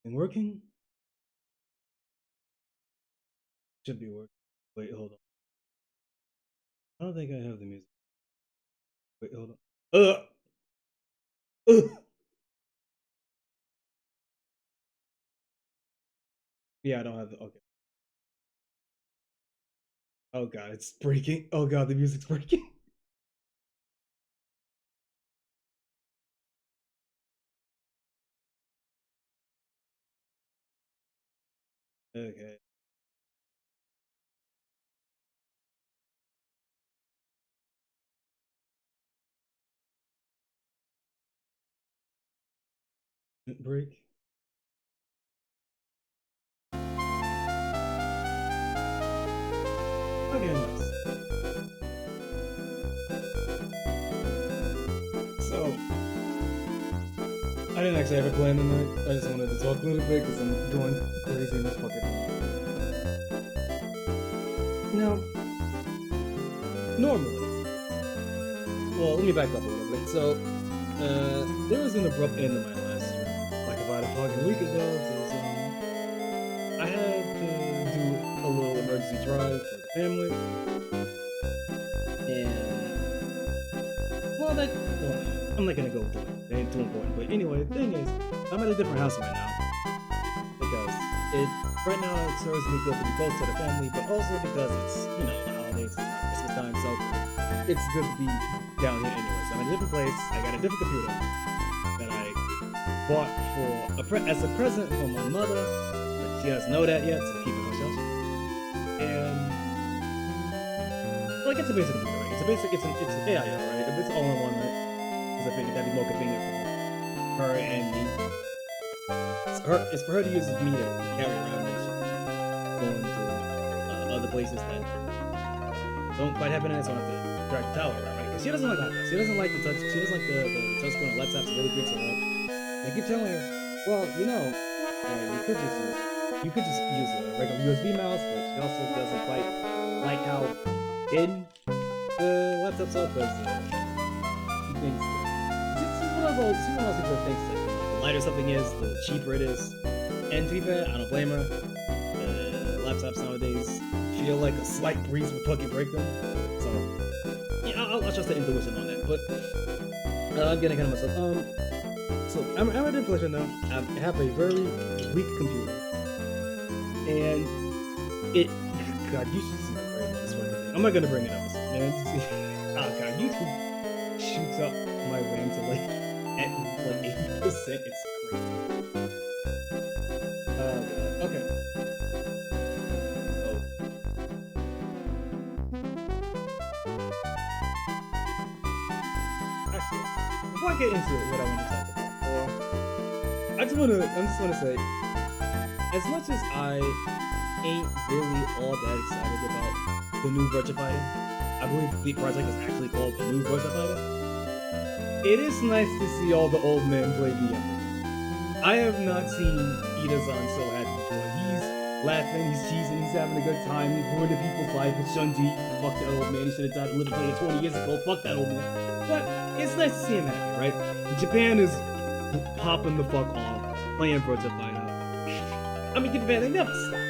And working? Should be working. Wait, hold on. I don't think I have the music. Wait, hold on. Uh. Yeah, I don't have the. Okay. Oh god, it's breaking. Oh god, the music's breaking. Okay. Break. Okay, nice. So, I didn't actually have a plan tonight. I just wanted to talk a little bit because I'm going crazy in this fucking room. Now, normally, well, let me back up a little bit. So, there was an abrupt end to my last stream, like about a fucking week ago. Because I had to do a little emergency drive for the family, and I'm not gonna go into it. It ain't too important. But anyway, the thing is, I'm at a different house right now because it right now it serves me good to be close to the family, but also because it's the holidays, it's around Christmas time, so it's good to be down here anyway. So I'm in a different place. I got a different computer that I bought as a present for my mother. But she doesn't know that yet, so keep it herself. And like it's a basic computer, right? It's an AIO, right? It's all in one, right? Because I figured that'd be more convenient for her and me. It's for her to use as me to carry around when she's going to other places that don't quite have internet, so I don't have to drag the tower around, right? Because she doesn't like that. She doesn't like the touch. She doesn't like the touch screen on laptops. It really freaks her out. And I keep telling her, well, you could just use a regular USB mouse, but she also doesn't quite like how thin the laptops are because she thinks she's one of those people that thinks that the lighter something is, the cheaper it is. And to be fair, I don't blame her. Laptops nowadays feel like a slight breeze will fucking break them. So yeah, I'll trust the intuition on that. But I'm getting ahead of myself. So I'm at a place right now. I have a very weak computer, and it. God, you should see the frame on this fucking thing. I'm not gonna bring it up, man. Oh god, YouTube shoots up my RAM to like at like 80%. It's crazy. God. Okay. Oh. Actually, before I get into what I want to talk about, I just wanna say, as much as I ain't really all that excited about the new Virtua Fighter, I believe the project is actually called the new Virtua Fighter. It is nice to see all the old men play the Emperor. I have not seen Ida-san so happy before. He's laughing, he's cheesing, he's having a good time, he's ruining people's life with Shunji. Fuck that old man, he should have died a little player 20 years ago. Fuck that old man. But it's nice to see him happy, right? Japan is popping the fuck off playing Virtua Fighter. I mean, to be fair, they never stop,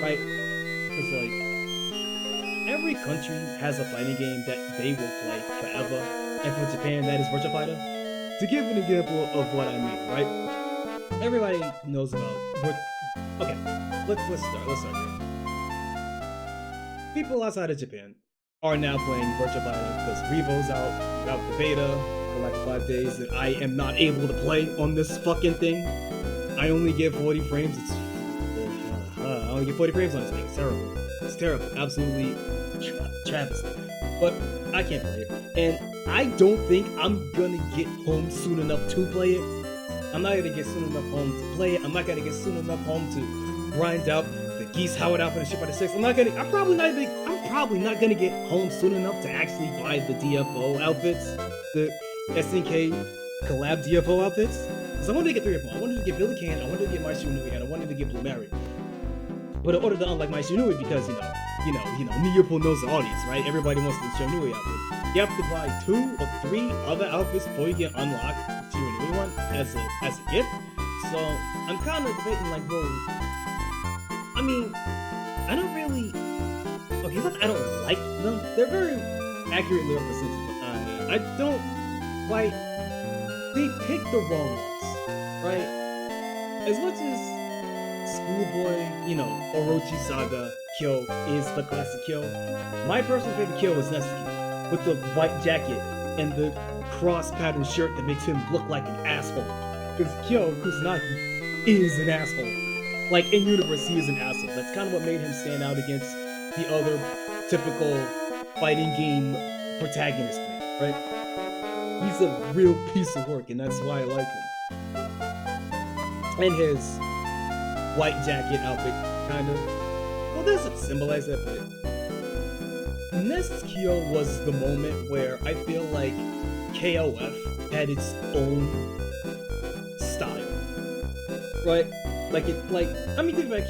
right? It's like every country has a fighting game that they will play forever, and for Japan, that is Virtua Fighter. To give an example of what I mean, right? Everybody knows about. Okay, let's start. Let's start here. People outside of Japan are now playing Virtua Fighter because Revo's out the beta for like 5 days, and I am not able to play on this fucking thing. I only get 40 frames. I only get 40 frames on this thing. It's terrible. It's terrible. Absolutely travesty. But I can't play it. And I don't think I'm gonna get home soon enough to play it. I'm not gonna get soon enough home to play it. I'm not gonna get soon enough home to grind out the Geese Howard outfit and shit by the 6. I'm probably not gonna get home soon enough to actually buy the DFO outfits. The SNK collab DFO outfits. Because I wanted to get 3 of them. I wanted to get Billy Can, I wanted to get Mai Shinui, and I wanted to get Blue Mary. But in order to unlock Mai Shinui, because Neopol knows the audience, right? Everybody wants the Shinui outfit. You have to buy 2 or 3 other outfits before you can unlock the Shinui one as a gift. So So I'm kind of debating like, well, I mean, I don't really. Okay, it's not that I don't like them. They're very accurately represented, but I don't like. They picked the wrong ones, right? As much as Schoolboy, Orochi Saga Kyo is the classic Kyo, my personal favorite Kyo is Nesuke with the white jacket and the cross pattern shirt that makes him look like an asshole. Because Kyo Kusanagi is an asshole. Like in universe, he is an asshole. That's kind of what made him stand out against the other typical fighting game protagonist, right? He's a real piece of work, and that's why I like him. And his white jacket outfit, kind of. Well, doesn't symbolize that, but Nest's Kyo was the moment where I feel like KOF had its own style, right? Think about it,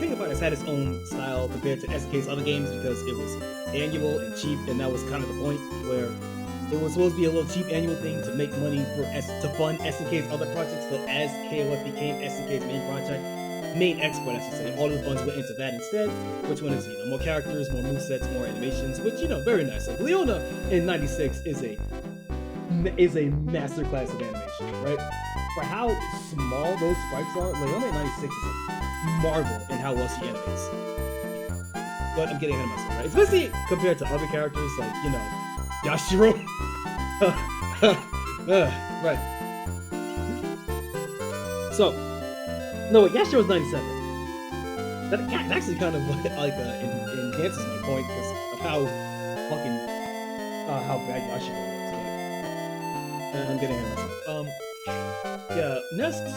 King of Fighters had its own style compared to SK's other games because it was annual and cheap, and that was kind of the point where it was supposed to be a little cheap annual thing to make money to fund SNK's other projects, but as KOF became SNK's main export, I should say, all of the funds went into that instead, which went into more characters, more movesets, more animations, which very nice. Like Leona in '96 is a masterclass of animation, right? For how small those sprites are, Leona in '96 is a marvel in how well she animates. But I'm getting ahead of myself, right? Especially compared to other characters like Yashiro. Right. So, no, wait, Yashiro's 97. That actually kind of enhances my point because of how fucking how bad Yashiro is. But I'm getting ahead of myself. Yeah, Nest's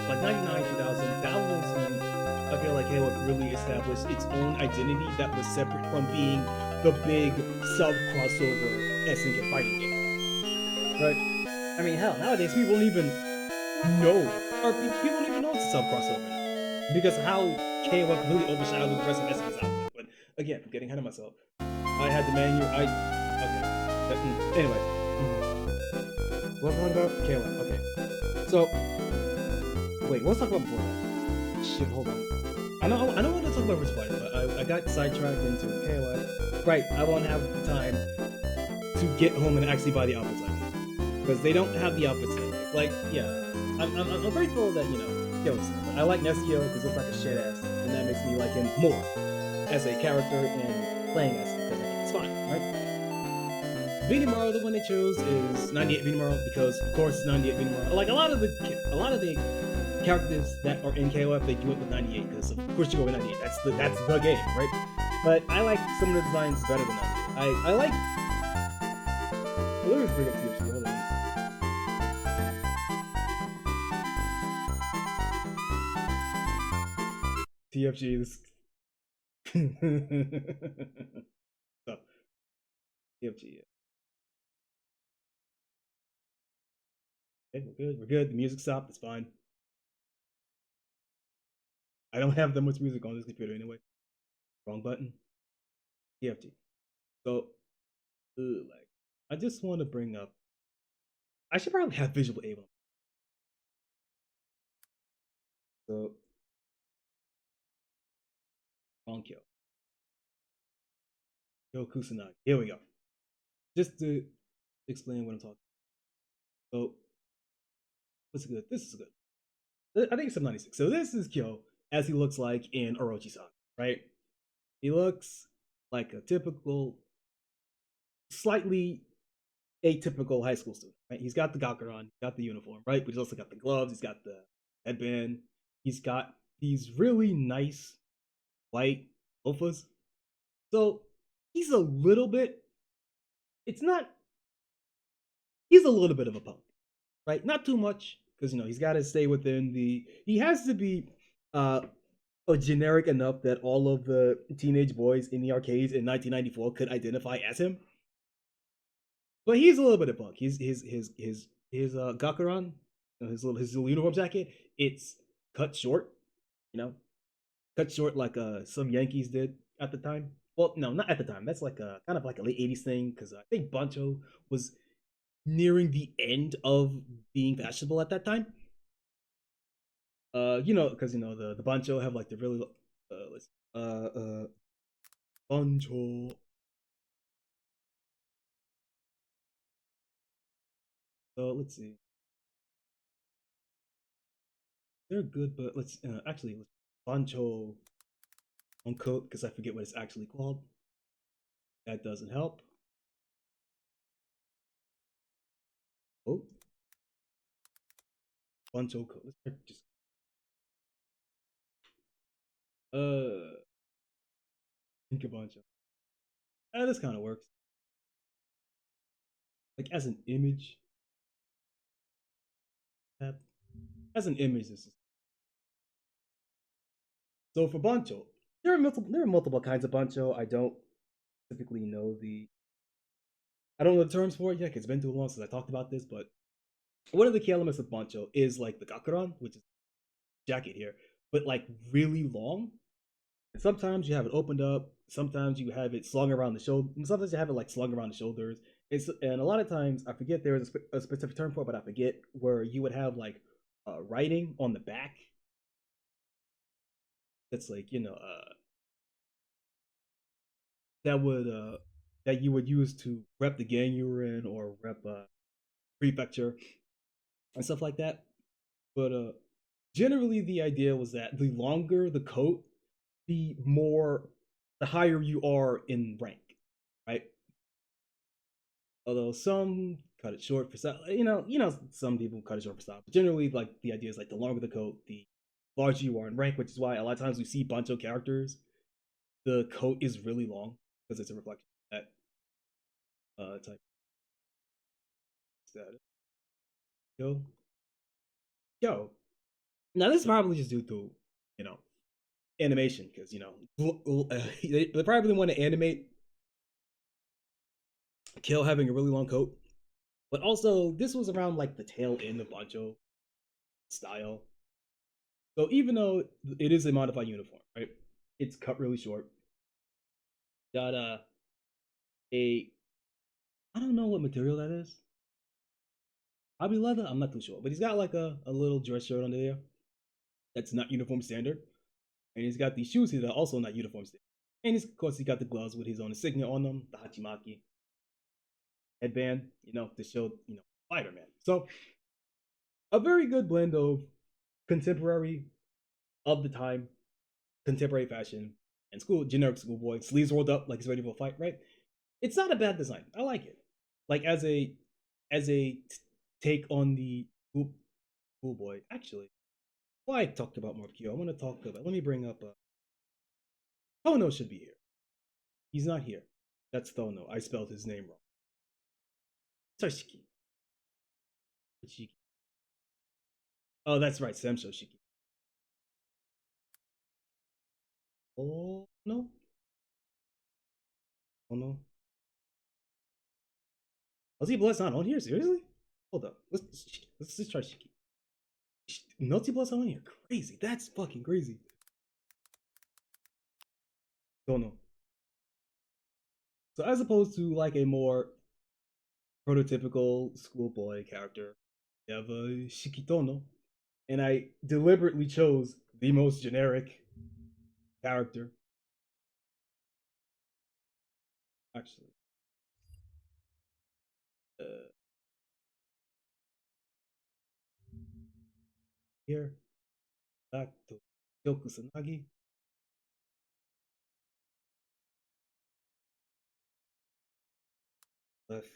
like 99, 2000. That was when I feel like Halo really established its own identity that was separate from being the big sub crossover SNK fighting game. Right? I mean, hell, nowadays people don't even know, or people don't even know it's a sub crossover now because of how KOF really overshadowed the rest of SNK's output. But again, I'm getting ahead of myself. I had the menu. Anyway. What's on about KOF? Okay. So, wait, let's talk about before that. Shit, hold on. I don't want to talk about Rich Fighter, but I got sidetracked into KOF. Right, I won't have the time to get home and actually buy the outfits I need. Because they don't have the outfits I like. Yeah, I'm grateful that, Kyo's there. But I like Nesukyo because it's like a shit ass, and that makes me like him more as a character and playing as him because I think it's fine, right? Benimaru, the one they chose is 98 Benimaru because, of course, it's 98 Benimaru. Like a lot of the characters that are in KOF, they do it with 98 because, of course, you go with 98. That's the game, right? But I like some of the designs better than 98. I like. Let me bring up TFG. Hold on. TFG. This. So, TFG. Okay, we're good. We're good. The music stopped. It's fine. I don't have that much music on this computer anyway. Wrong button. TFG. So, I just want to bring up. I should probably have visual aid on. So, wrong Kyo. Kyo Kusanagi. Here we go. Just to explain what I'm talking about. So, what's good? This is good. I think it's a 96. So this is Kyo as he looks like in Orochi Saga, right? He looks like a typical, slightly atypical high school student, right? He's got the Gakuran, he's got the uniform, right? But he's also got the gloves, he's got the headband, he's got these really nice white loafers. So he's a little bit, it's not, he's a little bit of a punk, right? Not too much, because he's got to stay within he has to be generic enough that all of the teenage boys in the arcades in 1994 could identify as him. But he's a little bit of punk. His Gakuran, his little uniform jacket, it's cut short, cut short like some Yankees did at the time. Well, no, not at the time. That's like a kind of like a late '80s thing because I think Bancho was nearing the end of being fashionable at that time. because the Bancho have like the really let's Bancho. So let's see. They're good, but let's actually Bancho on coat because I forget what it's actually called. That doesn't help. Oh, Bancho coat. Let's just think of Bancho. This kind of works. Like as an image, as an image, this is so for Bancho. There are multiple kinds of Bancho. I don't typically know the I don't know the terms for it yet. 'Cause it's been too long since I talked about this, but one of the key elements of Bancho is like the gakuran, which is jacket here, but like really long. And sometimes you have it opened up. Sometimes you have it slung around the shoulder. Sometimes you have it like slung around the shoulders. And a lot of times I forget there is a specific term for it, but I forget where you would have like writing on the back. That's like that would that you would use to rep the gang you were in or rep prefecture and stuff like that. But generally the idea was that the longer the coat, the higher you are in rank, right? Although some cut it short for style, some people cut it short for style. But generally, like the idea is like the longer the coat, the larger you are in rank, which is why a lot of times we see Bancho characters, the coat is really long because it's a reflection of that type status. Yo, yo. Now this is probably just due to you know animation because they probably want to animate Kill having a really long coat. But also, this was around like the tail end of Bancho style. So even though it is a modified uniform, right? It's cut really short. Got a I don't know what material that is. Probably leather. I'm not too sure, but he's got like a little dress shirt under there that's not uniform standard, and he's got these shoes here that are also not uniform standard. And of course he got the gloves with his own insignia on them, the hachimaki headband, to show Spider Man. So a very good blend of contemporary of the time, contemporary fashion, and generic schoolboy, sleeves rolled up like he's ready for a fight, right? It's not a bad design. I like it. Like as a take on the schoolboy. Actually, why I talked about Morpheus, I want to talk about. Let me bring up. Tono should be here. He's not here. That's Tono. I spelled his name wrong. Toshiki. Toshiki. Oh, that's right. Semsho Shiki. Oh no. Oh no. Melty Blood's not on here? Seriously? Hold up. Let's just try Shiki. Melty Blood's not on here. Crazy. That's fucking crazy. Don't know. So as opposed to like a more prototypical schoolboy character, you have a Shikitono, and I deliberately chose the most generic character. Actually, uh, here back to Yokusanagi. Left.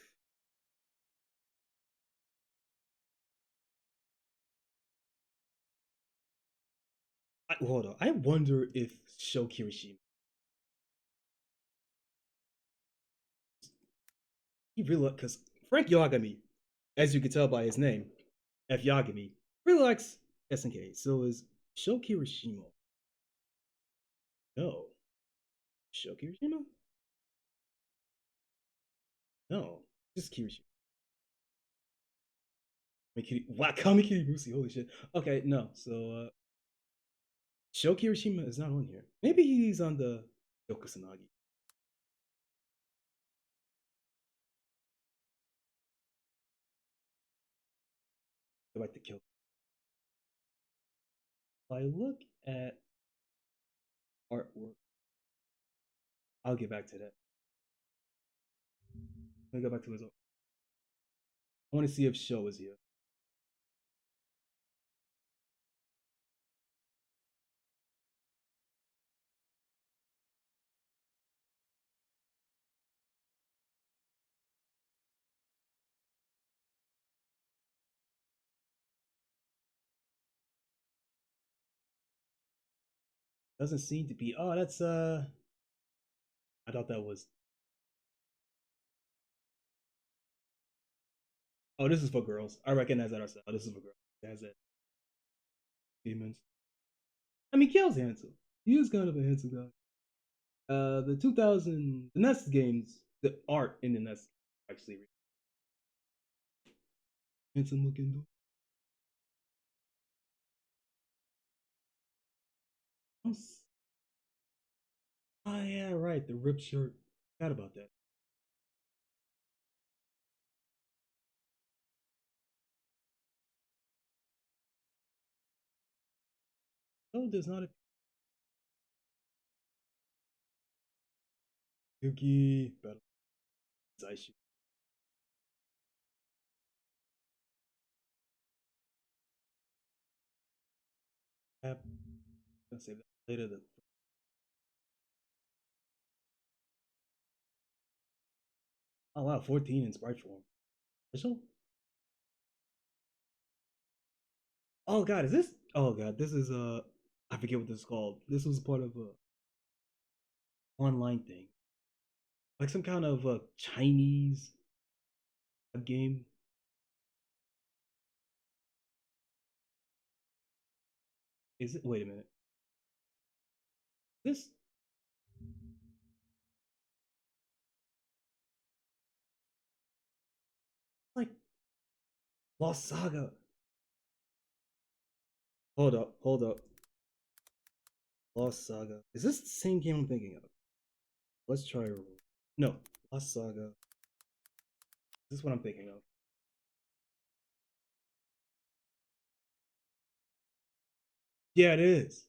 Hold on. I wonder if Sho Kirishima. He really because Frank Yagami, as you can tell by his name, F Yagami, really likes SNK. So is Sho Kirishima? No. Sho Kirishima? No. Just Kirishima. Wakami Kiribusi, holy shit. Okay, no. So Sho Kirishima is not on here. Maybe he's on the Yokusanagi. I like to kill. If I look at artwork, I'll get back to that. Let me go back to his. I want to see if Show is here. Doesn't seem to be. Oh, that's I thought that was. Oh, this is for girls. I recognize that ourselves. This is for girls. That's it. Demons. I mean, Kale's handsome. He is kind of a handsome guy. The 2000 the Nest games, the art in the Nest actually handsome looking. Oh yeah, right. The ripped shirt. Forgot about that. Oh, there's not a Yuki battle. I shoot. I'll save that later. Oh wow, 14 in sprite form. Official? Oh god, is this? Oh god, this is I forget what this is called. This was part of a online thing, like some kind of Chinese game. Is it? Wait a minute. This like Lost Saga. Hold up, hold up. Lost Saga. Is this the same game I'm thinking of? Let's try. No, Lost Saga. Is this what I'm thinking of? Yeah, it is.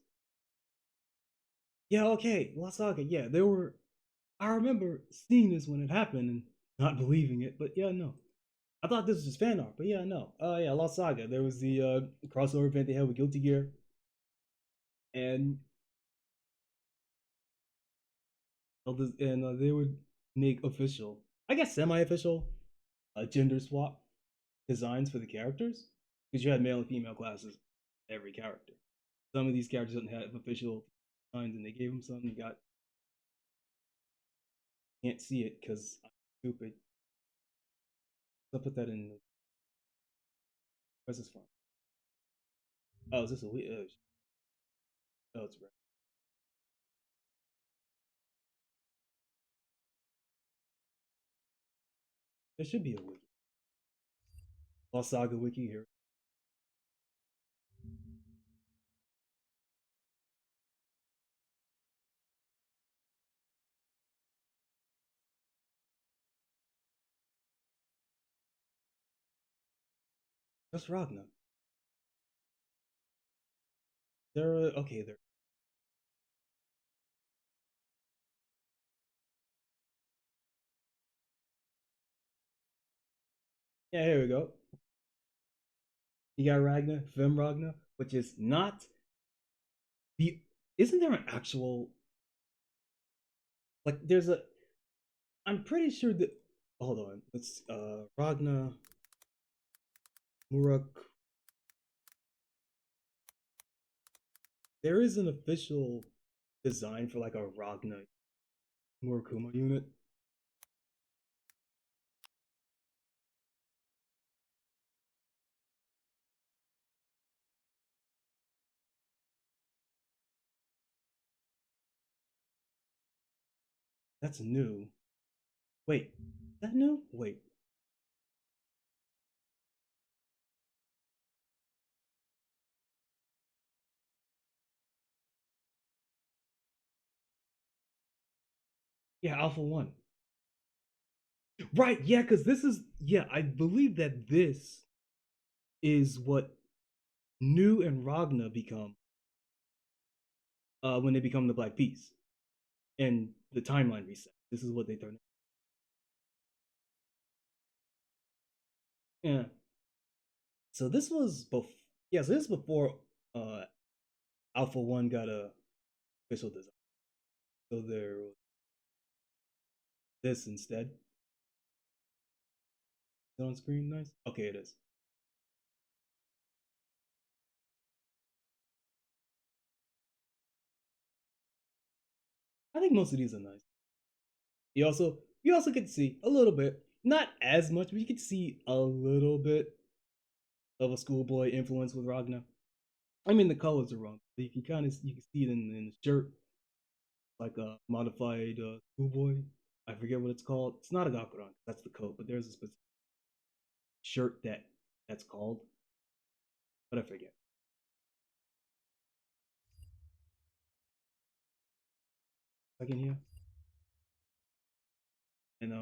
Yeah, okay, Lost Saga. Yeah, there were. I remember seeing this when it happened and not believing it, but yeah, no. I thought this was just fan art, but yeah, no. Yeah, Lost Saga. There was the crossover event they had with Guilty Gear, and they would make official, I guess semi-official, gender swap designs for the characters because you had male and female classes every character. Some of these characters didn't have official designs, and they gave them some. You got can't see it because I'm stupid. So I'll put that in. Where's this from? Oh, is this a weird? Oh, it's right. There should be a wiki. Lost Saga wiki here. That's Ragna. There. Okay, there. Yeah, here we go. You got Ragna, Fem Ragna, which is not the. Isn't there an actual like? There's a. I'm pretty sure that. Hold on. Let's Ragna Murak. There is an official design for like a Ragna Murakuma unit. That's new. Wait, is that new? Wait. Yeah, Alpha One. Right, yeah, because this is yeah, I believe that this is what New and Ragna become. when they become the Black Peace and the timeline reset. This is what they turn. Yeah. So this was before. Yeah. So this is before uh, Alpha One got a official design. So there was this instead. Is it on screen? Nice. Okay, it is. I think most of these are nice. You also get to see a little bit, not as much, but you can see a little bit of a schoolboy influence with Ragnar. I mean, the colors are wrong. You can you can see it in the shirt, like a modified schoolboy. I forget what it's called. It's not a gakuran. That's the coat, but there's a specific shirt that's called, but I forget. Second here, and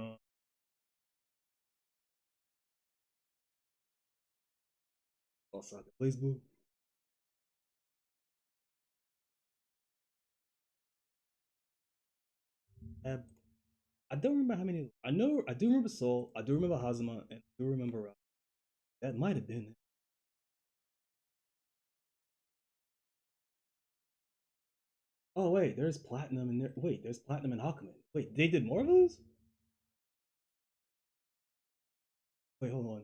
Osaka plays blue. Ab I don't remember how many. I do remember Soul. I do remember Hazama, and I do remember that might have been it. Oh wait, there's Platinum in there. Wait, there's Platinum and Hakumen. Wait, they did more of those? Wait, hold on.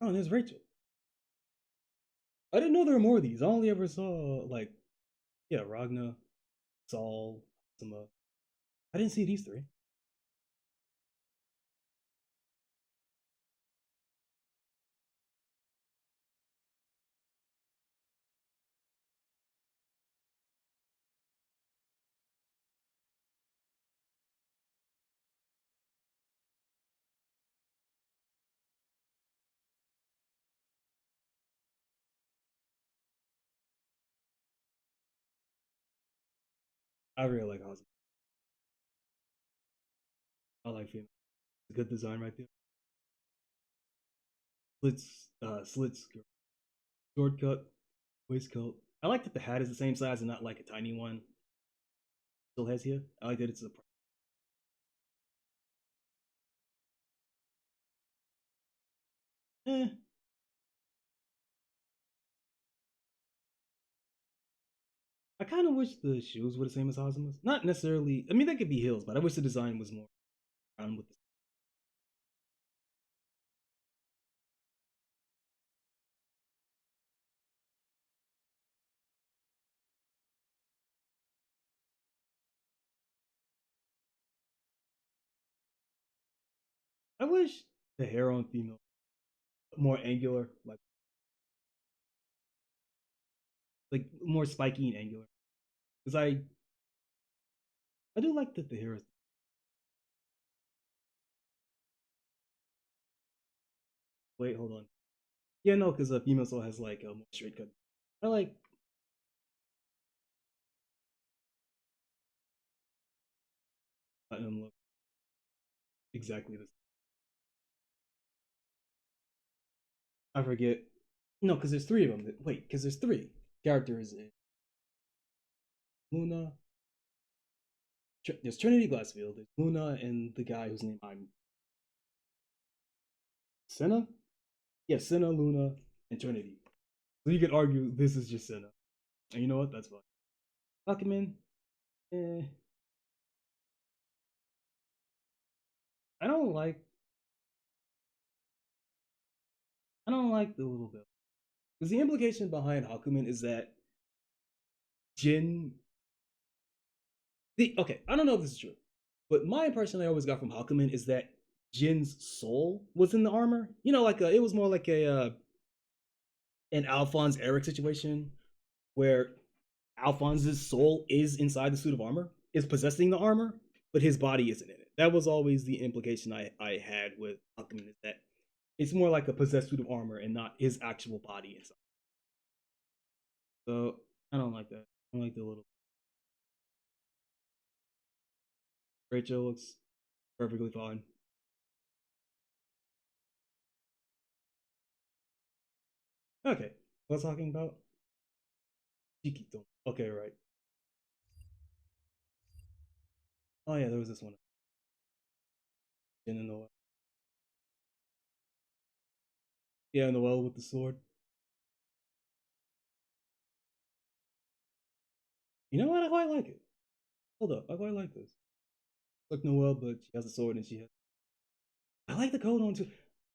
Oh, and there's Rachel. I didn't know there were more of these. I only ever saw like yeah, Ragna, Saul, Hazama. I didn't see these three. I really like Hazama. I like female. It's a good design right there. Slits, shortcut, waistcoat. I like that the hat is the same size and not like a tiny one. Still has here. I like that it's a. Eh, I kind of wish the shoes were the same as Hazuma's. Not necessarily. I mean, they could be heels, but I wish the design was more around with. I wish the hair on female more angular, like more spiky and angular. Because I do like that the hair is. Wait, hold on. Yeah, no, because a female soul has like a more straight cut. I like platinum look exactly this. I forget. No, because there's three of them. Wait, because there's three characters in Luna. There's Trinity Glassfield. There's Luna and the guy whose name I'm Senna. Yeah, Senna, Luna, and Trinity. So you could argue this is just Senna. And you know what? That's fine. Pokemon. Eh, I don't like. I don't like the little bit because the implication behind Hakumen is that Jin. Okay, I don't know if this is true, but my impression I always got from Hakumen is that Jin's soul was in the armor. You know, like it was more like a an Alphonse Eric situation where Alphonse's soul is inside the suit of armor, is possessing the armor, but his body isn't in it. That was always the implication I had with Hakumen is that it's more like a possessed suit of armor and not his actual body inside. So I don't like that. I don't like the little Rachel looks perfectly fine. Okay, what was I talking about? Chiquito. Okay, right. Oh yeah, there was this one. In the well. Yeah, in the well with the sword. You know what? I quite like it. Hold up, I quite like this. Like Noelle, but she has a sword and she has. I like the code on too.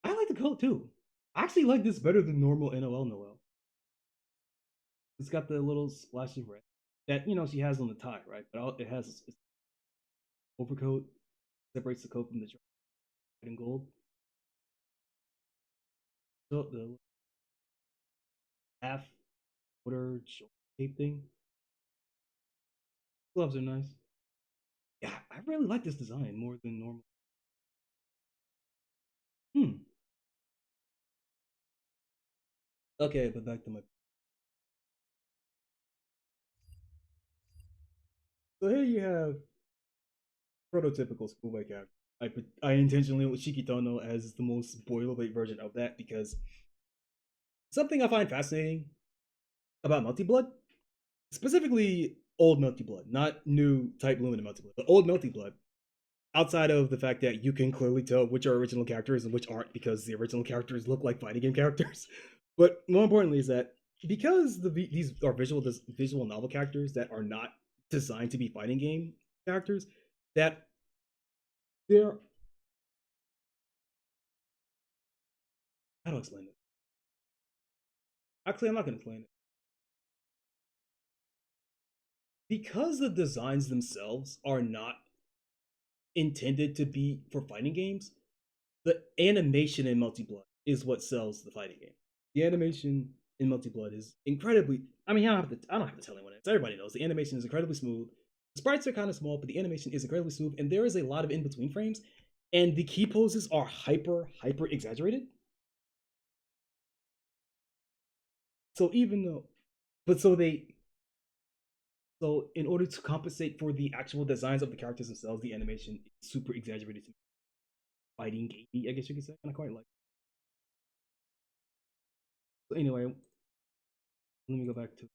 I like the code too. I actually like this better than normal NOL Noelle. It's got the little splash of red that she has on the tie, right? But it has its overcoat separates the coat from the red and gold. So the half quarter shoulder cape thing. Gloves are nice. Yeah, I really like this design more than normal. Hmm. Okay, but back to my. So here you have prototypical schoolboy character. I intentionally went with Shikitono as the most boilerplate version of that because something I find fascinating about Melty Blood, specifically old Melty Blood, not new Type Lumina Melty Blood, but old Melty Blood, outside of the fact that you can clearly tell which are original characters and which aren't because the original characters look like fighting game characters. But more importantly is that because these are visual novel characters that are not designed to be fighting game characters, that they're how do I explain it? Actually, I'm not going to explain it because the designs themselves are not intended to be for fighting games. The animation in Multi Blood is what sells the fighting game. The animation in Multi Blood is incredibly. I mean, I don't have to tell anyone. It's everybody knows the animation is incredibly smooth. The sprites are kind of small, but the animation is incredibly smooth, and there is a lot of in between frames. And the key poses are hyper exaggerated. So even though, but so in order to compensate for the actual designs of the characters themselves, the animation is super exaggerated to fighting gamey, I guess you could say. And I quite like. So anyway, let me go back to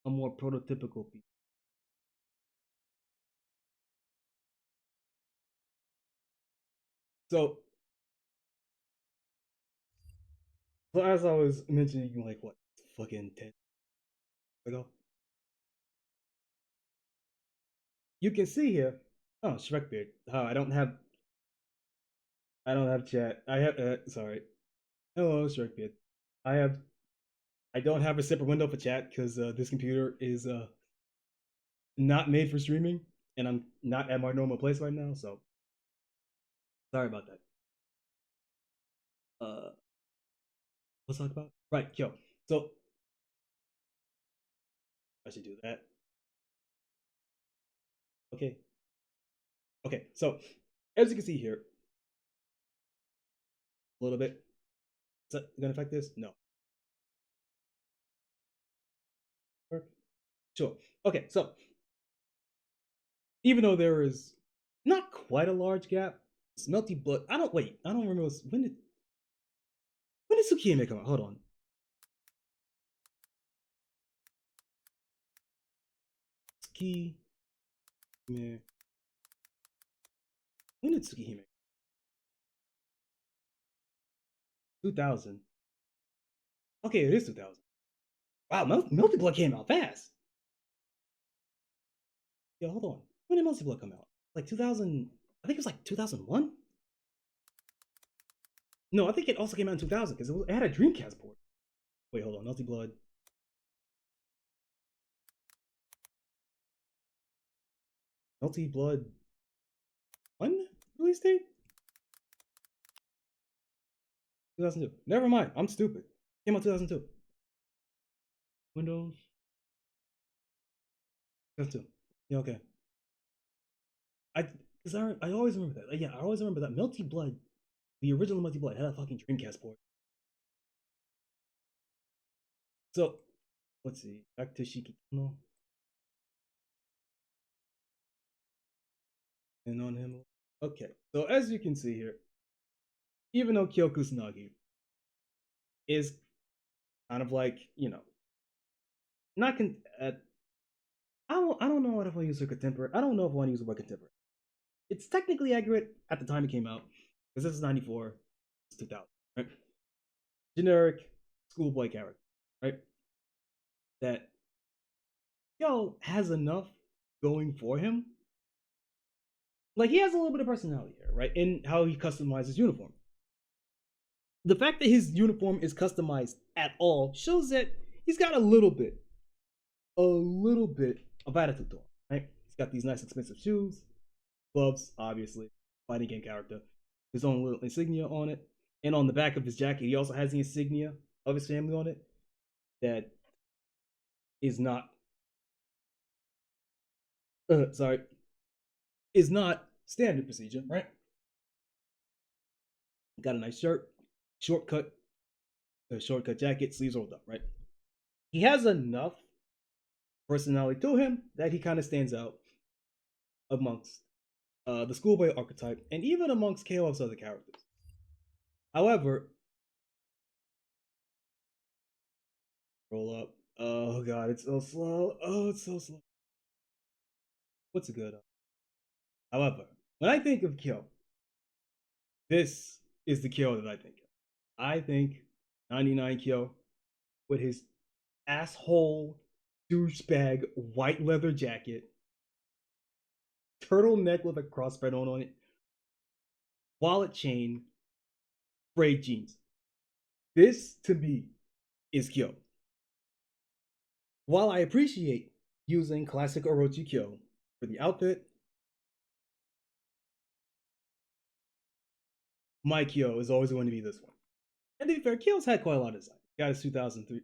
a more prototypical piece. So, so as I was mentioning, like what, fucking 10 ago, you can see here. Oh, Shrekbeard. Oh, I don't have chat. I have. Sorry. Hello, Shrekbeard. I have. I don't have a separate window for chat because this computer is not made for streaming, and I'm not at my normal place right now. So sorry about that. Let's talk about right, yo. So I should do that. Okay, okay. So as you can see here, a little bit. Is that gonna affect this? No. Sure. Okay. So even though there is not quite a large gap, Smelty Blood. I don't wait. I don't remember when did Tsukihime come out. Hold on. Tsukihime. When did Tsukihime? 2000. Okay, it is 2000. Wow, Melty Blood came out fast. Yo, hold on. When did Melty Blood come out? Like 2000. I think it was like 2001. No, I think it also came out in 2000 because it had a Dreamcast port. Wait, hold on. Melty Blood. Melty Blood. When release date? 2002. Never mind. I'm stupid. Came out 2002. Windows 2002. Yeah, okay. I because I always remember that. Yeah, I always remember that Melty Blood, the original Melty Blood, had a fucking Dreamcast port. So let's see. Back to Shikitono and on him. Okay. So as you can see here, even though Kyoku's Nagi is kind of like not con- I don't know if I use a contemporary. I don't know if I want to use the word contemporary. It's technically accurate at the time it came out because this is '94, it's 2000, right? Generic schoolboy character, right? That has enough going for him. Like he has a little bit of personality here, right? In how he customizes his uniform. The fact that his uniform is customized at all shows that he's got a little bit of attitude to him, right? He's got these nice expensive shoes, gloves, obviously, fighting game character, his own little insignia on it, and on the back of his jacket, he also has the insignia of his family on it. That is not, sorry, is not standard procedure, right? Got a nice shirt, shortcut, shortcut jacket, sleeves rolled up, right? He has enough personality to him that he kind of stands out amongst the schoolboy archetype and even amongst KOF's other characters. However, roll up. Oh god, it's so slow. Oh, it's so slow. What's a good? However, when I think of Kyo, this is the Kyo that I think of. I think 99 Kyo with his asshole douchebag white leather jacket, turtleneck with a crossbred on it, wallet chain, frayed jeans. This to me is Kyo. While I appreciate using classic Orochi Kyo for the outfit, my Kyo is always going to be this one. And to be fair, Kyo's had quite a lot of design. Got his 2003,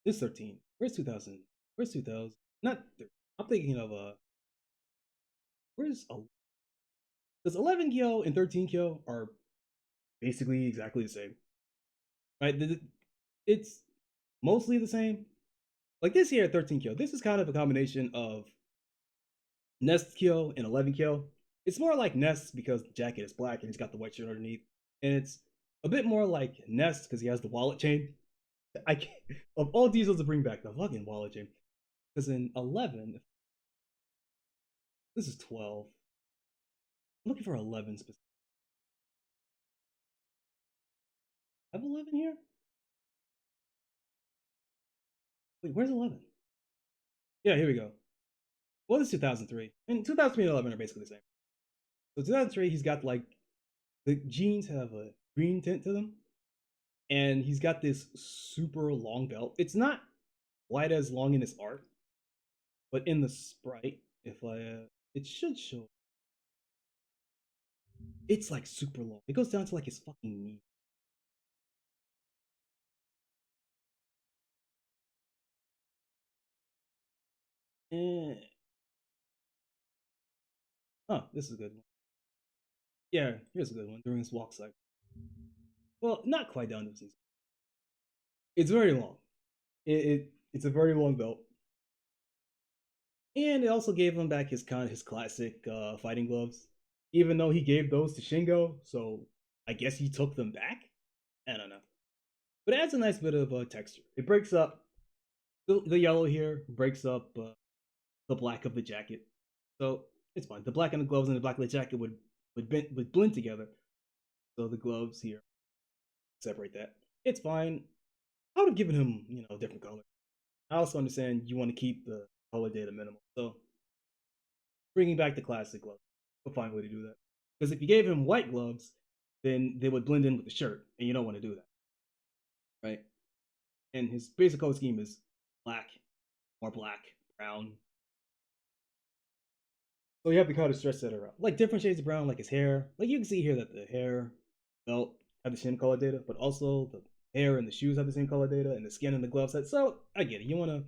this 13. Where's 2000? Where's 2000? Not 30. I'm thinking of where's because 11 Kyo and 13 Kyo are basically exactly the same, right? It's mostly the same. Like this here at 13 Kyo, this is kind of a combination of Nest Kyo and 11 Kyo. It's more like Nest because the jacket is black and he's got the white shirt underneath, and it's a bit more like Nest because he has the wallet chain. I can't, of all diesels to bring back the fucking wallet chain, because in 11, this is 12. I'm looking for 11 specific. I have 11 here. Wait, where's 11? Yeah, here we go. Well, this is 2003, and 2003 and 11 are basically the same. So 2003, he's got like the jeans have a green tint to them, and he's got this super long belt. It's not quite as long in his art, but in the sprite, if it should show. It's like super long. It goes down to like his fucking knee. Eh. Oh, this is a good one. Yeah, here's a good one during his walk cycle. Well, not quite down to his knees. It's very long. It's a very long belt, and it also gave him back his kind of his classic fighting gloves, even though he gave those to Shingo. So I guess he took them back. I don't know, but it adds a nice bit of texture. It breaks up the yellow here, breaks up the black of the jacket, so it's fine. The black and the gloves and the black of the jacket would blend together. So the gloves here separate that. It's fine. I would have given him a different color. I also understand you want to keep the color data minimal, so bringing back the classic gloves, a fine way to do that. Because if you gave him white gloves, then they would blend in with the shirt, and you don't want to do that, right? And his basic color scheme is black, more black, brown. So you have to kind of stretch that around, like different shades of brown, like his hair. Like you can see here that the hair, belt have the same color data, but also the hair and the shoes have the same color data, and the skin and the glove set. So I get it. You want to,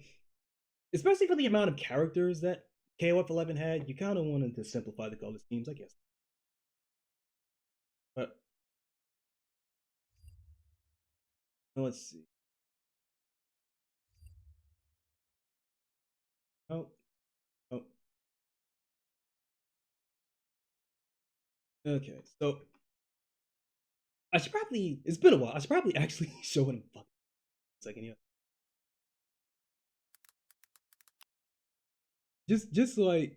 especially for the amount of characters that KOF 11 had, you kind of wanted to simplify the color schemes, I guess. But let's see. Oh, oh, okay. So I should probably. It's been a while. I should probably actually show him second here. Just so I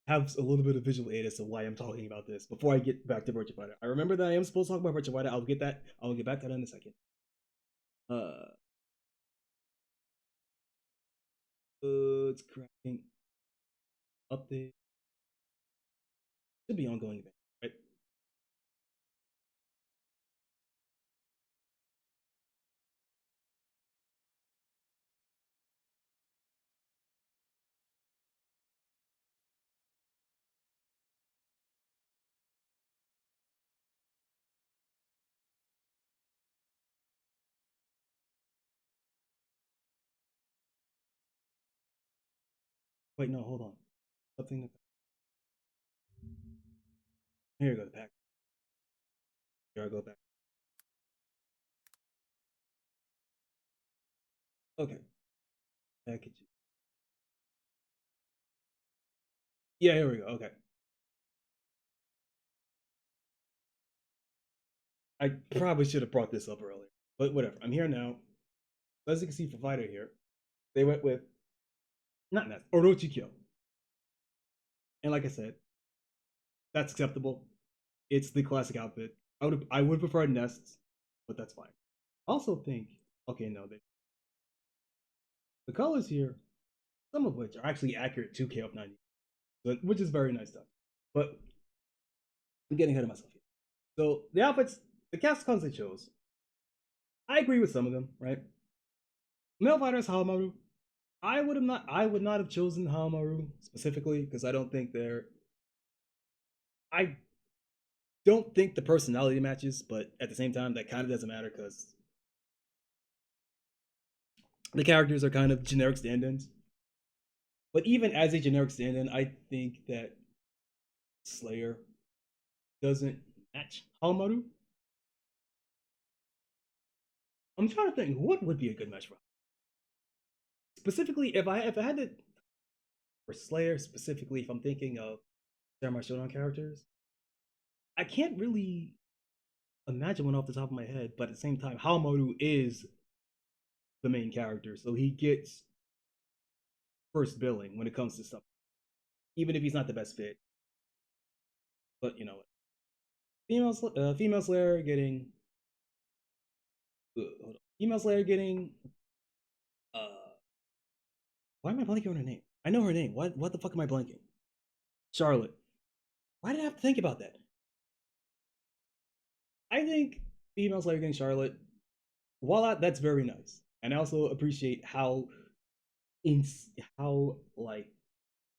have a little bit of visual aid as to why I'm talking about this before I get back to Virtua Fighter. I remember that I am supposed to talk about Virtua Fighter. I'll get that. I'll get back to that in a second. Uh, it's cracking update. Should be ongoing event, right? Wait, no, hold on. Something. Here you go. The pack. Here I go back. Okay. Package. Yeah, here we go. Okay. I probably should have brought this up earlier, but whatever. I'm here now. As you can see for Fighter here, they went with not Nest, Orochikyo. And like I said, that's acceptable. It's the classic outfit. I would prefer Nests, but that's fine. Also think, okay, no, the colors here, some of which are actually accurate to KF90, which is very nice stuff. But I'm getting ahead of myself here. So the outfits, the cast cons they chose, I agree with some of them, right? Male fighters Hamaru, I would not have chosen Hamaru specifically because I don't think the personality matches, but at the same time that kind of doesn't matter because the characters are kind of generic stand-ins. But even as a generic stand-in, I think that Slayer doesn't match Hamaru. I'm trying to think what would be a good match for specifically if I had to for Slayer specifically. If I'm thinking of Samurai Shodown characters, I can't really imagine one off the top of my head. But at the same time, Hamaru is the main character, so he gets first billing when it comes to stuff, even if he's not the best fit. But you know what? Female Slayer getting hold on. Female Slayer getting uh why am I blanking on her name? I know her name. What the fuck am I blanking? Charlotte. Why did I have to think about that? I think female Slayer getting Charlotte, while that's very nice. And I also appreciate in how like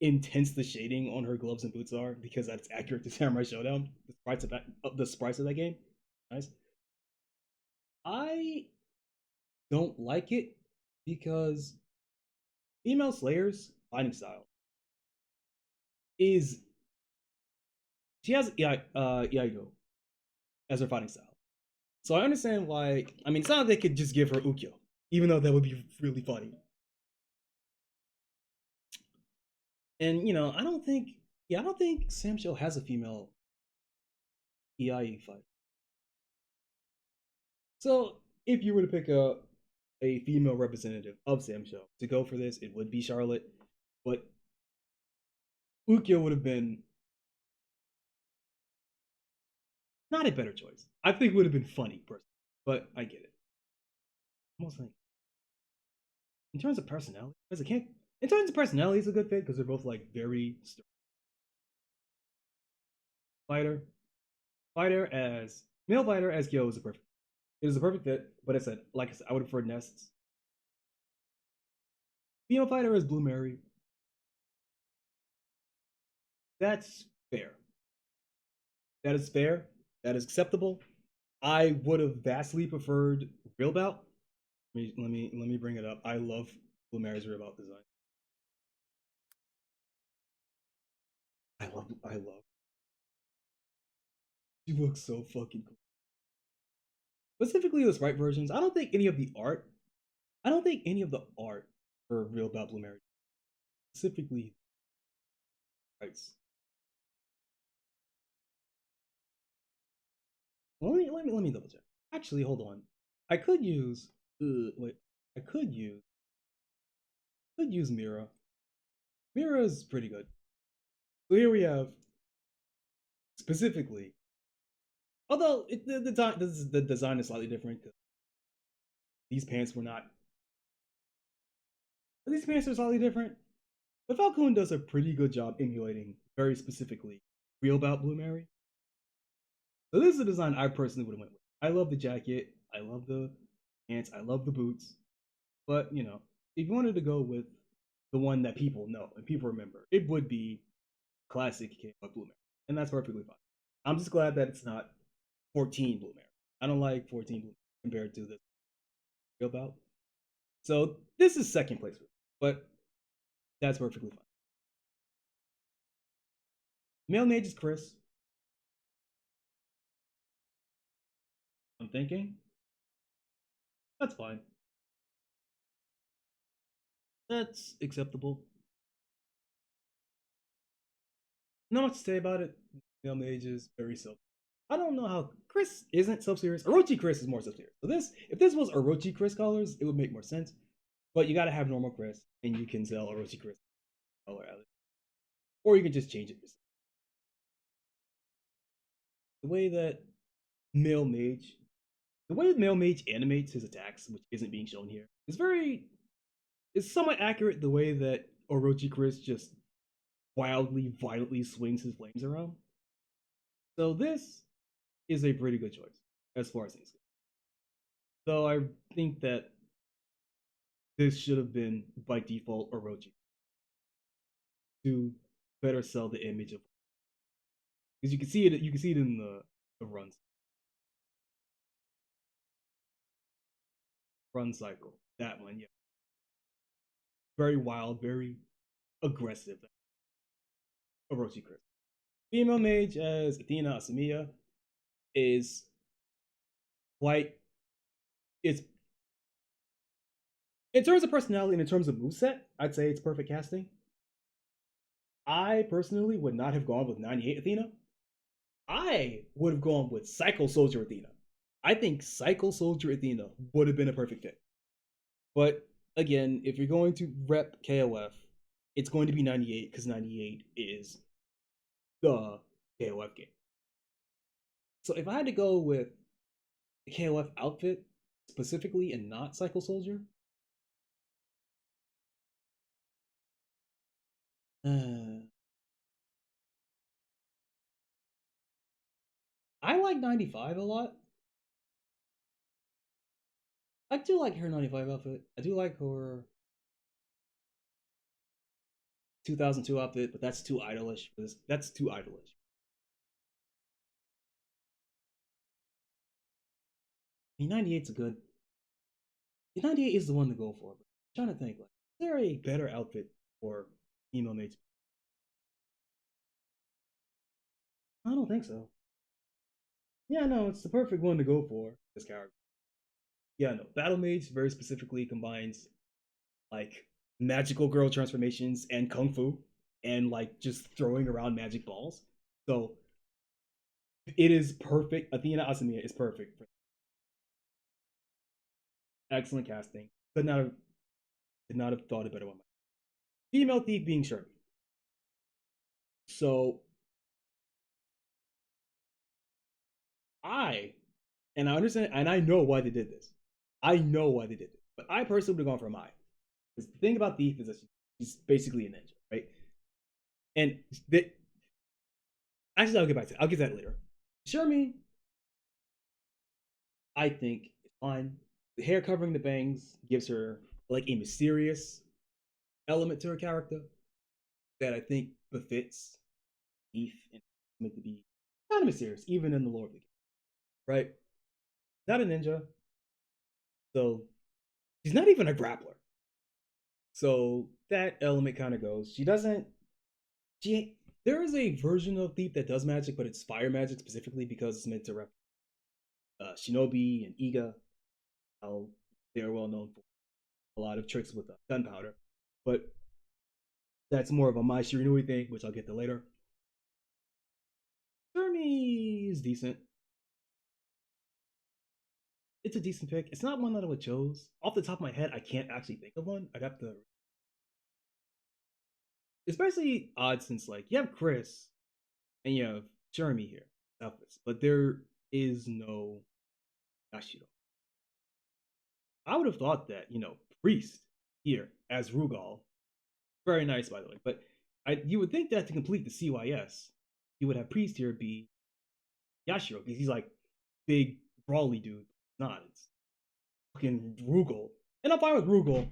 intense the shading on her gloves and boots are because that's accurate to Samurai Showdown. The sprites of that game. Nice. I don't like it because female Slayer's fighting style is she has Iaido as her fighting style. So I understand why. I mean, it's not like they could just give her Ukyo, even though that would be really funny. And I don't think Sam Show has a female EIE fight. So if you were to pick a female representative of Sam Show to go for this, it would be Charlotte, but Ukyo would have been not a better choice. I think it would have been funny, personally, but I get it. Almost like in terms of personality, as a can't. In terms of personality, it's a good fit because they're both like very fighter. Fighter as male fighter as Kyo is a perfect. It is a perfect fit, but like I said, I would prefer Nests. Female fighter as Blue Mary. That's fair. That is fair. That is acceptable. I would have vastly preferred Real Bout. Let me bring it up. I love Blue Mary's Real Bout design. I love. She looks so fucking cool. Specifically the sprite versions. I don't think any of the art. I don't think any of the art for Real Bout Blue Mary specifically sprites. Let me double check. Actually, hold on. I could use Wait, I could use Mira. Mira is pretty good. So here we have specifically, although the design is slightly different because these pants were not. These pants are slightly different. But Falcon does a pretty good job emulating very specifically real bout Blue Mary. So this is a design I personally would have went with. I love the jacket. I love the pants. I love the boots. But if you wanted to go with the one that people know and people remember, it would be classic K-pop Blue Mary, and that's perfectly fine. I'm just glad that it's not 14 Blue Mary. I don't like 14 Blue Mary compared to the real bout. So this is second place for me, but that's perfectly fine. Male mage is Chris. I'm thinking that's fine. That's acceptable. Not much to say about it. Male mage is very self. I don't know how Chris isn't self serious. Orochi Chris is more self serious. So if this was Orochi Chris colors, it would make more sense. But you gotta have normal Chris, and you can sell Orochi Chris color out, or you can just change it. The way that male mage, the way male mage animates his attacks, which isn't being shown here, is somewhat accurate. The way that Orochi Chris just wildly, violently swings his flames around. So this is a pretty good choice as far as things go. So I think that this should have been by default Orochi to better sell the image of, because you can see it. You can see it in the run cycle. That one, yeah, very wild, very aggressive. Orochi Chris. Female mage as Athena Asamiya is quite. It's in terms of personality and in terms of moveset, I'd say it's perfect casting. I personally would not have gone with 98 Athena. I would have gone with Psycho Soldier Athena. I think Psycho Soldier Athena would have been a perfect fit. But again, if you're going to rep KOF, it's going to be 98 because 98 is the KOF game. So if I had to go with the KOF outfit specifically and not Psycho Soldier, I like 95 a lot. I do like her 95 outfit. I do like her 2002 outfit, but that's too idolish. That's too idolish. 98's a good. 98 is the one to go for. But I'm trying to think, like, is there a better outfit for emo mates? I don't think so. Yeah, no, it's the perfect one to go for this character. Yeah, no, Battle Mage very specifically combines like magical girl transformations and kung fu and like just throwing around magic balls. So it is perfect. Athena Asamiya is perfect for excellent casting. Could not have thought a better one. Female thief being Shermie. So I and I understand and I know why they did this. I know why they did it. But I personally would have gone for Mai. Because the thing about Thief is that she's basically a ninja, right? And actually, I'll get back to that. I'll get to that later. Shermie, I think, is fine. The hair covering the bangs gives her like a mysterious element to her character that I think befits Thief and meant to be kind of mysterious, even in the lore of the game, right? Not a ninja, so she's not even a grappler. So that element kind of goes. She doesn't. She There is a version of Thief that does magic, but it's fire magic specifically because it's meant to rep Shinobi and Iga. How they are well known for a lot of tricks with gunpowder, but that's more of a Mai Shiranui thing, which I'll get to later. Shermie is decent. it's a decent pick. It's not one that I would chose. Off the top of my head, I can't actually think of one. I'd have to. Especially odd since like you have Chris and you have Jeremy here, Selfless, but there is no Yashiro. I would have thought that Priest here as Rugal, very nice by the way, but you would think that to complete the CYS, you would have Priest here be Yashiro because he's like big brawly dude. Not it's fucking Rugal, and I'm fine with Rugal,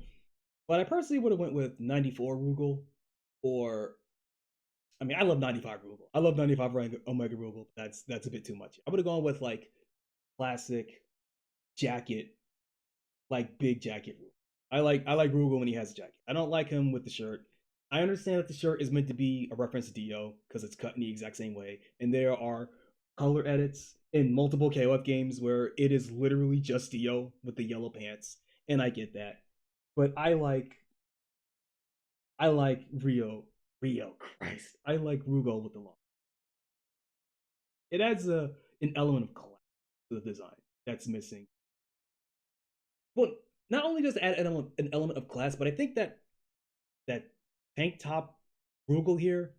but I personally would have went with 94 Rugal, or I mean I love 95 Rugal. I love 95 Omega Rugal. That's a bit too much. I would have gone with like classic jacket, like big jacket Rugal. I like Rugal when he has a jacket. I don't like him with the shirt. I understand that the shirt is meant to be a reference to Dio because it's cut in the exact same way, and there are color edits in multiple KOF games where it is literally just Dio with the yellow pants, and I get that. But I like Rio Christ. I like Rugal with the long. It adds an element of class to the design that's missing. Well, not only does it add an element of class, but I think that tank top Rugal here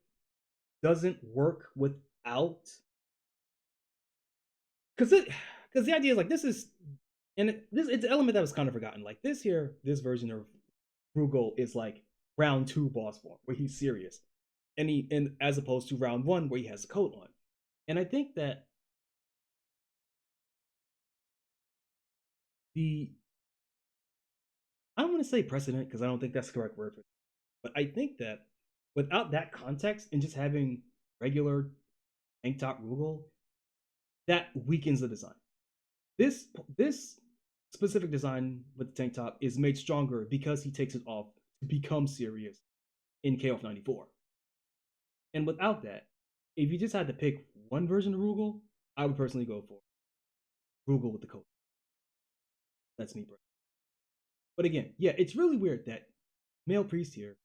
doesn't work without because the idea is like this is and it's an element that was kind of forgotten. Like this version of Rugal is like round two boss form where he's serious, and as opposed to round one where he has a coat on. And I think that the I don't want to say precedent because I don't think that's the correct word for it, but I think that without that context and just having regular tank top Rugal, that weakens the design. This specific design with the tank top is made stronger because he takes it off to become serious in KOF 94. And without that, if you just had to pick one version of Rugal, I would personally go for Rugal with the coat. That's me, bro. But again, yeah, it's really weird that male priest here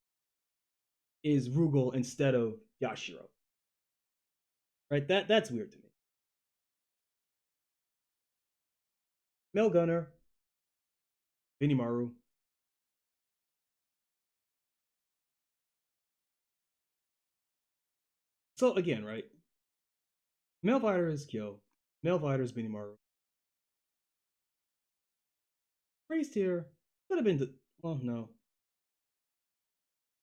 is Rugal instead of Yashiro. Right? That's weird to me. Male gunner, Benimaru. So again, right? Male fighter is Kyo. Male fighter is Benimaru. Priest here could have been well, no.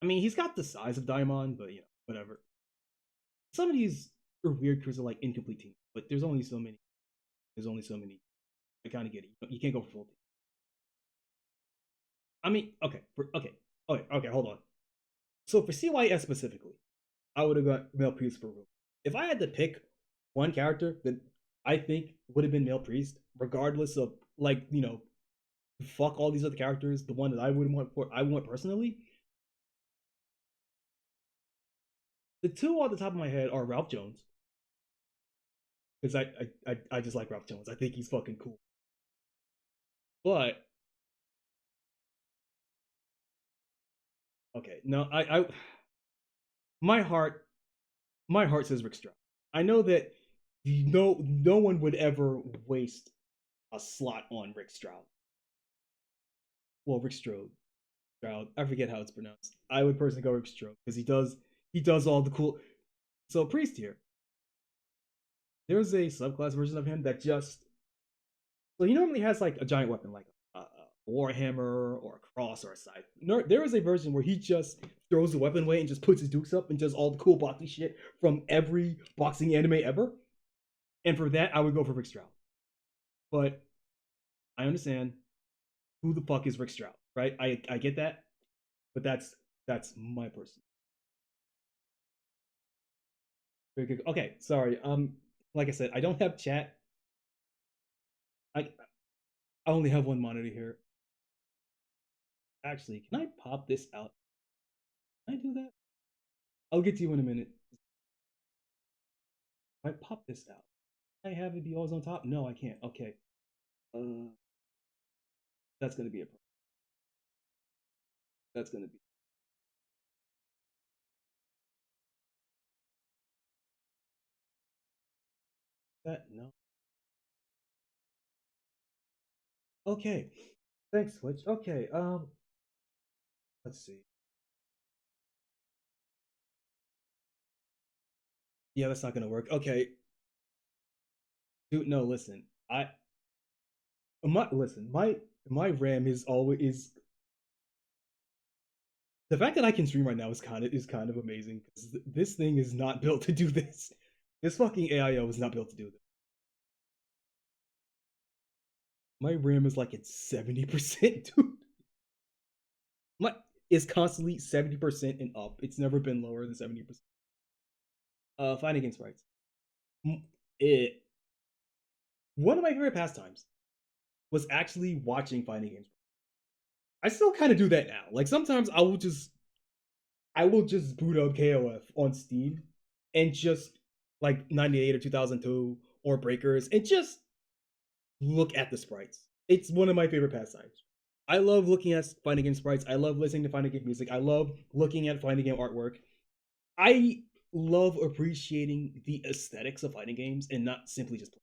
I mean, he's got the size of Daimon, but whatever. Some of these are weird because they're like incomplete teams, but there's only so many. There's only so many. I kind of get it. You can't go for full team. I mean, okay, hold on. So for CYS specifically, I would have got Male Priest for Rue. If I had to pick one character that I think would have been Male Priest, regardless of like fuck all these other characters, the one that I want personally, the two off the top of my head are Ralph Jones because I just like Ralph Jones. I think he's fucking cool. But okay, no, I my heart my heart says Rick Stroud. I know that no one would ever waste a slot on Rick Stroud. Well, Rick Strode. Stroud. I forget how it's pronounced. I would personally go Rick Strode because he does all the cool. So Priest here, there's a subclass version of him that just so he normally has like a giant weapon like a warhammer or a cross or a scythe. No, there is a version where he just throws the weapon away and just puts his dukes up and does all the cool boxing shit from every boxing anime ever. And for that, I would go for Rick Stroud. But I understand who the fuck is Rick Stroud, right? I get that, but that's my person. Okay, sorry. Like I said, I don't have chat. I only have one monitor here. Actually, can I pop this out? Can I do that? I'll get to you in a minute. If I pop this out, can I have it be always on top? No, I can't. Okay. Uh, that's gonna be a problem. That's gonna be that. No. Okay. Thanks, Switch. Okay, let's see. Yeah, that's not gonna work. Okay, dude, no, listen. My RAM is always is the fact that I can stream right now is kind of amazing because this thing is not built to do this. This fucking AIO is not built to do this. My RAM is like at 70%, dude. My is constantly 70% and up. It's never been lower than 70%. Fighting game sprites. It One of my favorite pastimes was actually watching fighting games. I still kind of do that now. Like sometimes I will just boot up KOF on Steam and just like 98 or 2002 or Breakers and just look at the sprites. It's one of my favorite pastimes. I love looking at fighting game sprites. I love listening to fighting game music. I love looking at fighting game artwork. I love appreciating the aesthetics of fighting games and not simply just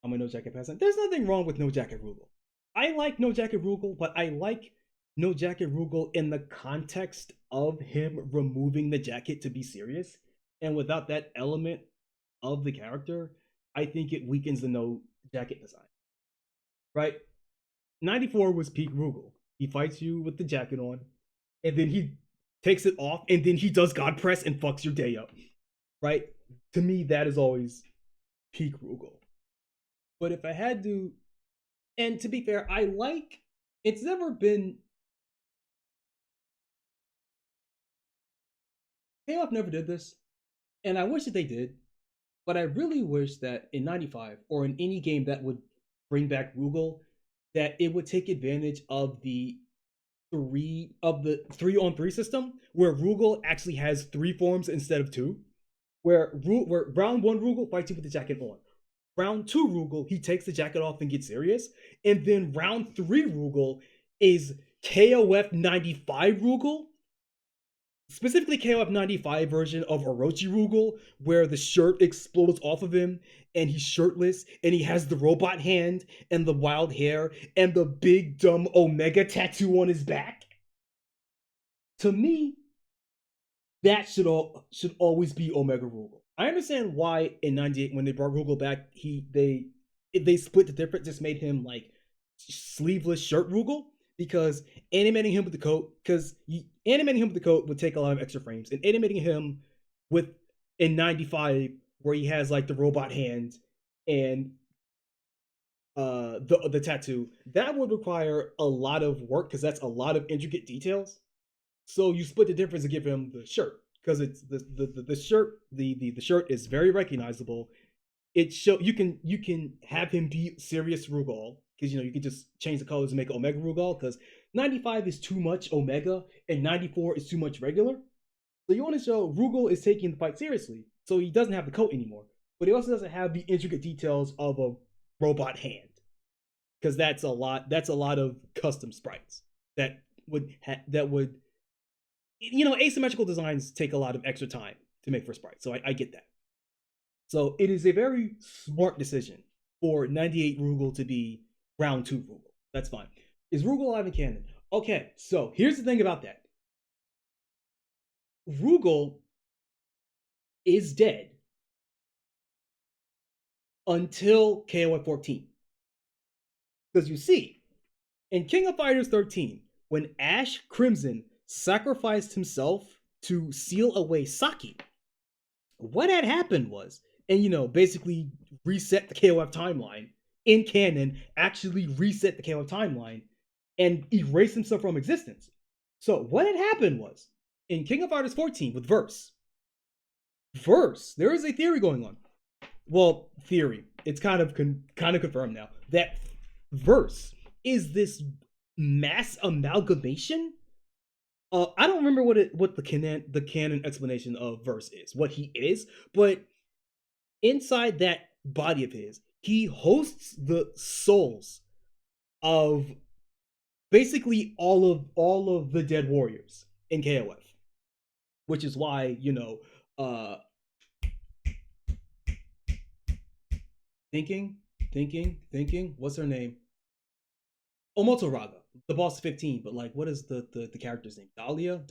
I'm a No Jacket Peasant. There's nothing wrong with No Jacket Rugal. I like No Jacket Rugal, but I like No Jacket Rugal in the context of him removing the jacket to be serious. And without that element of the character, I think it weakens the No Jacket design. Right? 94 was peak Rugal. He fights you with the jacket on, and then he takes it off, and then he does God Press and fucks your day up. Right? To me, that is always peak Rugal. But if I had to, and to be fair, I like it's never been KOF never did this, and I wish that they did. But I really wish that in '95 or in any game that would bring back Rugal, that it would take advantage of the 3-on-3 system where Rugal actually has 3 forms instead of 2. Where round 1 Rugal fights you with the jacket on. Round 2 Rugal, he takes the jacket off and gets serious. And then round 3 Rugal is KOF 95 Rugal, specifically KOF 95 version of Orochi Rugal, where the shirt explodes off of him and he's shirtless and he has the robot hand and the wild hair and the big dumb Omega tattoo on his back. To me, that should always be Omega Rugal. I understand why in '98 when they brought Rugal back, they split the difference, just made him like sleeveless shirt Rugal because animating him with the coat would take a lot of extra frames, and animating him with in '95 where he has like the robot hand and the tattoo that would require a lot of work because that's a lot of intricate details. So you split the difference and give him the shirt because it's the shirt the shirt is very recognizable. You can have him be serious Rugal because you can just change the colors and make Omega Rugal because 95 is too much Omega and 94 is too much regular. So you want to show Rugal is taking the fight seriously. So he doesn't have the coat anymore, but he also doesn't have the intricate details of a robot hand because that's a lot. That's a lot of custom sprites that would asymmetrical designs take a lot of extra time to make for sprites. So I get that. So it is a very smart decision for 98 Rugal to be round 2 Rugal. That's fine. Is Rugal alive in canon? Okay, so here's the thing about that. Rugal is dead until KOF 14. Because you see, in King of Fighters 13, when Ash Crimson sacrificed himself to seal away Saki, what had happened was, and basically reset the KOF timeline in canon, actually reset the KOF timeline and erase himself from existence. So what had happened was, in King of Fighters 14 with Verse, there is a theory going on. Well, theory. It's kind of confirmed now that Verse is this mass amalgamation. I don't remember what the canon explanation of Verse is, what he is, but inside that body of his, he hosts the souls of basically all of the dead warriors in KOF, which is why uh Thinking, thinking. What's her name? Omotoraga, the boss of 15. But like, what is the character's name? Daria,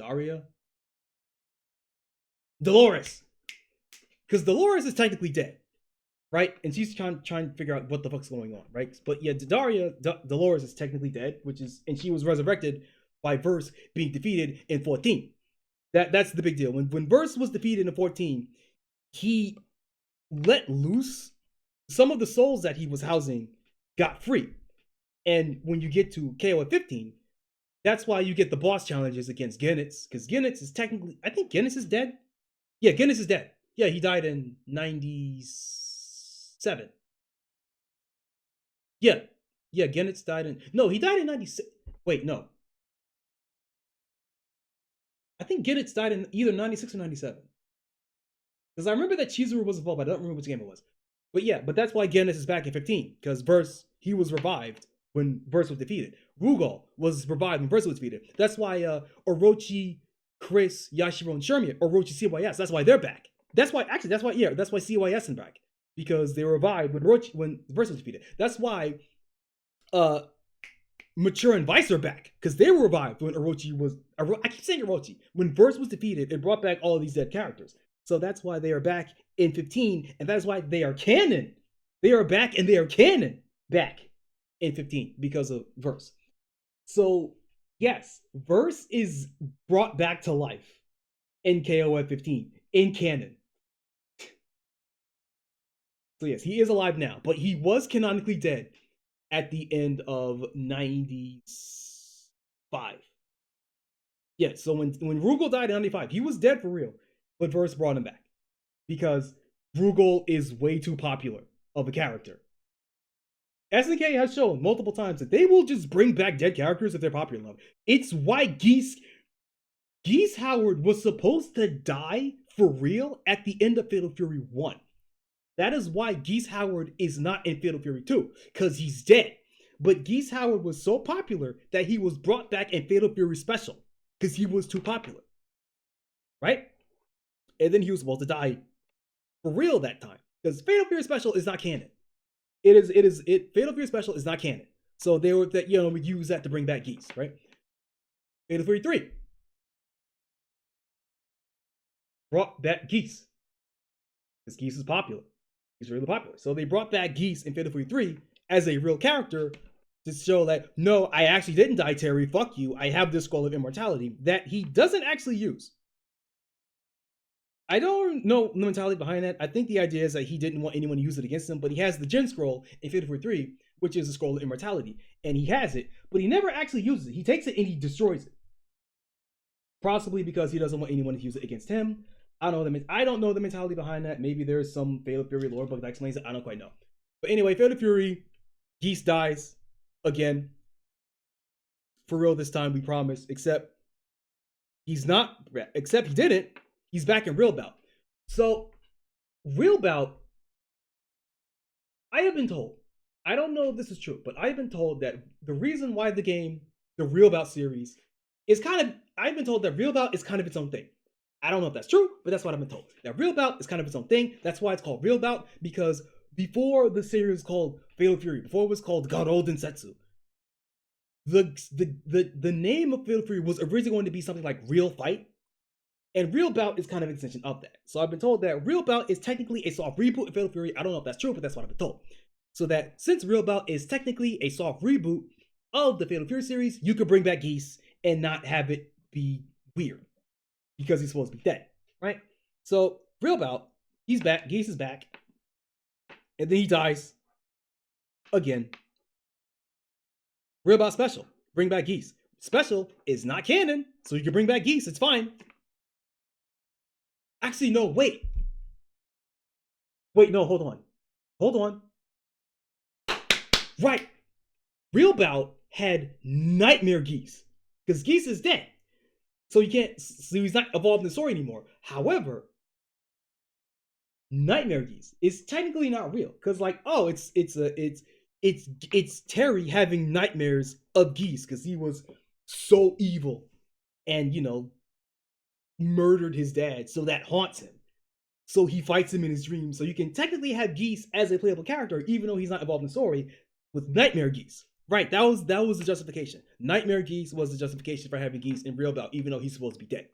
Dolores. Because Dolores is technically dead, right? And she's trying to figure out what the fuck's going on, right? But yeah, Dolores is technically dead, and she was resurrected by Verse being defeated in 14. That's the big deal. When Verse was defeated in 14, he let loose some of the souls that he was housing got free. And when you get to KO at 15, that's why you get the boss challenges against Guinness, because Guinness is technically, I think Guinness is dead. Yeah, Guinness is dead. Yeah, he died in 97. Yeah. Yeah, Guinness died in, no, he died in 96. Wait, no. I think Guinness died in either 96 or 97. Because I remember that Chizuru was involved, but I don't remember which game it was. But yeah, but that's why Guinness is back in 15, because Verse, he was revived when Verse was defeated. Rugal was revived when Verse was defeated. That's why Orochi, Chris, Yashiro, and Shermia, Orochi, CYS, that's why they're back. That's why CYS is back. Because they were revived when Verse was defeated. That's why Mature and Vice are back, because they were revived when Orochi was, I keep saying Orochi, when Verse was defeated, it brought back all of these dead characters. So that's why they are back in 15, and that's why they are canon. They are back and they are canon back in 15 because of Verse. So yes, Verse is brought back to life in KO at 15 in canon. So yes, he is alive now, but he was canonically dead at the end of 95. Yeah, so when Rugal died in 95, he was dead for real, but Verse brought him back because Rugal is way too popular of a character. SNK has shown multiple times that they will just bring back dead characters if they're popular enough. It's why Geese Howard was supposed to die for real at the end of Fatal Fury 1. That is why Geese Howard is not in Fatal Fury 2, because he's dead. But Geese Howard was so popular that he was brought back in Fatal Fury Special, because he was too popular. Right? And then he was supposed to die for real that time, because Fatal Fury Special is not canon. Fatal Fury Special is not canon. So they were that, we use that to bring back Geese, right? Fatal Fury 3 brought back Geese, because Geese is popular. He's really popular. So they brought back Geese in Fatal Fury 3 as a real character to show that, no, I actually didn't die, Terry. Fuck you. I have this Scroll of Immortality that he doesn't actually use. I don't know the mentality behind that. I think the idea is that he didn't want anyone to use it against him, but he has the Gen Scroll in Fatal Fury 3, which is the Scroll of Immortality. And he has it, but he never actually uses it. He takes it and he destroys it. Possibly because he doesn't want anyone to use it against him. I don't know the mentality behind that. Maybe there's some Fatal Fury lore book that explains it. I don't quite know. But anyway, Fatal Fury, Geese dies again. For real this time, we promise. Except he didn't. He's back in Real Bout. So, Real Bout, I have been told, I don't know if this is true, but I've been told that the reason why the Real Bout series, I've been told that Real Bout is kind of its own thing. I don't know if that's true, but that's what I've been told. That Real Bout is kind of its own thing. That's why it's called Real Bout, because before the series was called Fatal Fury, before it was called Garou Densetsu, the name of Fatal Fury was originally going to be something like Real Fight, and Real Bout is kind of an extension of that. So I've been told that Real Bout is technically a soft reboot of Fatal Fury. I don't know if that's true, but that's what I've been told. So that since Real Bout is technically a soft reboot of the Fatal Fury series, you could bring back Geese and not have it be weird, because he's supposed to be dead, right? So Real Bout, he's back, Geese is back, and then he dies again. Real Bout Special, bring back Geese. Special is not canon, so you can bring back Geese, it's fine. Actually, no, wait. Wait, no, hold on. Hold on. Right. Real Bout had Nightmare Geese, because Geese is dead. So he's not evolved in the story anymore. However, Nightmare Geese is technically not real, because it's Terry having nightmares of Geese because he was so evil and murdered his dad, so that haunts him. so he fights him in his dreams. So you can technically have Geese as a playable character, even though he's not involved in the story, with Nightmare Geese. Right, that was the justification. Nightmare Geese was the justification for having Geese in Real Bout, even though he's supposed to be dead.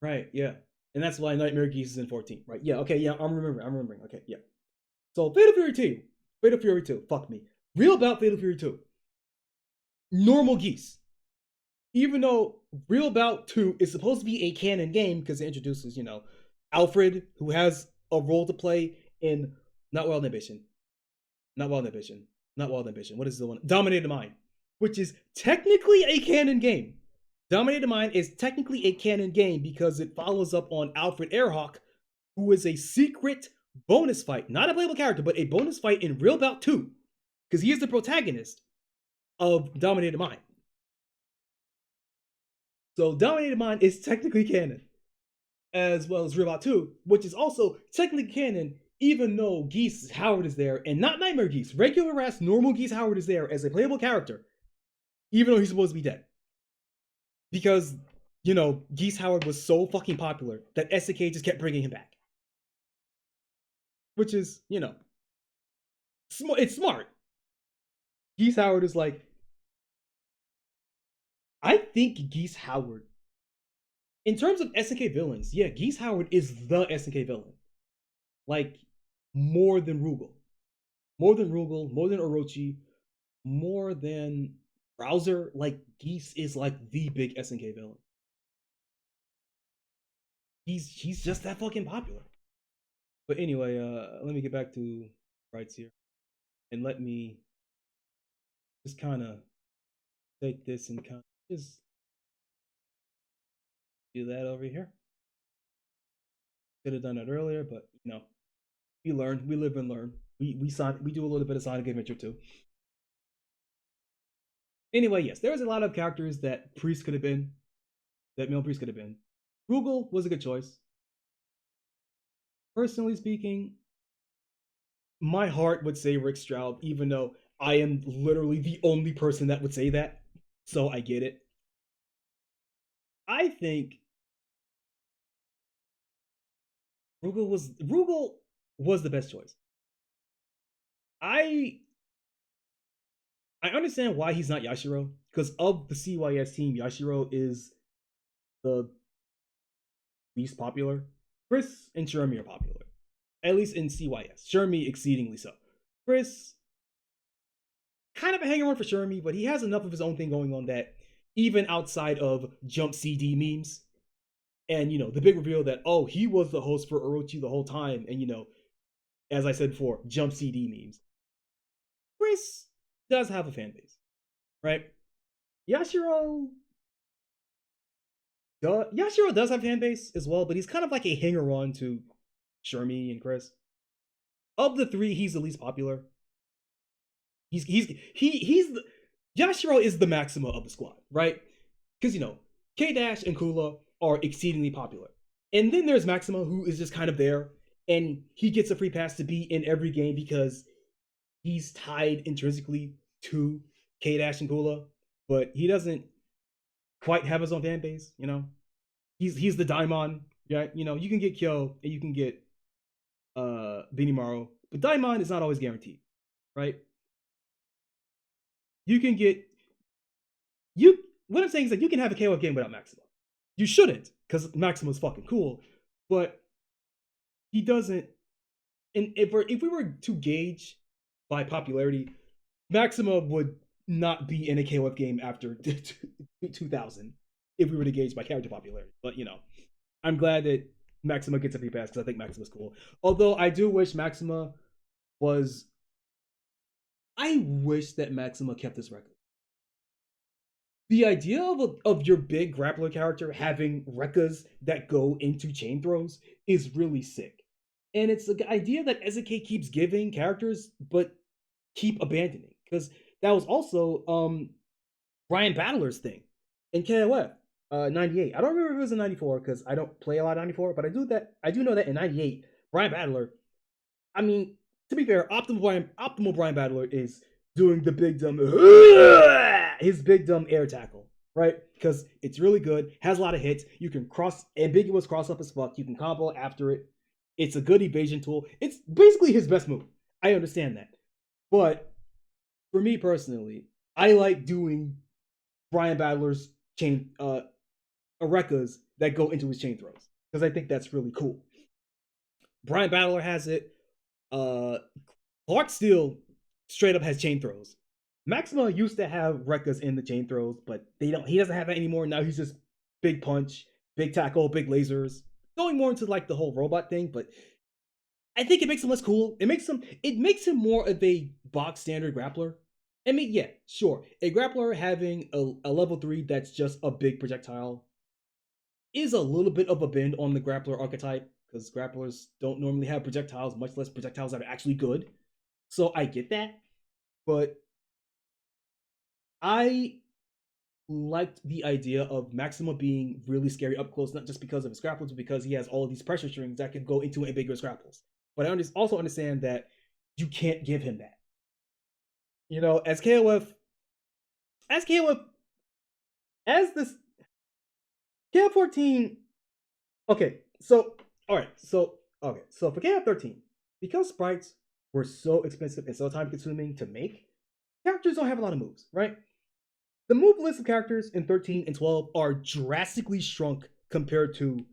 Right, yeah. And that's why Nightmare Geese is in 14. Right, yeah, okay, yeah, I'm remembering. Okay, yeah. So Fatal Fury 2. Fatal Fury 2. Fuck me. Real Bout Fatal Fury 2. Normal Geese. Even though Real Bout 2 is supposed to be a canon game because it introduces, Alfred, who has a role to play in Not Wild Ambition. Not Wild Ambition. Not Wild Ambition. What is the one? Dominated Mind, which is technically a canon game. Dominated Mind is technically a canon game because it follows up on Alfred Airhawk, who is a secret bonus fight, not a playable character, but a bonus fight in Real Bout 2, because he is the protagonist of Dominated Mind. So Dominated Mind is technically canon, as well as Real Bout 2, which is also technically canon, even though Geese Howard is there, and not Nightmare Geese, regular ass normal Geese Howard is there as a playable character, even though he's supposed to be dead. Because, Geese Howard was so fucking popular that SNK just kept bringing him back. Which is, it's smart. Geese Howard is like, I think Geese Howard, in terms of SNK villains, yeah, Geese Howard is the SNK villain. Like, more than Rugal. More than Rugal, more than Orochi, more than Browser. Like, Geese is like the big SNK villain. He's just that fucking popular. But anyway, let me get back to rights here. And let me just kind of take this and kind of just do that over here. Could have done it earlier, but we learn, we live and learn. We do a little bit of Sonic Adventure too. Anyway, yes, there's a lot of characters that Priest could have been, that male Priest could have been. Rugal was a good choice. Personally speaking, my heart would say Rick Stroud, even though I am literally the only person that would say that. So I get it. I think Rugal was the best choice. I understand why he's not Yashiro, because of the CYS team, Yashiro is the least popular. Chris and Shermie are popular, at least in CYS. Shermie exceedingly so. Chris, kind of a hanger on for Shermie, but he has enough of his own thing going on that even outside of Jump CD memes, and the big reveal that he was the host for Orochi the whole time, and as I said before, Jump CD memes. Chris does have a fan base, right? Yashiro does have a fan base as well, but he's kind of like a hanger on to Shermie and Chris. Of the three, he's the least popular. Yashiro is the Maxima of the squad, right? Because K-Dash and Kula are exceedingly popular. And then there's Maxima, who is just kind of there, and he gets a free pass to be in every game because he's tied intrinsically to K-Dash and Kula, but he doesn't quite have his own fan base, He's the Daimon, right? You can get Kyo and you can get Benimaru, but Daimon is not always guaranteed, right? You can get what I'm saying is that you can have a KOF game without Maxima. You shouldn't, because Maxima's fucking cool, but he doesn't. And if we were to gauge by popularity, Maxima would not be in a KOF game after 2000 if we were to gauge by character popularity. But I'm glad that Maxima gets a free pass because I think Maxima's cool. Although I do wish Maxima was. I wish that Maxima kept this record. The idea of your big grappler character having rekkas that go into chain throws is really sick. And it's the idea that SNK keeps giving characters, but keep abandoning. Because that was also Brian Battler's thing in KOF 98. I don't remember if it was in 94 because I don't play a lot of 94, but I do know that in 98, Brian Battler, I mean, to be fair, Optimal Brian Battler is doing the big dumb his big dumb air tackle, right? Because it's really good, has a lot of hits. You can ambiguous cross up as fuck. You can combo after it. It's a good evasion tool. It's basically his best move. I understand that, but for me personally, I like doing Brian Battler's chain Arekas that go into his chain throws because I think that's really cool. Brian Battler has it. Uh, Clark Steele straight up has chain throws. Maxima used to have Rekkas in the chain throws, but they don't. He doesn't have that anymore. Now he's just big punch, big tackle, big lasers. Going more into like the whole robot thing, but I think it makes him less cool. It makes him more of a box standard grappler. I mean, yeah, sure. A grappler having a level 3 that's just a big projectile is a little bit of a bend on the grappler archetype because grapplers don't normally have projectiles, much less projectiles that are actually good. So I get that, but I liked the idea of Maxima being really scary up close, not just because of his grapples, but because he has all of these pressure strings that can go into ambiguous grapples. But I also understand that you can't give him that. You know, as KOF, as this KOF 14. Okay, so all right, so for KOF 13, because sprites were so expensive and so time consuming to make, characters don't have a lot of moves, right? The move list of characters in 13 and 12 are drastically shrunk compared to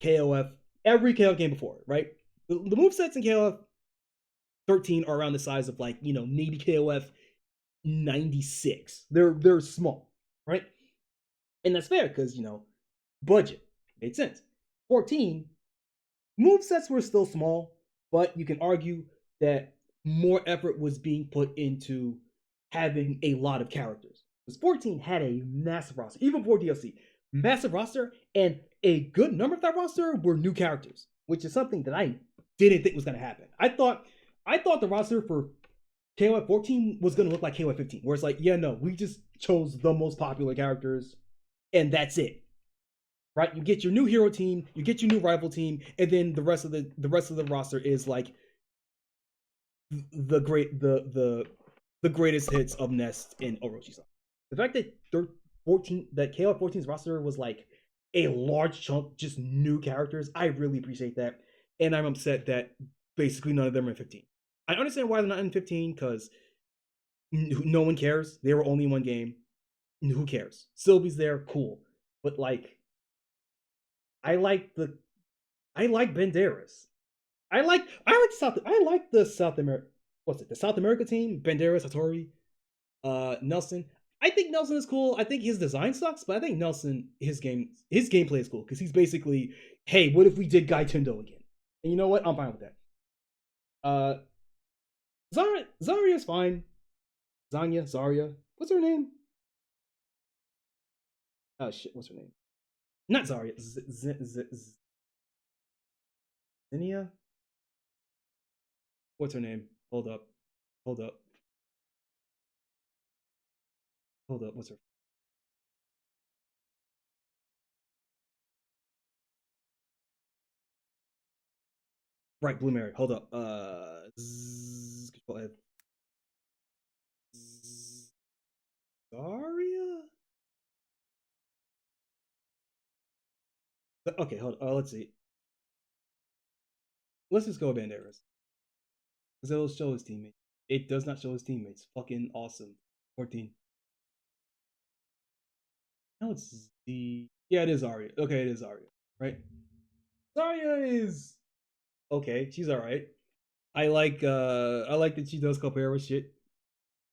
KOF, every KOF game before, right? The move sets in KOF 13 are around the size of like, maybe KOF 96. They're small, right? And that's fair because, budget made sense. 14, move sets were still small, but you can argue that more effort was being put into having a lot of characters. Because 14 had a massive roster, even for DLC, massive roster, and a good number of that roster were new characters, which is something that I didn't think was going to happen. I thought the roster for KOF 14 was going to look like KOF 15, where it's like, yeah, no, we just chose the most popular characters, and that's it. Right? You get your new hero team, you get your new rival team, and then the rest of the roster is like the greatest hits of Nest and Orochi. The fact that 14 that KOF 14's roster was like a large chunk just new characters, I really appreciate that, and I'm upset that basically none of them are in 15. I understand why they're not in 15 because no one cares. They were only in one game. Who cares? Sylvie's there, cool, but like I like the I like Banderas. I like the South America. What's it? The South America team: Banderas, Hattori, Nelson. I think Nelson is cool. I think his design sucks, but I think Nelson his gameplay is cool because he's basically, hey, what if we did Gaitundo again? And you know what? I'm fine with that. Uh, Zarya's fine. Zarya. What's her name? Oh shit, what's her name? Not Zarya. Zinnia. What's her name? Hold up. Hold up. Hold up. What's her? Right, Blue Mary. Hold up. Control F. Zarya? Okay, hold on. Let's see. Let's just go Banderas. Because it'll show his teammates. It does not show his teammates. Fucking awesome. 14. Now it's the. Yeah, it is Zarya. Okay, it is Zarya. Right? Zarya is okay. She's alright. I like that she does Capoeira shit.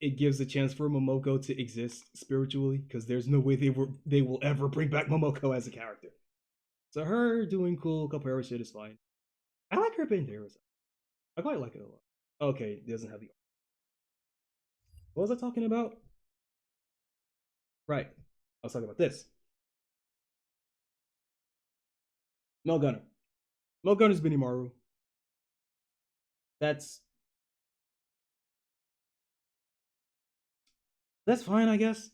It gives a chance for Momoko to exist spiritually because there's no way they will ever bring back Momoko as a character. So her doing cool Capoeira shit is fine. I like her Banderas. I quite like it a lot. Okay, it doesn't have the. What was I talking about? Right, I was talking about this. Mel Gunner. Mel Gunner's Benimaru. That's that's fine, I guess.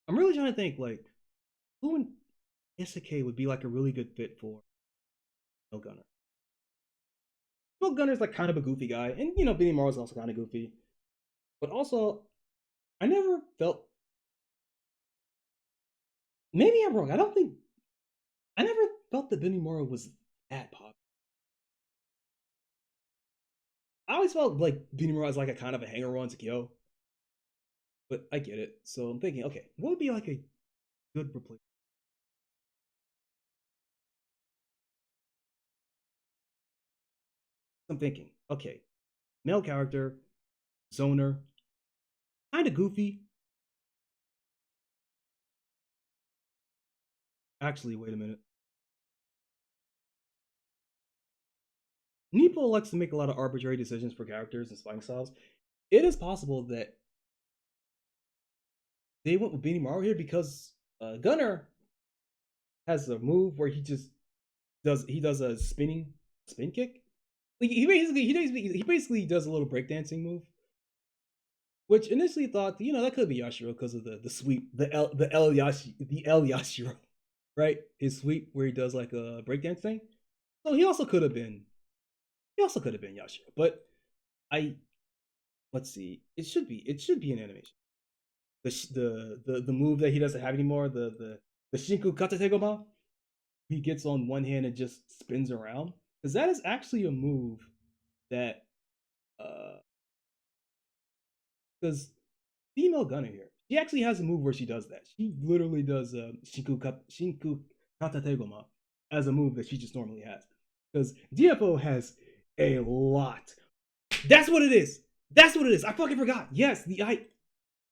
I'm really trying to think like who in Isekai would be like a really good fit for Mel Gunner. Mel Gunner's like kind of a goofy guy, and Benimaru's also kind of goofy. But also, I never felt maybe I'm wrong. I don't think I never felt that Benimaru was that pop. I always felt like Benimaru was like a kind of a hanger on to Kyo, but I get it. So I'm thinking, okay, what would be like a good replacement? I'm thinking, okay, male character, zoner, kind of goofy. Actually, wait a minute. Nepo likes to make a lot of arbitrary decisions for characters and fighting styles. It is possible that they went with Benimaru here because Gunner has a move where he does a spin kick. Like he basically does a little breakdancing move, which initially thought that could be Yashiro because of the sweep the El Yashiro, right? His sweep where he does like a breakdance thing. So he also could have been Yashiro, but I let's see. It should be an animation. The move that he doesn't have anymore, the Shinku Katategoma, he gets on one hand and just spins around. Because that is actually a move that because female Gunner here, she actually has a move where she does that. She literally does Shinku Katategoma as a move that she just normally has. Because DFO has a lot. That's what it is. That's what it is. I fucking forgot. Yes,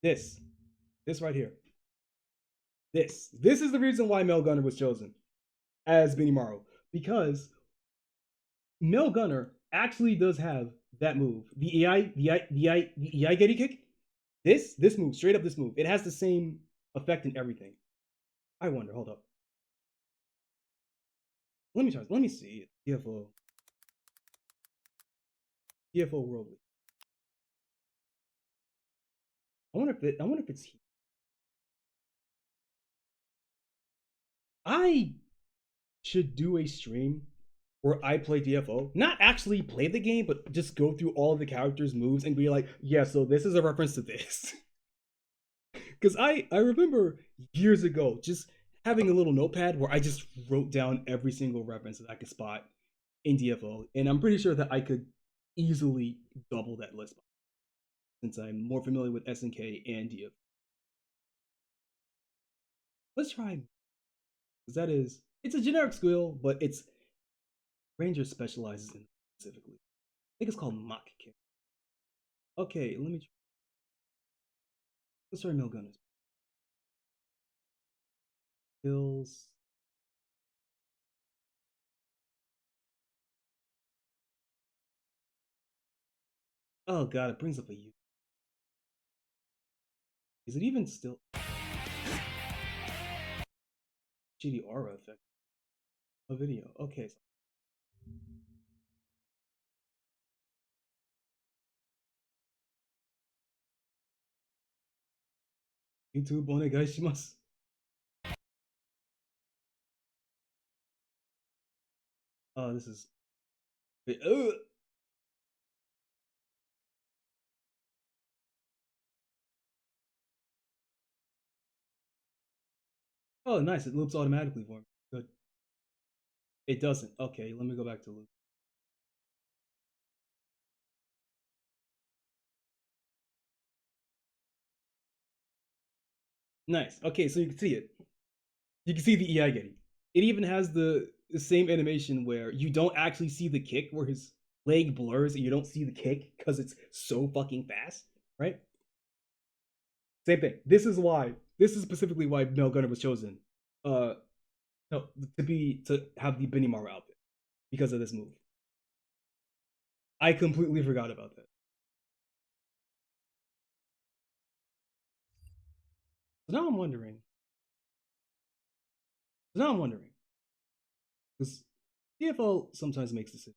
this this right here. This is the reason why Mel Gunner was chosen as Benimaru because Mel Gunner actually does have that move, the Getty kick. This move, straight up this move, it has the same effect in everything. I wonder. Hold up. Let me try. Let me see. TFO World League. I wonder if it's. I should do a stream where I play DFO, not actually play the game, but just go through all of the characters' moves and be like, yeah, so this is a reference to this. Because I remember years ago just having a little notepad where I just wrote down every single reference that I could spot in DFO, and I'm pretty sure that I could easily double that list since I'm more familiar with SNK and DFO. Let's try because it's a generic skill, but it's Ranger specializes in specifically. I think it's called Mock Kick. Okay, let's try Mil Gunners. Kills. Oh god, it brings up a U. Is it even still GD aura effect? A video. Okay. YouTube onegaishimasu. Oh, this is. Oh, nice. It loops automatically for me. Good. It doesn't. Okay, let me go back to loop. Nice. Okay, so you can see it. You can see the EI getting. It even has the same animation where you don't actually see the kick, where his leg blurs and you don't see the kick because it's so fucking fast, right? Same thing. This is specifically why Mel Gunner was chosen. Uh, no, to have the Benimaru outfit because of this move. I completely forgot about that. So now I'm wondering. So now I'm wondering because CFO sometimes makes decisions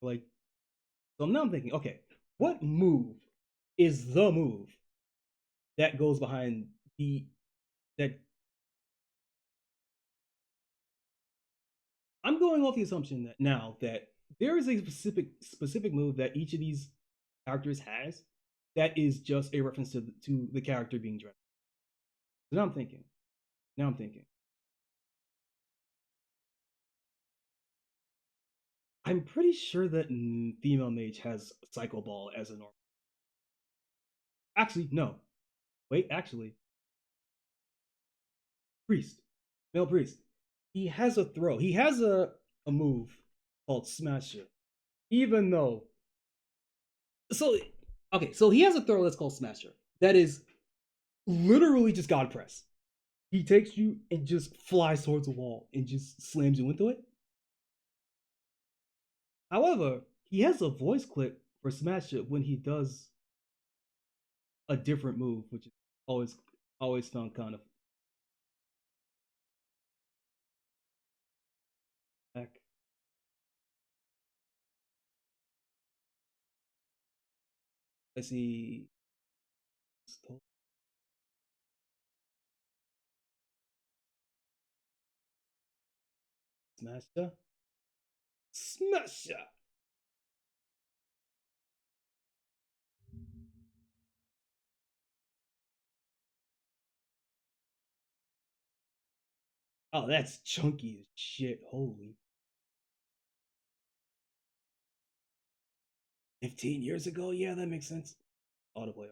like. So now I'm thinking, okay, what move is the move that goes behind the that I'm going off the assumption that now that there is a specific move that each of these characters has that is just a reference to the character being dressed. So now I'm thinking. I'm pretty sure that female mage has Psycho Ball as a normal. Actually, no. Wait, actually, priest, male priest. He has a throw. He has a move called Smasher. Even though, so okay, so he has a throw that's called Smasher. That is literally just God press. He takes you and just flies towards the wall and just slams you into it. However, he has a voice clip for Smash It when he does a different move, which is always found kind of back. Let's see. Smasher. Smasher. Oh, that's chunky as shit. Holy. 15 years ago? Yeah, that makes sense. Autoplay.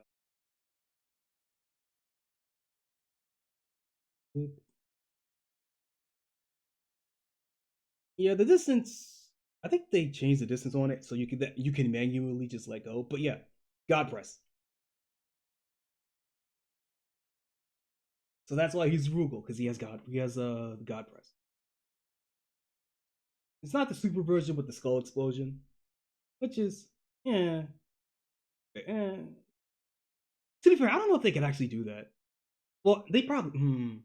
Yeah, the distance. I think they changed the distance on it so you can manually just let go. But yeah, God press. So that's why he's Rugal because he has God press. It's not the super version with the skull explosion, which is yeah. Eh. To be fair, I don't know if they could actually do that. Well, they probably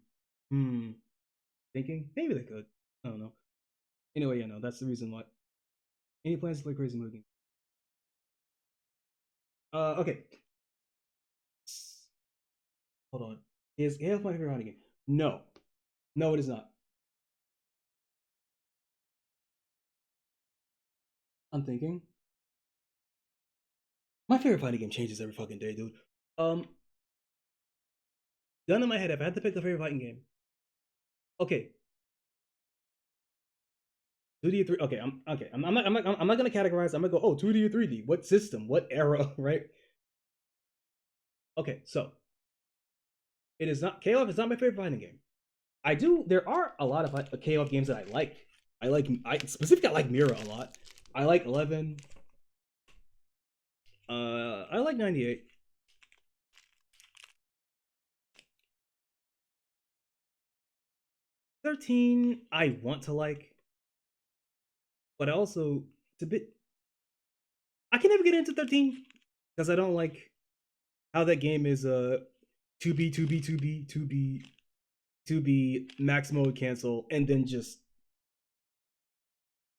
thinking maybe they could. I don't know. Anyway, yeah, no, that's the reason why. Any plans to play Crazy Movie? Okay. Hold on. Is AF my favorite fighting game? No, no, it is not. I'm thinking. My favorite fighting game changes every fucking day, dude. Um, gun in my head, if I had to pick a favorite fighting game, okay, 2D or 3. Okay, I'm not gonna categorize. I'm gonna go. Oh, 2D or 3D. What system? What era? Right? Okay, so it is not KOF is not my favorite fighting game. I do. There are a lot of KOF games that I like. I specifically I like Mira a lot. I like 11. I like 98. 13. I want to like, but I also it's a bit. I can never get into 13 because I don't like how that game is 2B 2B 2B 2B 2B max mode cancel and then just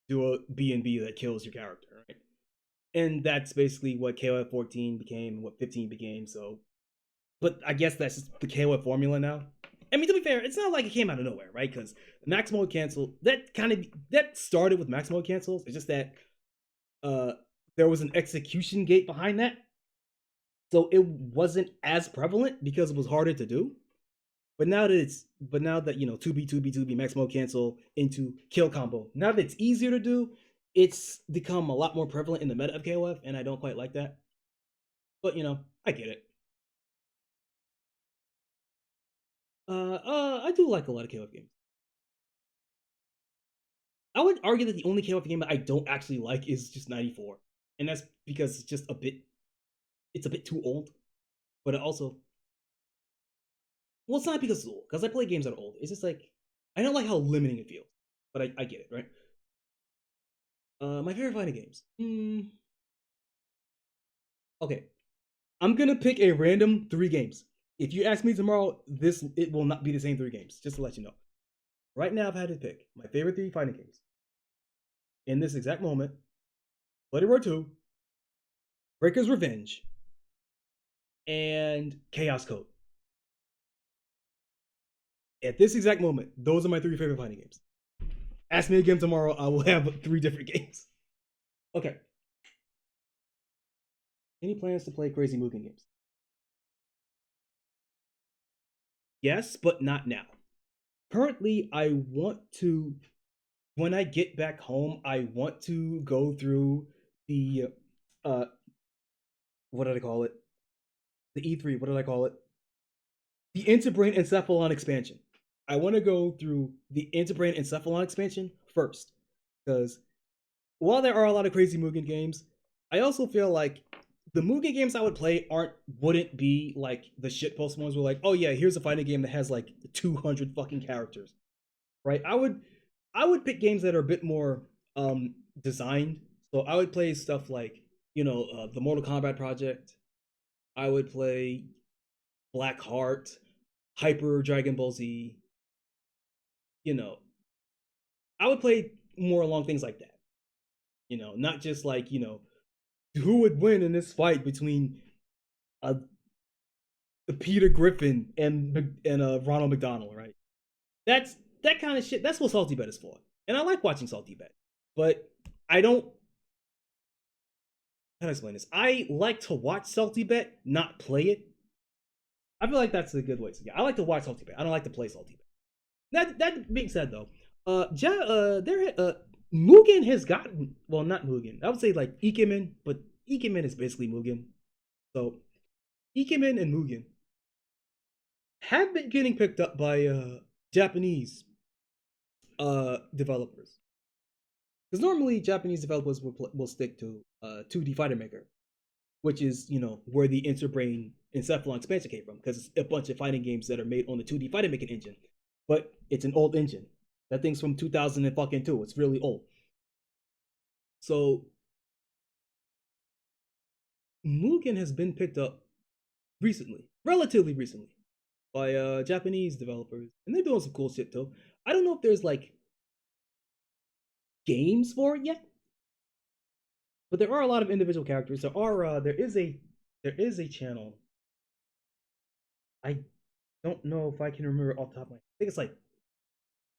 do a B&B that kills your character, right? And that's basically what KOF 14 became, what 15 became. So, but I guess that's just the KOF formula now. I mean, to be fair, it's not like it came out of nowhere, right? Because max mode cancel that started with max mode cancels. It's just that uh there was an execution gate behind that, so it wasn't as prevalent because it was harder to do. But now that you know 2B max mode cancel into kill combo, now that it's easier to do, it's become a lot more prevalent in the meta of KOF, and I don't quite like that. But you know, I get it. I do like a lot of KOF games. I would argue that the only KOF game that I don't actually like is just 94, and that's because it's a bit too old. But it also, well, it's not because it's old, because I play games that are old. It's just like I don't like how limiting it feels, but I get it, right? My favorite fighting games. Okay, I'm gonna pick a random 3 games. If you ask me tomorrow, it will not be the same 3 games. Just to let you know. Right now, I've had to pick my favorite 3 fighting games in this exact moment: Bloody Roar 2, Breaker's Revenge, and Chaos Code. At this exact moment, those are my 3 favorite fighting games. Ask me again tomorrow, I will have 3 different games. Okay. Any plans to play Crazy Mugen games? Yes, but not now. Currently, I want to when I get back home, I want to go through the uh what did I call it? The E3, what did I call it? The Interbrain Encephalon expansion. I want to go through the Interbrain Encephalon expansion first. Because while there are a lot of crazy Mugen games, I also feel like the Mugen games I would play wouldn't be like the shitpost ones where like, oh yeah, here's a fighting game that has like 200 fucking characters. Right? I would pick games that are a bit more designed. So I would play stuff like, the Mortal Kombat project. I would play Black Heart, Hyper Dragon Ball Z, you know. I would play more along things like that. Not just like, who would win in this fight between uh Peter Griffin and Ronald McDonald, right? That's that kind of shit. That's what Salty Bet is for. And I like watching Salty Bet. But I don't how to explain this. I like to watch Salty Bet, not play it. I feel like that's a good way to get. I like to watch Salty Bet. I don't like to play Salty Bet. That being said though, Mugen has gotten, well, not Mugen. I would say like Ikemen, but Ikemen is basically Mugen. So Ikemen and Mugen have been getting picked up by Japanese developers. Because normally Japanese developers will stick to 2D Fighter Maker, which is where the Interbrain Encephalon expansion came from. Because it's a bunch of fighting games that are made on the 2D Fighter Maker engine, but it's an old engine. That thing's from 2002. It's really old. So Mugen has been picked up recently, relatively recently, by Japanese developers, and they're doing some cool shit too. I don't know if there's like games for it yet, but there are a lot of individual characters. There is a channel. I don't know if I can remember off the top of my head. I think it's like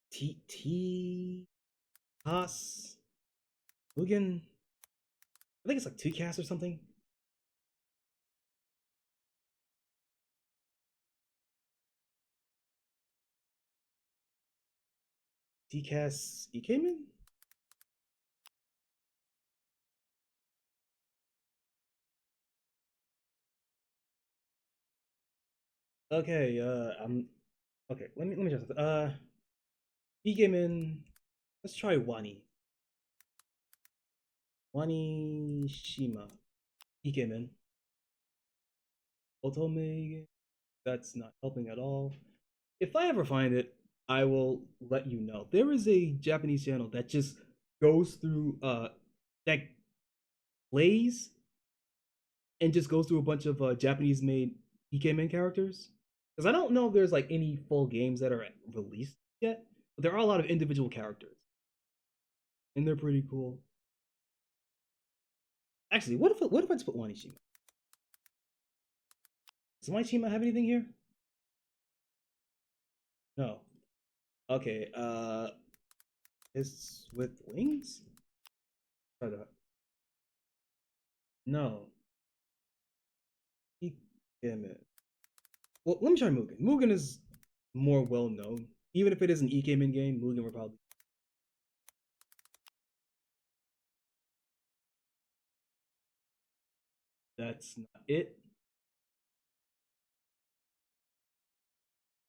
T Haas Mugen. I think it's like TCast or something. TCast Ikemen? Okay, I'm okay. Let me just Ikemen. Let's try Wani Shima. Ikemen. Otome. That's not helping at all. If I ever find it, I will let you know. There is a Japanese channel that just goes through that plays and just goes through a bunch of Japanese made Ikemen characters. Because I don't know if there's like any full games that are released yet, but there are a lot of individual characters. And they're pretty cool. Actually, what if I just put Wanishima? Does Wanishima have anything here? No. Okay, it's with wings? Try that. No. Ikemen. Well, let me try Mugen. Mugen is more well known. Even if it is an Ikemen game, Mugen will probably. That's not it.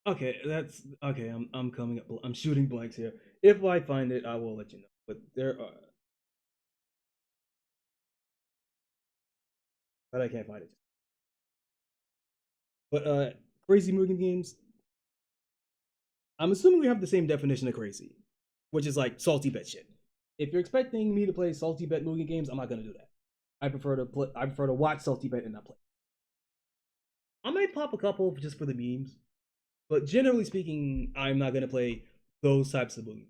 Okay, that's okay. I'm coming up. I'm shooting blanks here. If I find it, I will let you know. But there are, but I can't find it. But crazy Mugen games. I'm assuming we have the same definition of crazy, which is like salty bet shit. If you're expecting me to play salty bet Mugen games, I'm not gonna do that. I prefer to watch salty bet and not play. I might pop a couple just for the memes, but generally speaking, I'm not gonna play those types of Mugen.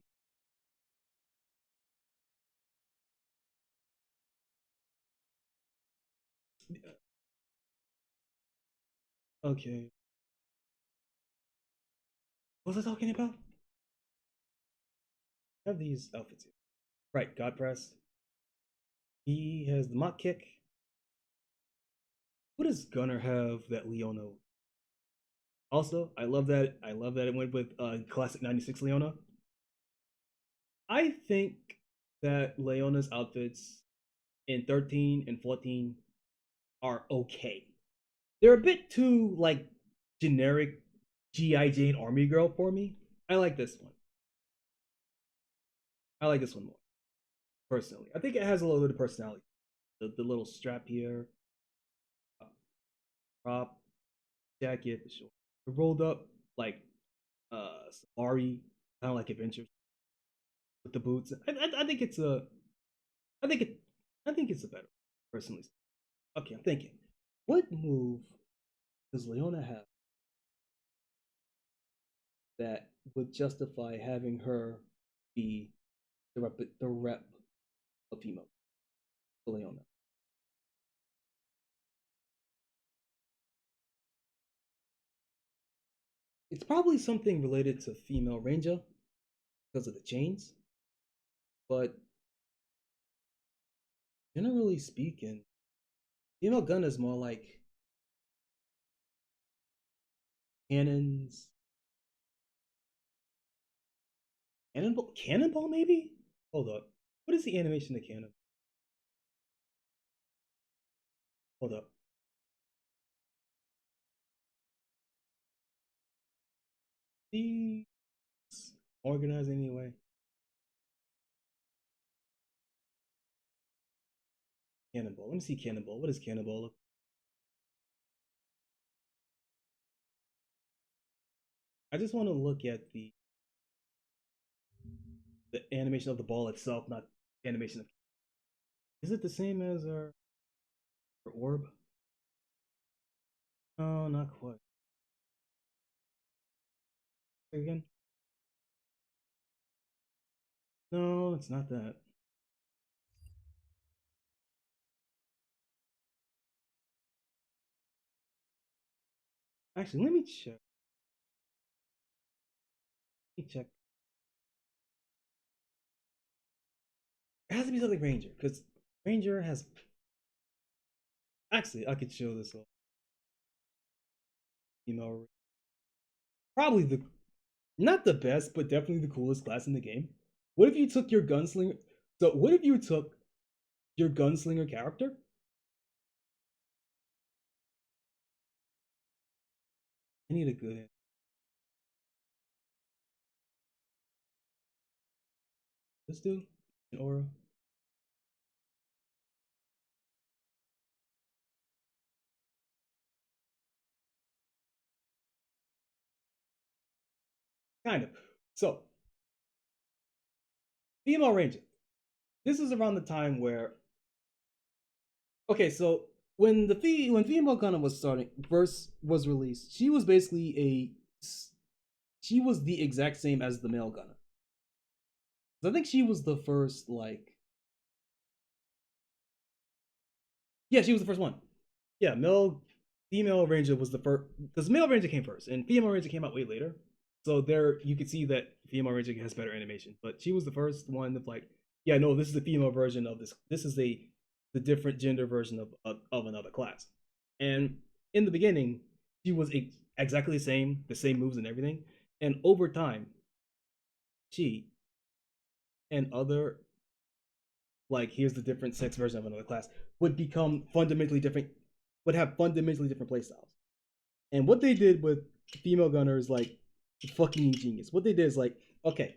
Okay, what was I talking about? I have these outfits here. Right, God Press. He has the mock kick. What does Gunner have that Leona? Also, I love that. I love that it went with classic '96 Leona. I think that Leona's outfits in 13 and 14 are okay. They're a bit too like generic G.I. Jane Army Girl for me. I like this one. I like this one more personally. I think it has a little bit of personality. The little strap here, uh, prop, jacket, the short, the rolled up like safari, kind of like adventures with the boots. I think it's a I think it I think it's a better personally. Okay, I'm thinking, what move does Leona have that would justify having her be the rep of female Leona? It's probably something related to female Ranger because of the chains, but generally speaking, female gun is more like cannons, cannonball maybe. Hold up, what is the animation of cannon? Hold up, the organized anyway. Cannonball. Let me see cannonball. What is cannonball look? I just want to look at the animation of the ball itself, not animation of. Is it the same as our orb? No, not quite. Again? No, it's not that. Actually, let me check. Let me check. It has to be something Ranger, because Ranger has. Actually, I could show this off. You know, probably the not the best, but definitely the coolest class in the game. What if you took your gunslinger? So, what if you took your gunslinger character? I need a good Let's do an aura. Kind of. So, female Ranger. This is around the time where okay, when when female Gundam was starting first was released, she was basically she was the exact same as the male Gundam. I think she was the first like yeah, she was the first one. Yeah, female Ranger was the first because male Ranger came first and female Ranger came out way later. So there you could see that female Ranger has better animation, but she was the first one of like yeah, no, this is the female version of this. This is the different gender version of another class. And in the beginning, she was exactly the same moves and everything. And over time, she and other like here's the different sex version of another class would become fundamentally different, would have fundamentally different playstyles. And what they did with female gunner is like fucking ingenious. What they did is like, okay,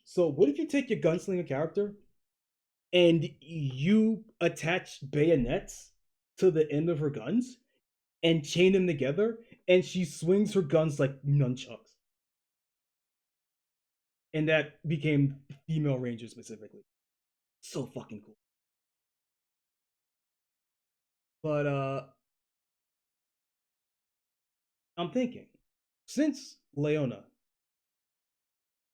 so what if you take your gunslinger character and you attach bayonets to the end of her guns and chain them together, and she swings her guns like nunchucks. And that became female ranger specifically. So fucking cool. But I'm thinking, since Leona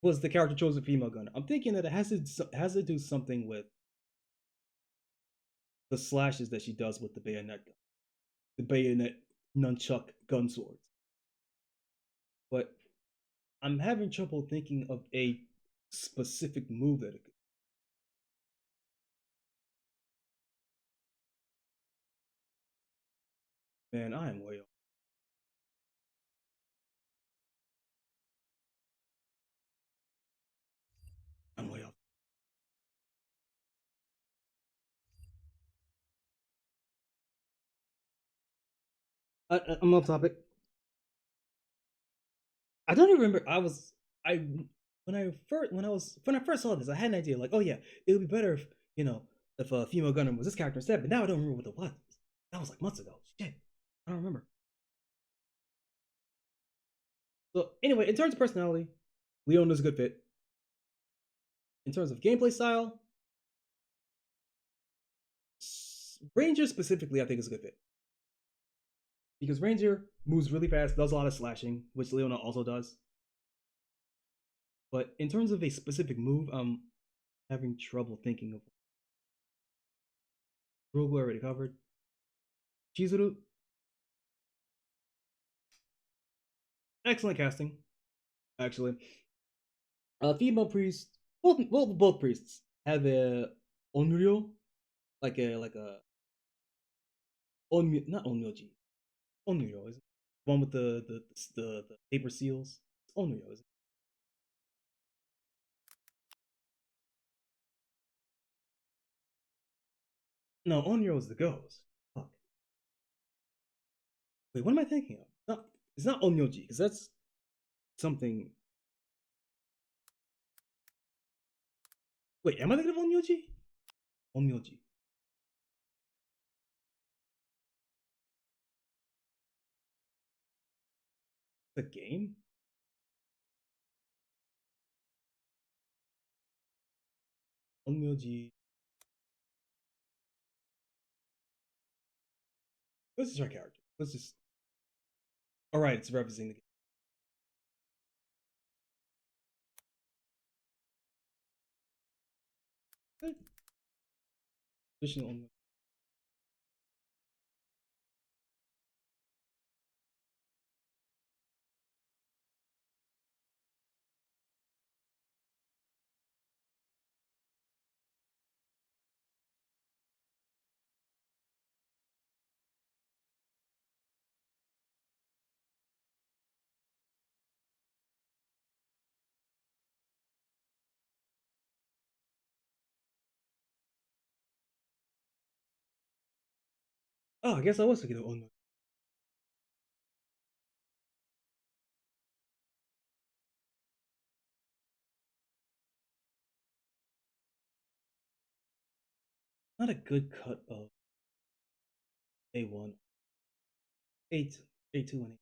was the character chosen female gunner, I'm thinking that it has to do something with the slashes that she does with the bayonet gun, the bayonet nunchuck gun swords. But I'm having trouble thinking of a specific move that it could. Man, I am way off. I'm way off. I'm off topic. I don't even remember. I when I first saw this, I had an idea like, oh yeah, it would be better if if a female Gundam was this character instead. But now I don't remember what it was. That was like months ago. Shit, I don't remember. So anyway, in terms of personality, Leon is a good fit. In terms of gameplay style, Ranger specifically, I think is a good fit because Ranger moves really fast, does a lot of slashing, which Leona also does. But in terms of a specific move, I'm having trouble thinking of. Rogu already covered. Chizuru, excellent casting, actually. Female priest, both priests have a onryo, like a not onryoji, onryo is it? One with the paper seals. Onryo is it? No, onryo is the ghost. Fuck. Wait, what am I thinking of? No, it's not onryoji because that's something. Wait, am I thinking of onryoji? Onryoji. The game? Onryoji. This is our character. Let's just. All right, it's referencing the game. Traditional. Oh, I guess I was thinking of onryo. Not a good cut of A1, A2, A2 and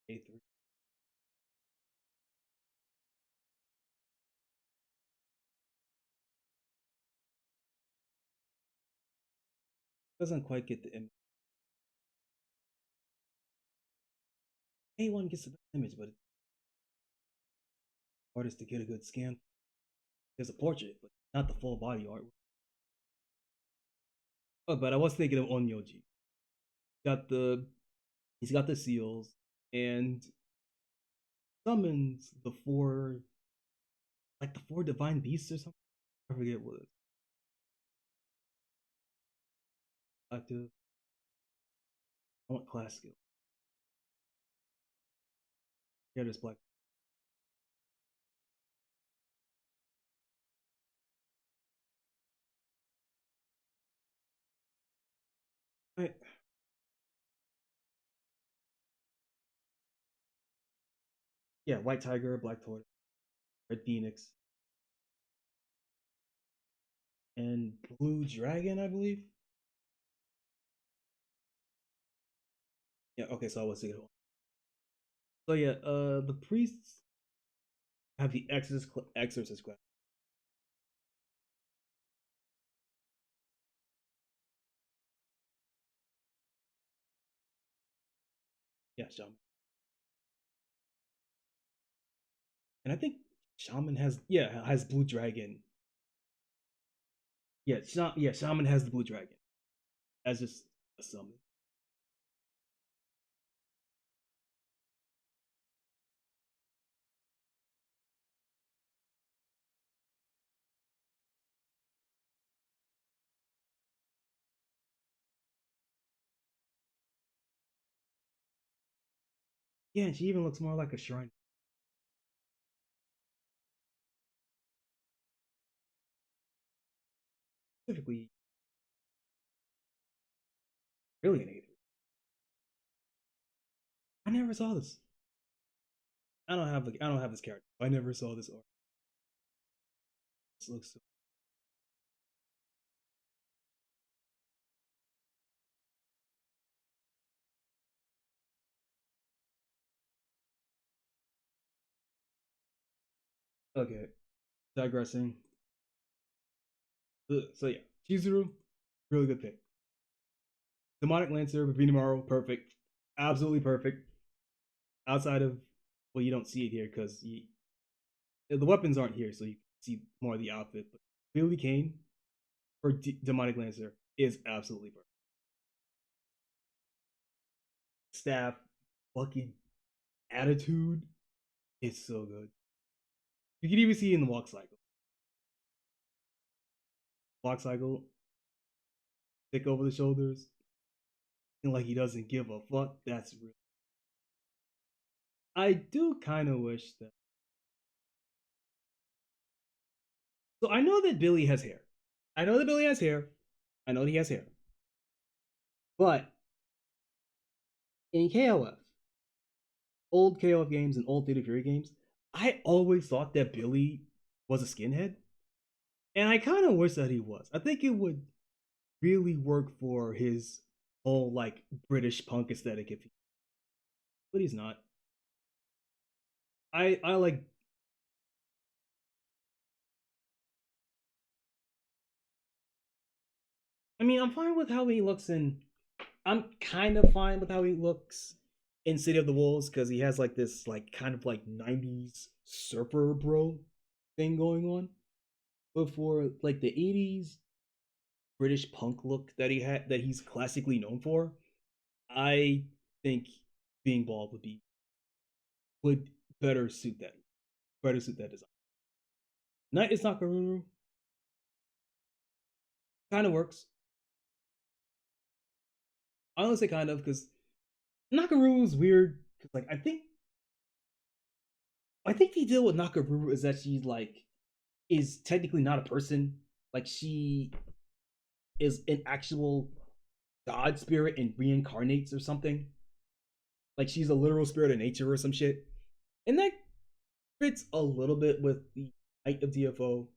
A3. Doesn't quite get the image. A1 gets the image, but it's hardest to get a good scan. There's a portrait, but not the full body art. Oh, but I was thinking of Onyoji. Got the he's got the seals and summons the four like the four divine beasts or something. I forget what it's active. I want class skill. Yeah, there's black. Right. Yeah, white tiger, black tortoise, red phoenix, and blue dragon, I believe. Yeah, okay, so I was thinking. So yeah, the priests have the exorcist class. Yeah, shaman. And I think shaman has blue dragon. Yeah, shaman has the blue dragon as just a summon. Yeah, and she even looks more like a shrine. Specifically, Really an A3. I never saw this. I don't have this character. I never saw this art. This looks so. Okay, digressing. So yeah, Chizuru, really good pick. Demonic Lancer, Vinomaru, perfect, absolutely perfect. Outside of, well, you don't see it here because the weapons aren't here, so you see more of the outfit. But Billy Kane for Demonic Lancer is absolutely perfect. Staff, fucking attitude, it's so good. You can even see it in the walk cycle. Walk cycle, thick over the shoulders, and like he doesn't give a fuck. That's real. I do kind of wish that. So I know that Billy has hair. I know that Billy has hair. I know that he has hair. But in KOF, old KOF games and old Theater Fury games, I always thought that Billy was a skinhead. And I kind of wish that he was. I think it would really work for his whole like British punk aesthetic if he, but he's not. I like. I mean, I'm fine with how he looks in. I'm kind of fine with how he looks in City of the Wolves because he has like this like kind of like '90s surfer bro thing going on. But for like the '80s British punk look that he had that he's classically known for, I think being bald would better suit that design. Night is Nakaruru kind of works. I only say kind of because Nakaruru is weird. Cause like I think the deal with Nakaruru is that she's like is technically not a person. Like she is an actual god spirit and reincarnates or something. Like she's a literal spirit of nature or some shit. And that fits a little bit with the height of DFO.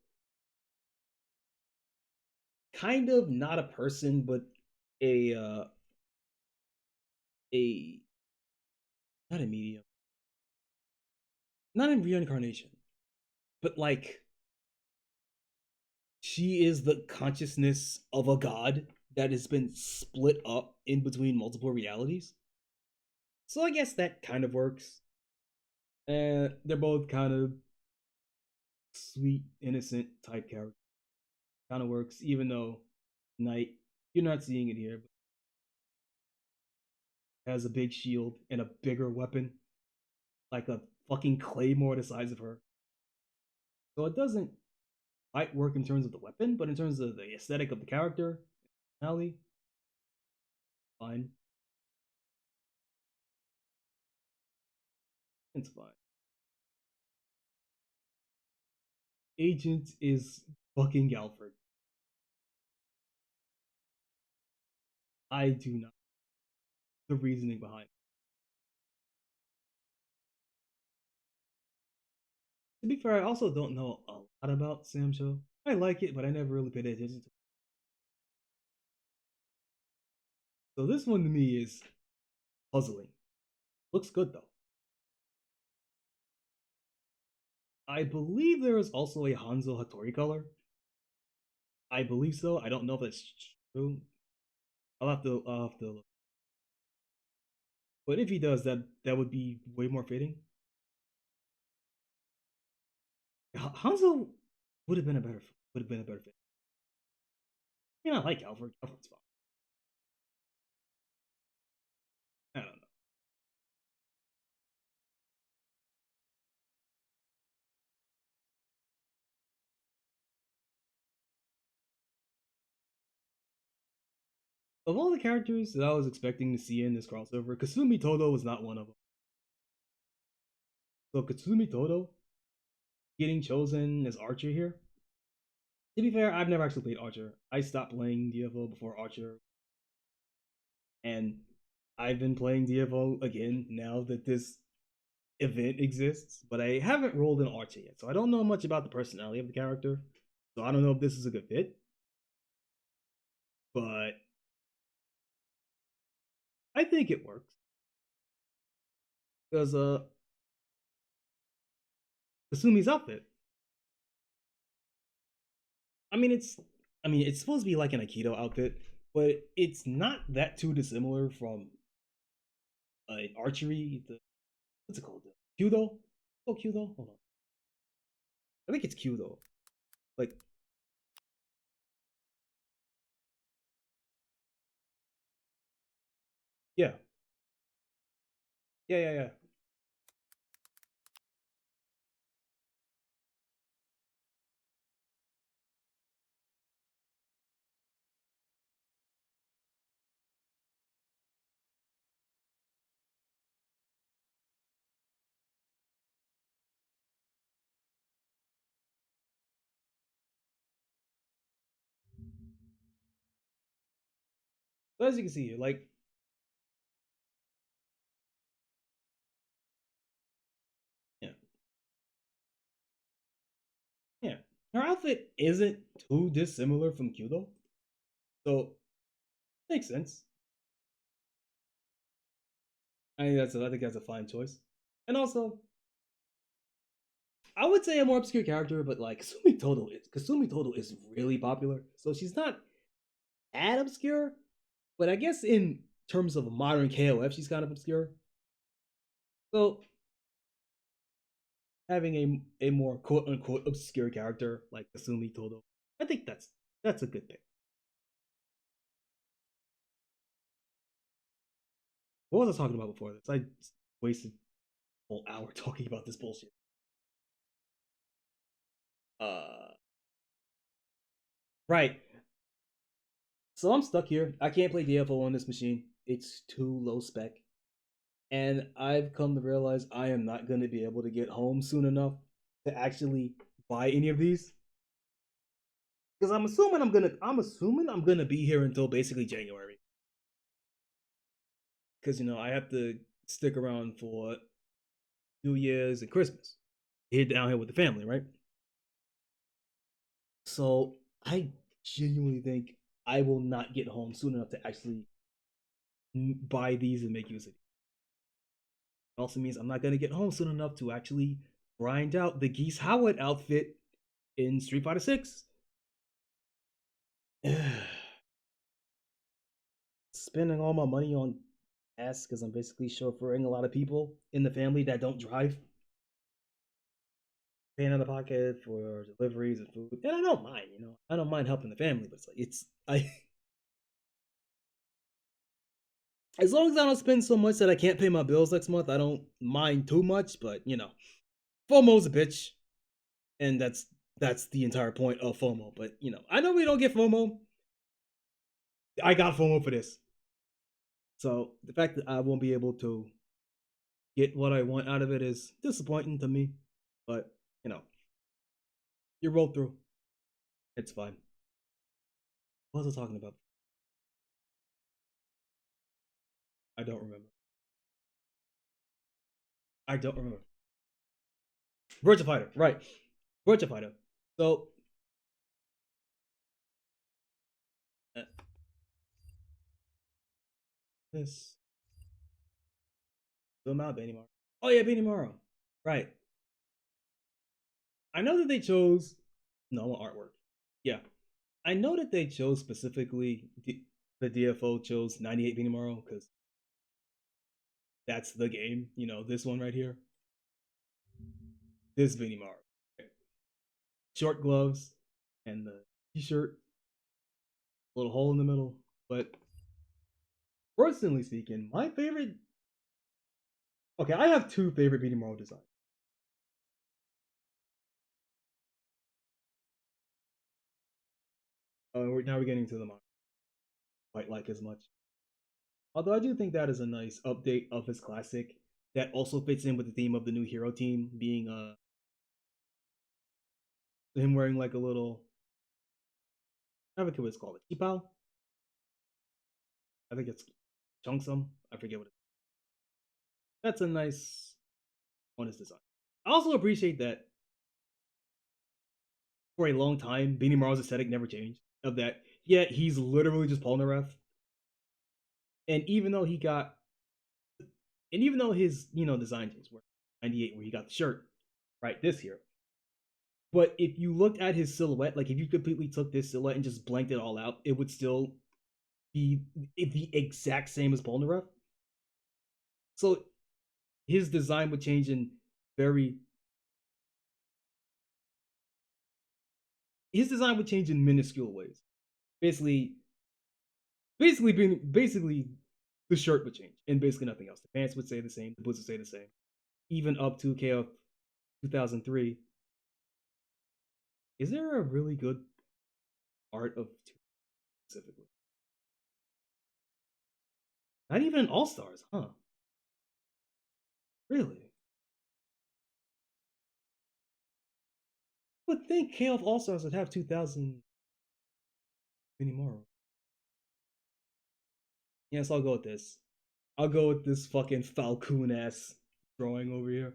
Kind of not a person, but a not a medium, not in reincarnation, but like she is the consciousness of a god that has been split up in between multiple realities. So I guess that kind of works. And they're both kind of sweet, innocent type characters. Kind of works, even though Knight, you're not seeing it here, but has a big shield and a bigger weapon, like a fucking claymore the size of her. So it doesn't quite work in terms of the weapon, but in terms of the aesthetic of the character, personality, fine. It's fine. Agent is fucking Alfred. I do not. The reasoning behind it. To be fair, I also don't know a lot about Sam Show. I like it, but I never really paid attention to it. So this one to me is puzzling. Looks good though. I believe there is also a Hanzo Hattori color. I believe so. I don't know if that's true. I'll have to look. But if he does, that would be way more fitting. Hanzo would have been a better fit. I mean, I like Alfred. Alfred's fine. I don't know. Of all the characters that I was expecting to see in this crossover, Kasumi Todo was not one of them. So Kasumi Todo getting chosen as Archer here. To be fair, I've never actually played Archer. I stopped playing DFO before Archer. And I've been playing DFO again now that this event exists, but I haven't rolled an Archer yet, so I don't know much about the personality of the character. So I don't know if this is a good fit, but I think it works because Kasumi's outfit. I mean, it's supposed to be like an Aikido outfit, but it's not that too dissimilar from archery. What's it called? Kyudo. Oh, Kyudo. Hold on. I think it's Kyudo. Like, yeah, yeah. So as you can see, like, yeah, yeah. Her outfit isn't too dissimilar from Kyudo, so makes sense. I think that's a fine choice. And also, I would say a more obscure character, but like Kasumi Todo is really popular, so she's not that obscure. But I guess in terms of modern KOF, she's kind of obscure. So having a more quote unquote obscure character like Kasumi Todo, I think that's a good thing. What was I talking about before this? I wasted a whole hour talking about this bullshit. Uh, right. So I'm stuck here. I can't play DFO on this machine. It's too low spec. And I've come to realize I am not going to be able to get home soon enough to actually buy any of these. Because I'm assuming I'm gonna be here until basically January. Because I have to stick around for New Year's and Christmas. Here down here with the family, right? So I genuinely think I will not get home soon enough to actually buy these and make use of it. It also means I'm not gonna get home soon enough to actually grind out the Geese Howard outfit in Street Fighter 6. Spending all my money on gas because I'm basically chauffeuring a lot of people in the family that don't drive, paying out of pocket for deliveries and food. And I don't mind, I don't mind helping the family, but it's like it's I as long as I don't spend so much that I can't pay my bills next month, I don't mind too much. But FOMO's a bitch, and that's the entire point of FOMO. But I know we don't get FOMO. I got FOMO for this. So the fact that I won't be able to get what I want out of it is disappointing to me. But you know, you roll through. It's fine. What was I talking about? I don't remember. I don't remember. Virtua Fighter, right? Virtua Fighter. So uh, this film out Benny Morrow. Oh yeah, Benny Morrow. Right. I know that they chose no artwork. Yeah, I know that they chose specifically the DFO chose 98 Benny Morrow because that's the game. This one right here. This Benny Morrow. Short gloves and the t-shirt, little hole in the middle. But personally speaking, my favorite. Okay, I have two favorite Benny Morrow designs. Now we're getting to the one I quite like as much. Although I do think that is a nice update of his classic that also fits in with the theme of the new hero team being him wearing like a little I forget what it's called, a kipao. I think it's Chunksum. I forget what it is. That's a nice bonus design. I also appreciate that for a long time, Beanie Marl's aesthetic never changed. Of that, yeah, he's literally just Polnareff. And even though he got, and even though his design changed, where 98 where he got the shirt, right this year. But if you looked at his silhouette, like if you completely took this silhouette and just blanked it all out, it would still be the exact same as Polnareff. So his design would change in very his design would change in minuscule ways. Basically, basically the shirt would change and basically nothing else. The pants would stay the same, the boots would stay the same, even up to KF 2003. Is there a really good art of specifically? Not even All Stars, huh? Really? I would think KF All Stars would have 2000 anymore. Yes, I'll go with this. I'll go with this fucking Falcon ass drawing over here.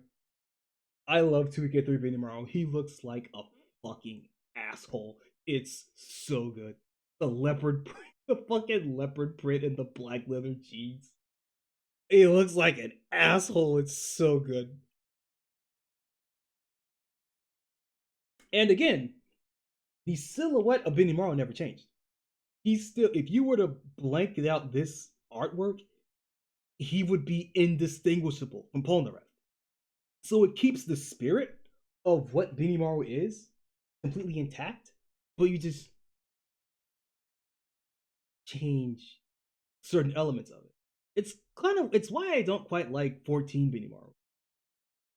I love 2K3 Benimaru. He looks like a fucking asshole. It's so good. The leopard print, the fucking leopard print and the black leather jeans. He looks like an asshole. It's so good. And again, the silhouette of Benimaru never changed. He's still, if you were to blank out this artwork, he would be indistinguishable from Polnareff. So it keeps the spirit of what Benimaru is completely intact, but you just change certain elements of it. It's why I don't quite like 14 Benimaru.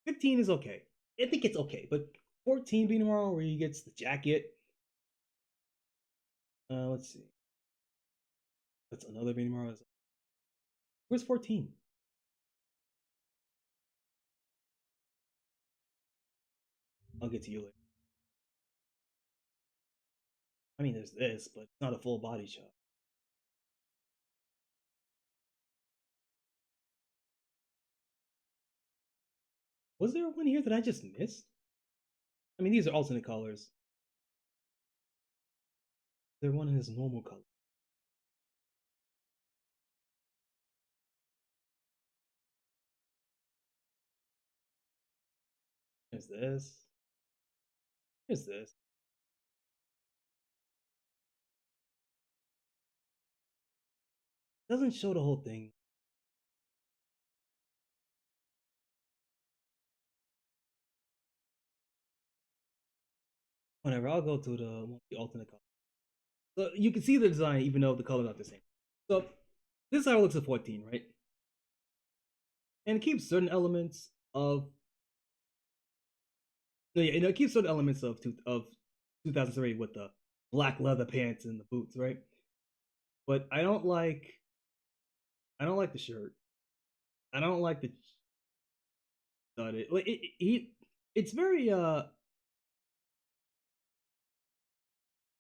15 is okay. I think it's okay, but 14 Benimaru where he gets the jacket. Let's see. That's another Benimaru. Where's 14? I'll get to you later. I mean, there's this, but it's not a full body shot. Was there one here that I just missed? I mean, these are alternate colors. Is there one in his normal color? There's this. There's this. Doesn't show the whole thing. Whatever, I'll go to the alternate color. So you can see the design even though the color's not the same. So this is how it looks at 14, right? And it keeps certain elements of yeah, it keeps certain elements of 2003 with the black leather pants and the boots, right? But I don't like the shirt. I don't like the studded. Like it's very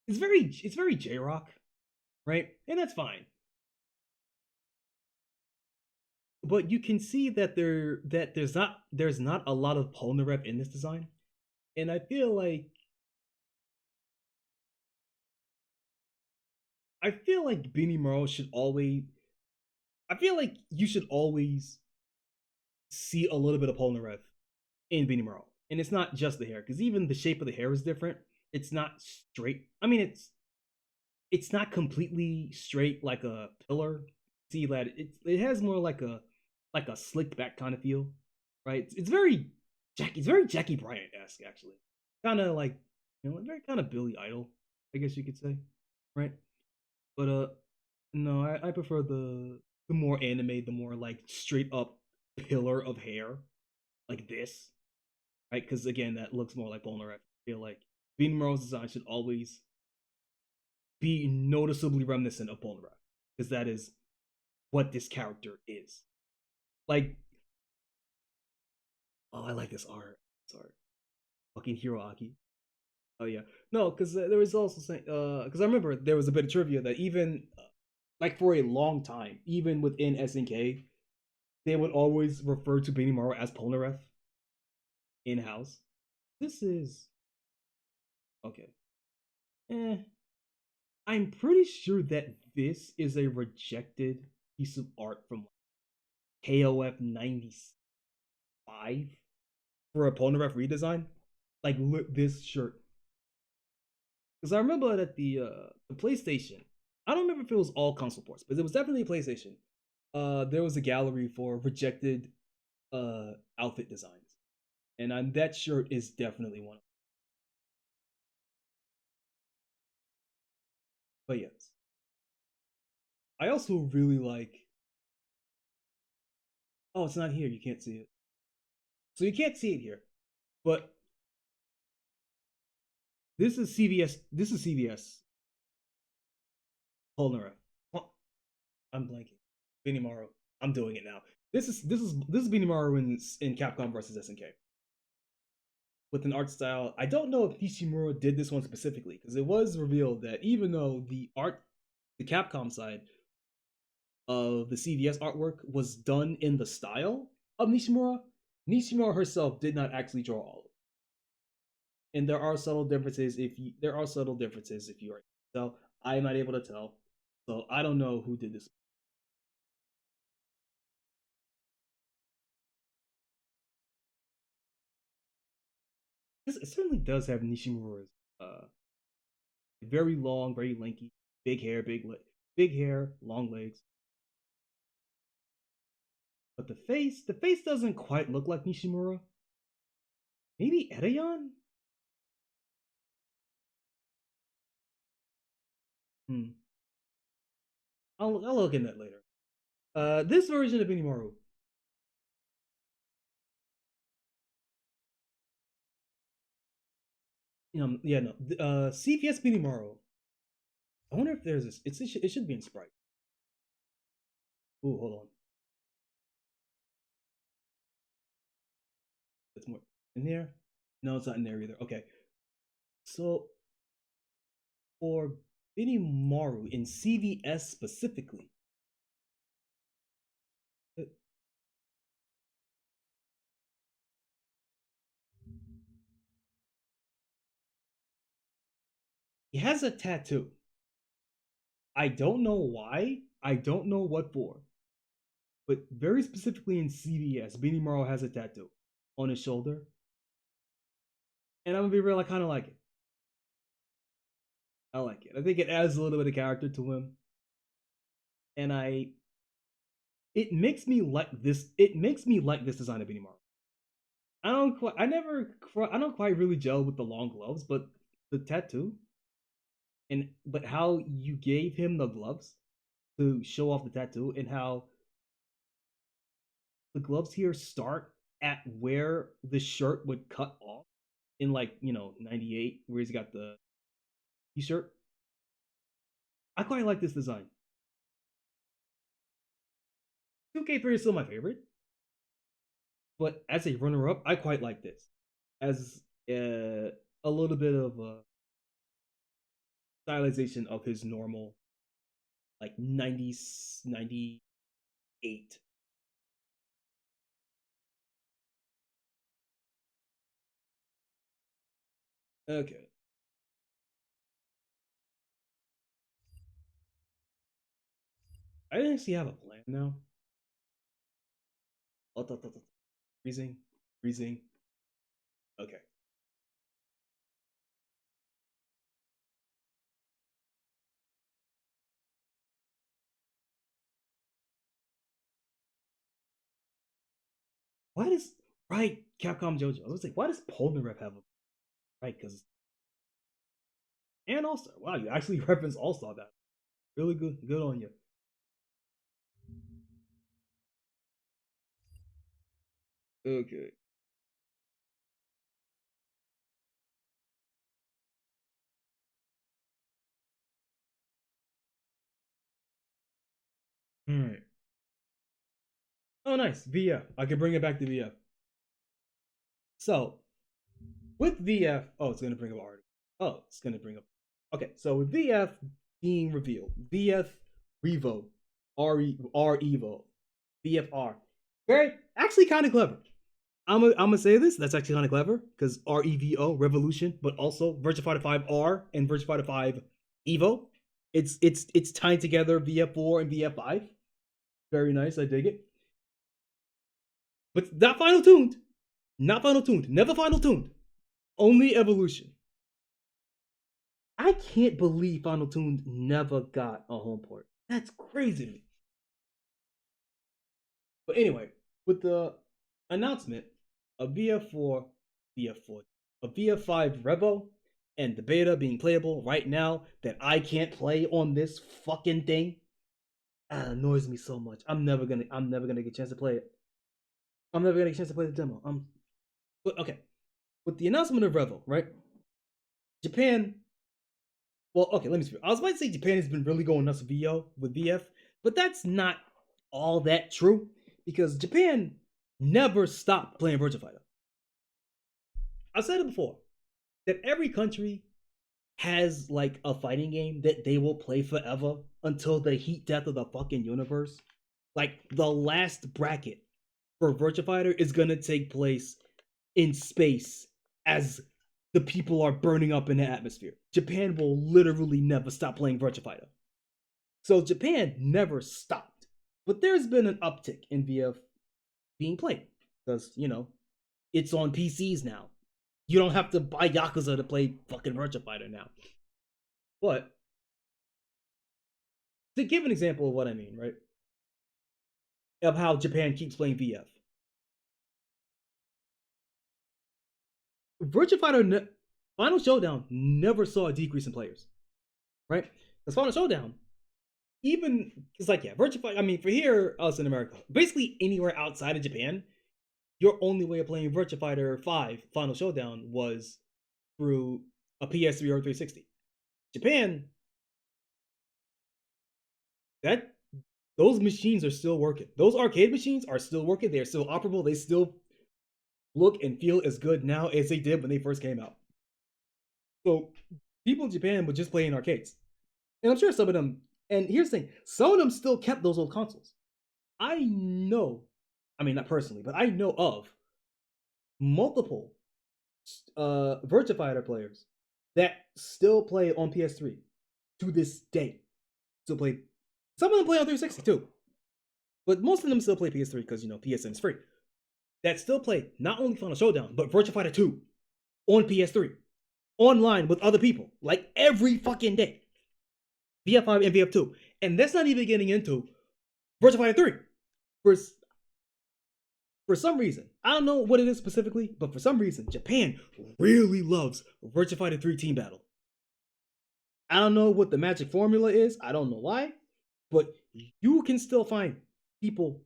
it's very J Rock, right? And that's fine. But you can see that there's not a lot of Polnareff in this design, and I feel like Beanie Merle should always. I feel like you should always see a little bit of Polnareff in Beanie Merle, and it's not just the hair, because even the shape of the hair is different. It's not straight. I mean, it's not completely straight like a pillar. See that it has more like a slicked back kind of feel, right? It's very Jackie Bryant esque actually, kind of like very kind of Billy Idol, I guess you could say, right? But no, I prefer the more anime, the more like straight up pillar of hair like this, right? Because again, that looks more like Polnareff. I feel like Bean Morrow's design should always be noticeably reminiscent of Polnareff, because that is what this character is. Like, oh, I like this art. Sorry, fucking Hiroaki. Oh yeah, no, because there was also saying because I remember there was a bit of trivia that even Like for a long time, even within SNK, they would always refer to Benimaru as Polnareff in house. This is okay. Eh, I'm pretty sure that this is a rejected piece of art from KOF 95 for a Polnareff redesign. Like look this shirt. Because I remember that the PlayStation, I don't remember if it was all console ports, but it was definitely PlayStation. There was a gallery for rejected outfit designs. And that shirt is definitely one of them. But yes. I also really like, oh, it's not here, you can't see it. So you can't see it here. But this is CVS Polnareff. Oh, I'm blanking. Benimaru. I'm doing it now. This is Benimaru in Capcom versus SNK with an art style. I don't know if Nishimura did this one specifically because it was revealed that even though the Capcom side of the CVS artwork was done in the style of Nishimura, Nishimura herself did not actually draw all of it. And there are subtle differences if you are so I'm not able to tell. So I don't know who did this. It certainly does have Nishimura's very long, very lanky, big hair, long legs. But the face doesn't quite look like Nishimura. Maybe Edayon? Hmm. I'll look in that later. This version of Benimaru. Yeah, no. CVS Benimaru. I wonder if there's this. It should be in Sprite. Ooh, hold on. It's more in there. No, it's not in there either. Okay, so for Benimaru in CVS specifically, it, he has a tattoo. I don't know why. I don't know what for. But very specifically in CVS, Benimaru has a tattoo on his shoulder. And I'm gonna be real, I kinda like it. I like it. I think it adds a little bit of character to him. And it makes me like this design of Benimaru. I don't quite really gel with the long gloves, but the tattoo but how you gave him the gloves to show off the tattoo and how the gloves here start at where the shirt would cut off in like 98 where he's got the t-shirt. I quite like this design. 2K3 is still my favorite, but as a runner-up, I quite like this as a little bit of a stylization of his normal like 90s 98. Okay, I actually have a plan now. Freezing, freezing. Okay. Why does right Capcom JoJo? I was like, why does Polnareff have a right? Because and also, wow, you actually reference All Star that. Really good, good on you. Okay. All right. Oh, nice. VF. I can bring it back to VF. So with VF, oh, it's gonna bring up art. Oh, it's gonna bring up. Okay, so with VF being revealed, VF Revo, R Evo, VFR. Very actually kind of clever. I'm gonna say this. That's actually kind of clever because REVO Revolution, but also Virtua Fighter 5 R and Virtua Fighter 5 Evo. It's tying together VF4 and VF5. Very nice. I dig it. But not final tuned. Not final tuned. Never final tuned. Only evolution. I can't believe Final Tuned never got a home port. That's crazy to me. But anyway, with the announcement of VF4, VF4, of VF5 Revo, and the beta being playable right now that I can't play on this fucking thing, that annoys me so much. I'm never gonna get a chance to play it. I'm never gonna get a chance to play the demo. But okay, with the announcement of Revo, right? Japan. Well, okay, let me speak. I was about to say Japan has been really going nuts with VF, but that's not all that true because Japan never stopped playing Virtua Fighter. I've said it before that every country has like a fighting game that they will play forever until the heat death of the fucking universe. Like the last bracket for Virtua Fighter is gonna take place in space as the people are burning up in the atmosphere. Japan will literally never stop playing Virtua Fighter. So Japan never stopped. But there's been an uptick in VF being played. Because, it's on PCs now. You don't have to buy Yakuza to play fucking Virtua Fighter now. But, to give an example of what I mean, right? Of how Japan keeps playing VF. Virtua Fighter Final Showdown never saw a decrease in players, right? Because Final Showdown, even it's like Virtua Fighter. I mean, for here, us in America, basically anywhere outside of Japan, your only way of playing Virtua Fighter 5 Final Showdown was through a PS3 or 360. Japan, those machines are still working. Those arcade machines are still working. They are still operable. They still look and feel as good now as they did when they first came out. So people in Japan would just play in arcades. And I'm sure some of them, and here's the thing, some of them still kept those old consoles. I know, I mean, not personally, but I know of multiple Virtua Fighter players that still play on PS3 to this day. Still play, some of them play on 360 too. But most of them still play PS3 because, PSN is free. That still play not only Final Showdown, but Virtua Fighter 2 on PS3, online with other people, like every fucking day. VF5 and VF2. And that's not even getting into Virtua Fighter 3. For some reason, I don't know what it is specifically, but for some reason, Japan really loves Virtua Fighter 3 Team Battle. I don't know what the magic formula is. I don't know why. But you can still find people,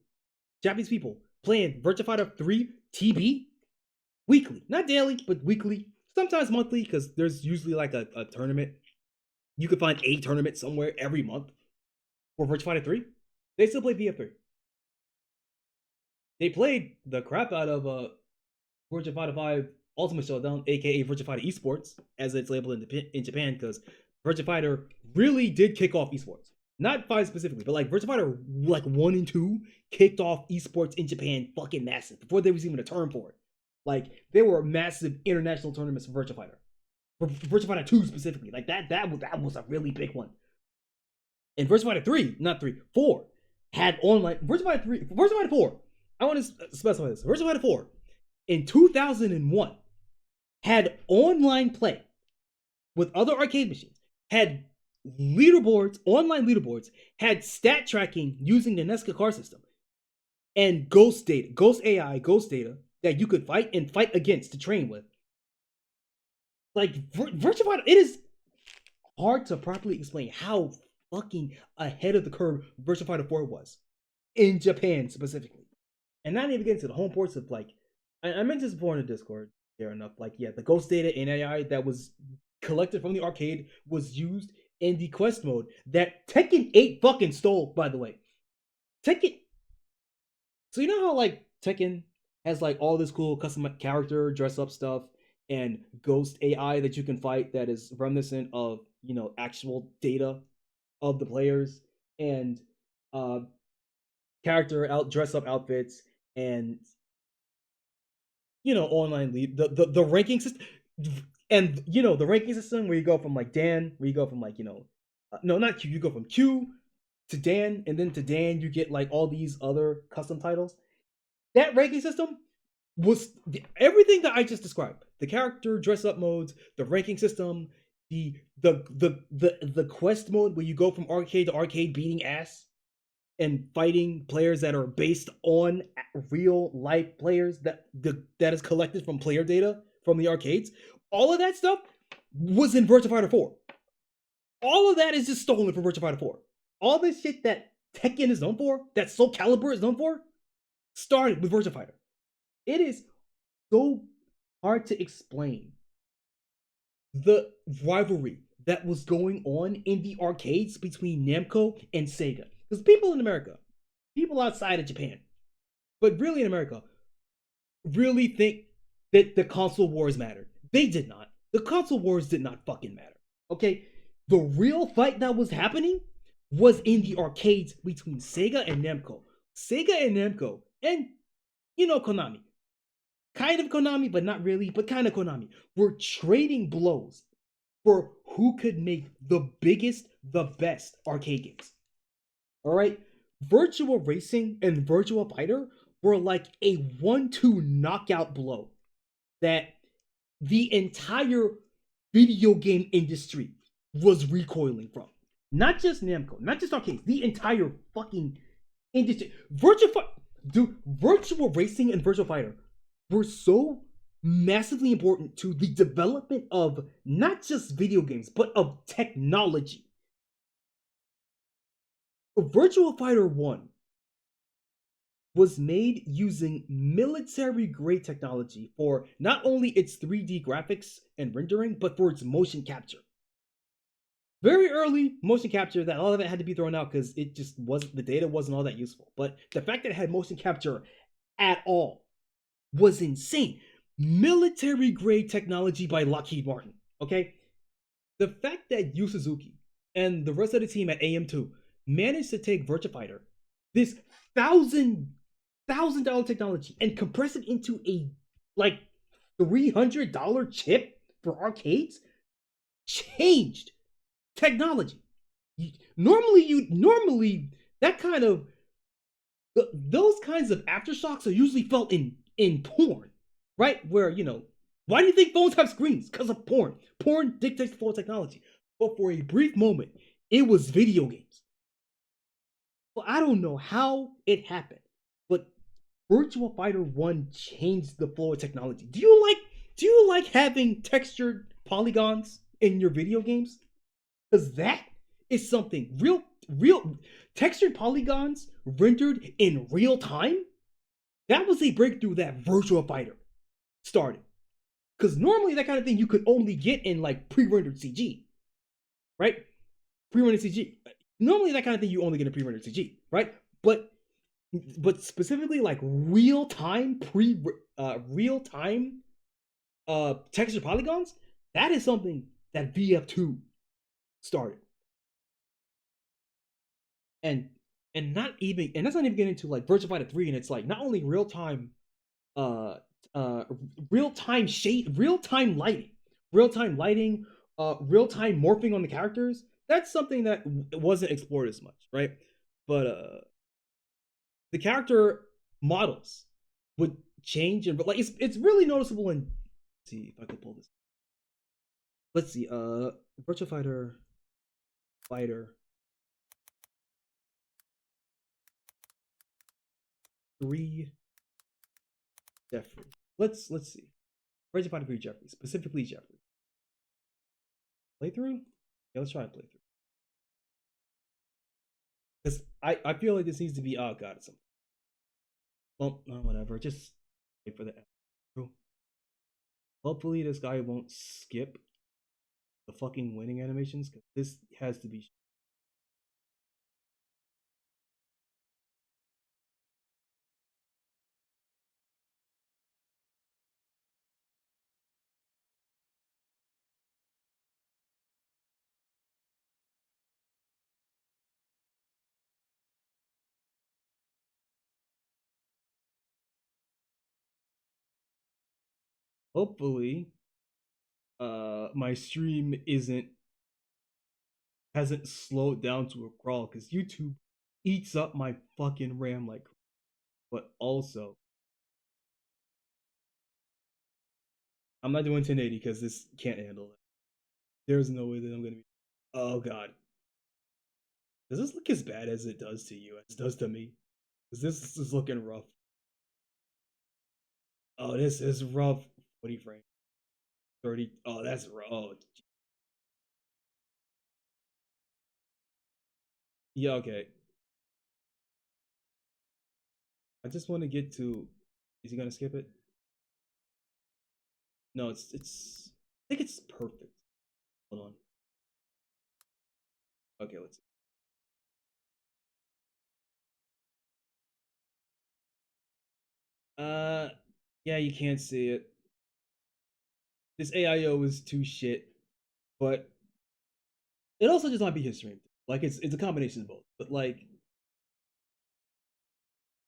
Japanese people, playing Virtua Fighter 3 TB weekly. Not daily, but weekly. Sometimes monthly, because there's usually like a tournament. You could find a tournament somewhere every month for Virtua Fighter 3. They still play VF3. They played the crap out of Virtua Fighter 5 Ultimate Showdown, aka Virtua Fighter Esports, as it's labeled in Japan, because Virtua Fighter really did kick off esports. Not 5 specifically, but like Virtua Fighter like 1 and 2 kicked off esports in Japan fucking massive before there was even a term for it. Like there were massive international tournaments for Virtua Fighter. For Virtua Fighter 2 specifically. Like that was a really big one. And Virtua Fighter 3, not 3, 4 had online Virtua Fighter 4. I want to specify this. Virtua Fighter 4 in 2001 had online play with other arcade machines, had leaderboards, online leaderboards, had stat tracking using the Nesca car system, and ghost data, ghost AI, ghost data that you could fight against to train with. Like Virtua Fighter, it is hard to properly explain how fucking ahead of the curve Virtua Fighter 4 was in Japan specifically. And not even getting to the home ports of like, I mentioned this before in the Discord, fair enough. Like, the ghost data and AI that was collected from the arcade was used in the quest mode that Tekken 8 fucking stole, by the way. Tekken. So you know how like Tekken has like all this cool custom character dress up stuff and ghost AI that you can fight that is reminiscent of, actual data of the players. and uh character out dress up outfits, and online lead the ranking system, and the ranking system where you go from like Dan, where you go from like no, not Q, you go from Q to Dan, and then to Dan you get like all these other custom titles. That ranking system was everything that I just described: the character dress up modes, the ranking system, the quest mode where you go from arcade to arcade beating ass and fighting players that are based on real life players that is collected from player data from the arcades. All of that stuff was in Virtua Fighter 4. All of that is just stolen from Virtua Fighter 4. All this shit that Tekken is known for, that Soul Calibur is known for, started with Virtua Fighter. It is so hard to explain the rivalry that was going on in the arcades between Namco and Sega. Because people in America, people outside of Japan, but really in America, really think that the console wars mattered. They did not. The console wars did not fucking matter. Okay? The real fight that was happening was in the arcades between Sega and Namco. Sega and Namco, and Konami. Kind of Konami, but not really, but kind of Konami. Were trading blows for who could make the biggest, the best arcade games. All right? Virtua Racing and Virtua Fighter were like a 1-2 knockout blow that the entire video game industry was recoiling from. Not just Namco, not just arcades, the entire fucking industry. Virtua Racing and Virtua Fighter were so massively important to the development of not just video games, but of technology. Virtua Fighter 1 was made using military grade technology for not only its 3D graphics and rendering, but for its motion capture. Very early motion capture that a lot of it had to be thrown out because it just wasn't, the data wasn't all that useful. But the fact that it had motion capture at all was insane. Military grade technology by Lockheed Martin. Okay? The fact that Yu Suzuki and the rest of the team at AM2 managed to take Virtua Fighter, this $1,000 technology, and compress it into a like $300 chip for arcades, changed technology. Normally that kind of those kinds of aftershocks are usually felt in porn, right? Where why do you think phones have screens? Because of porn. Porn dictates flow of technology. But for a brief moment, it was video games. Well, I don't know how it happened, but Virtua Fighter 1 changed the flow of technology. Do you like having textured polygons in your video games? Because that is something real textured polygons rendered in real time. That was a breakthrough that Virtua Fighter started. Because normally that kind of thing you could only get in like pre-rendered CG, right? Pre-rendered CG. Normally that kind of thing you only get in pre-rendered CG, right? But specifically like real time texture polygons, that is something that VF2 started. And that's not even getting into like Virtua Fighter 3, and it's like not only uh real time lighting, real time morphing on the characters. That's something that wasn't explored as much, right? But the character models would change, and but like it's really noticeable in. Let's see if I can pull this. Let's see, Virtua Fighter 3 Jeffrey. Let's see. Virtua Fighter 3 Jeffrey, specifically Jeffrey. Playthrough? Yeah, let's try a playthrough. Because I feel like this needs to be, oh god, it's something. Well, no, whatever. Just wait for the hopefully this guy won't skip the fucking winning animations, because this has to be hopefully, my stream isn't hasn't slowed down to a crawl because YouTube eats up my fucking RAM like. But also, I'm not doing 1080 because this can't handle it. There's no way that I'm gonna be. Oh god, does this look as bad as it does to you as it does to me? Because this is looking rough. Oh, this is rough. 40 frames, 30. Oh, that's rough. Oh, yeah. Okay. I just want to get to. Is he gonna skip it? No, it's. I think it's perfect. Hold on. Okay, let's see. Uh, yeah, you can't see it. This AIO is too shit, but it also just might be his stream. Like it's a combination of both. But like,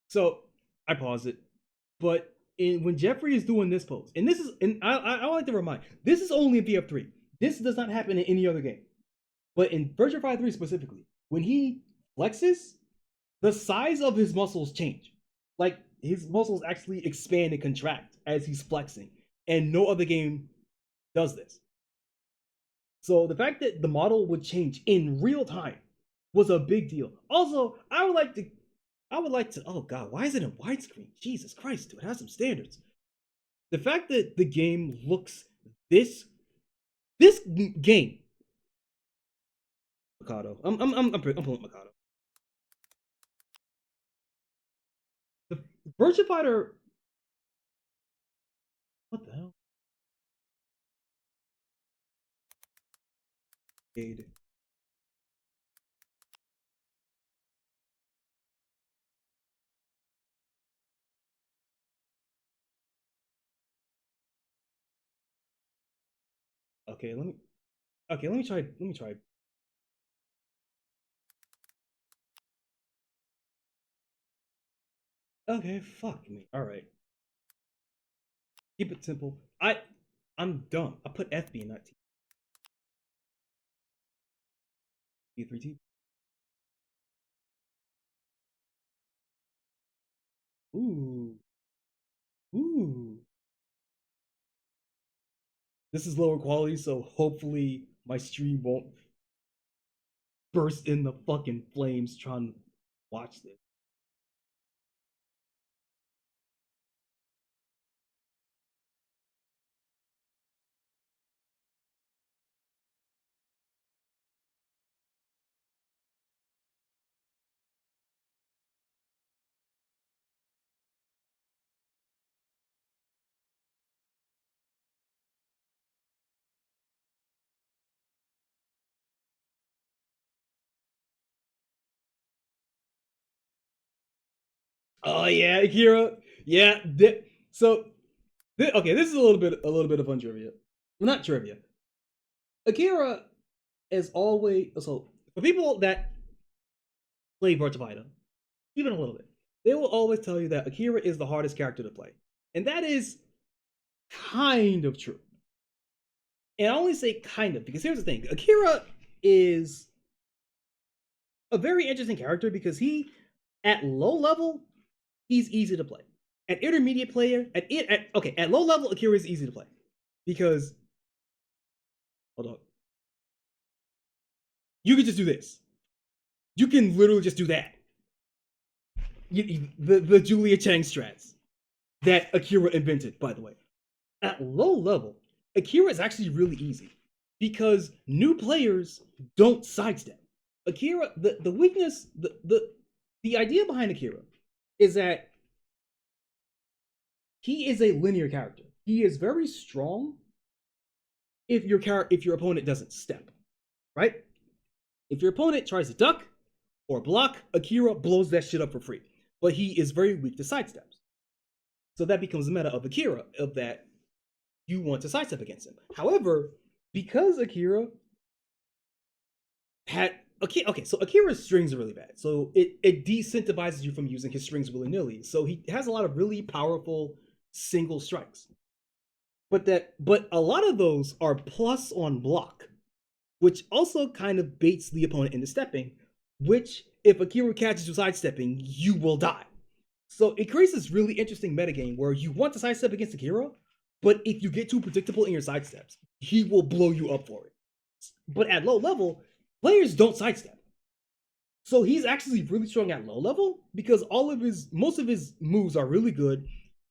so I pause it. But when Jeffrey is doing this pose, and this is, and I like to remind, this is only in BF3. This does not happen in any other game. But in Virtua Fighter 3 specifically, when he flexes, the size of his muscles change. Like his muscles actually expand and contract as he's flexing, and no other game does this. So the fact that the model would change in real time was a big deal. Also, I would like to. Oh God, why is it in widescreen? Jesus Christ, dude, it has some standards. The fact that the game looks this game, Mikado. I'm pulling Mikado. The Virtua Fighter. What the hell? Okay, let me. Okay, let me try. Let me try. Okay, fuck me. All right, keep it simple. I'm dumb. I put FB in that T. B3T. Ooh, ooh. This is lower quality, so hopefully my stream won't burst in the fucking flames trying to watch this. Oh yeah, Akira. Yeah. So okay, this is a little bit of fun trivia. Well, not trivia. Akira is always so for people that play Virtua Fighter, even a little bit, they will always tell you that Akira is the hardest character to play, and that is kind of true. And I only say kind of because here's the thing: Akira is a very interesting character because he, at low level, he's easy to play. At intermediate player, at low level, Akira is easy to play because hold on, you can just do this. You can literally just do that. The Julia Chang strats that Akira invented, by the way. At low level, Akira is actually really easy because new players don't sidestep. Akira, the weakness, the idea behind Akira is that he is a linear character. He is very strong if your opponent doesn't step, right? If your opponent tries to duck or block, Akira blows that shit up for free. But he is very weak to sidesteps. So that becomes the meta of Akira, of that you want to sidestep against him. However, because Akira had okay, so Akira's strings are really bad. So it decentivizes you from using his strings willy-nilly. So he has a lot of really powerful single strikes. but a lot of those are plus on block, which also kind of baits the opponent into stepping, which if Akira catches you sidestepping, you will die. So it creates this really interesting metagame where you want to sidestep against Akira, but if you get too predictable in your sidesteps, he will blow you up for it. But at low level, players don't sidestep. So he's actually really strong at low level because most of his moves are really good,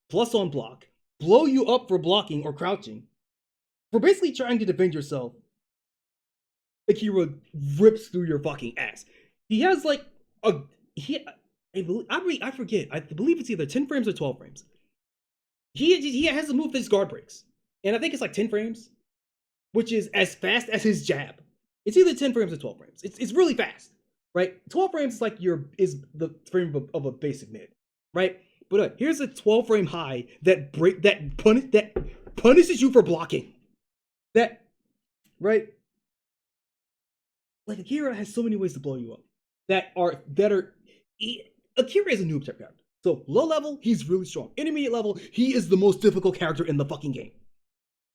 plus on block, blow you up for blocking or crouching. For basically trying to defend yourself, Akira rips through your fucking ass. He has like a he I forget. I believe it's either 10 frames or 12 frames. He has a move that his guard breaks. And I think it's like 10 frames, which is as fast as his jab. It's either 10 frames or 12 frames. It's really fast, right? 12 frames is like is the frame of a basic mid, right? But here's a 12 frame high that punishes you for blocking. That right? Like Akira has so many ways to blow you up Akira is a noob type character. So low level, he's really strong. Intermediate level, he is the most difficult character in the fucking game.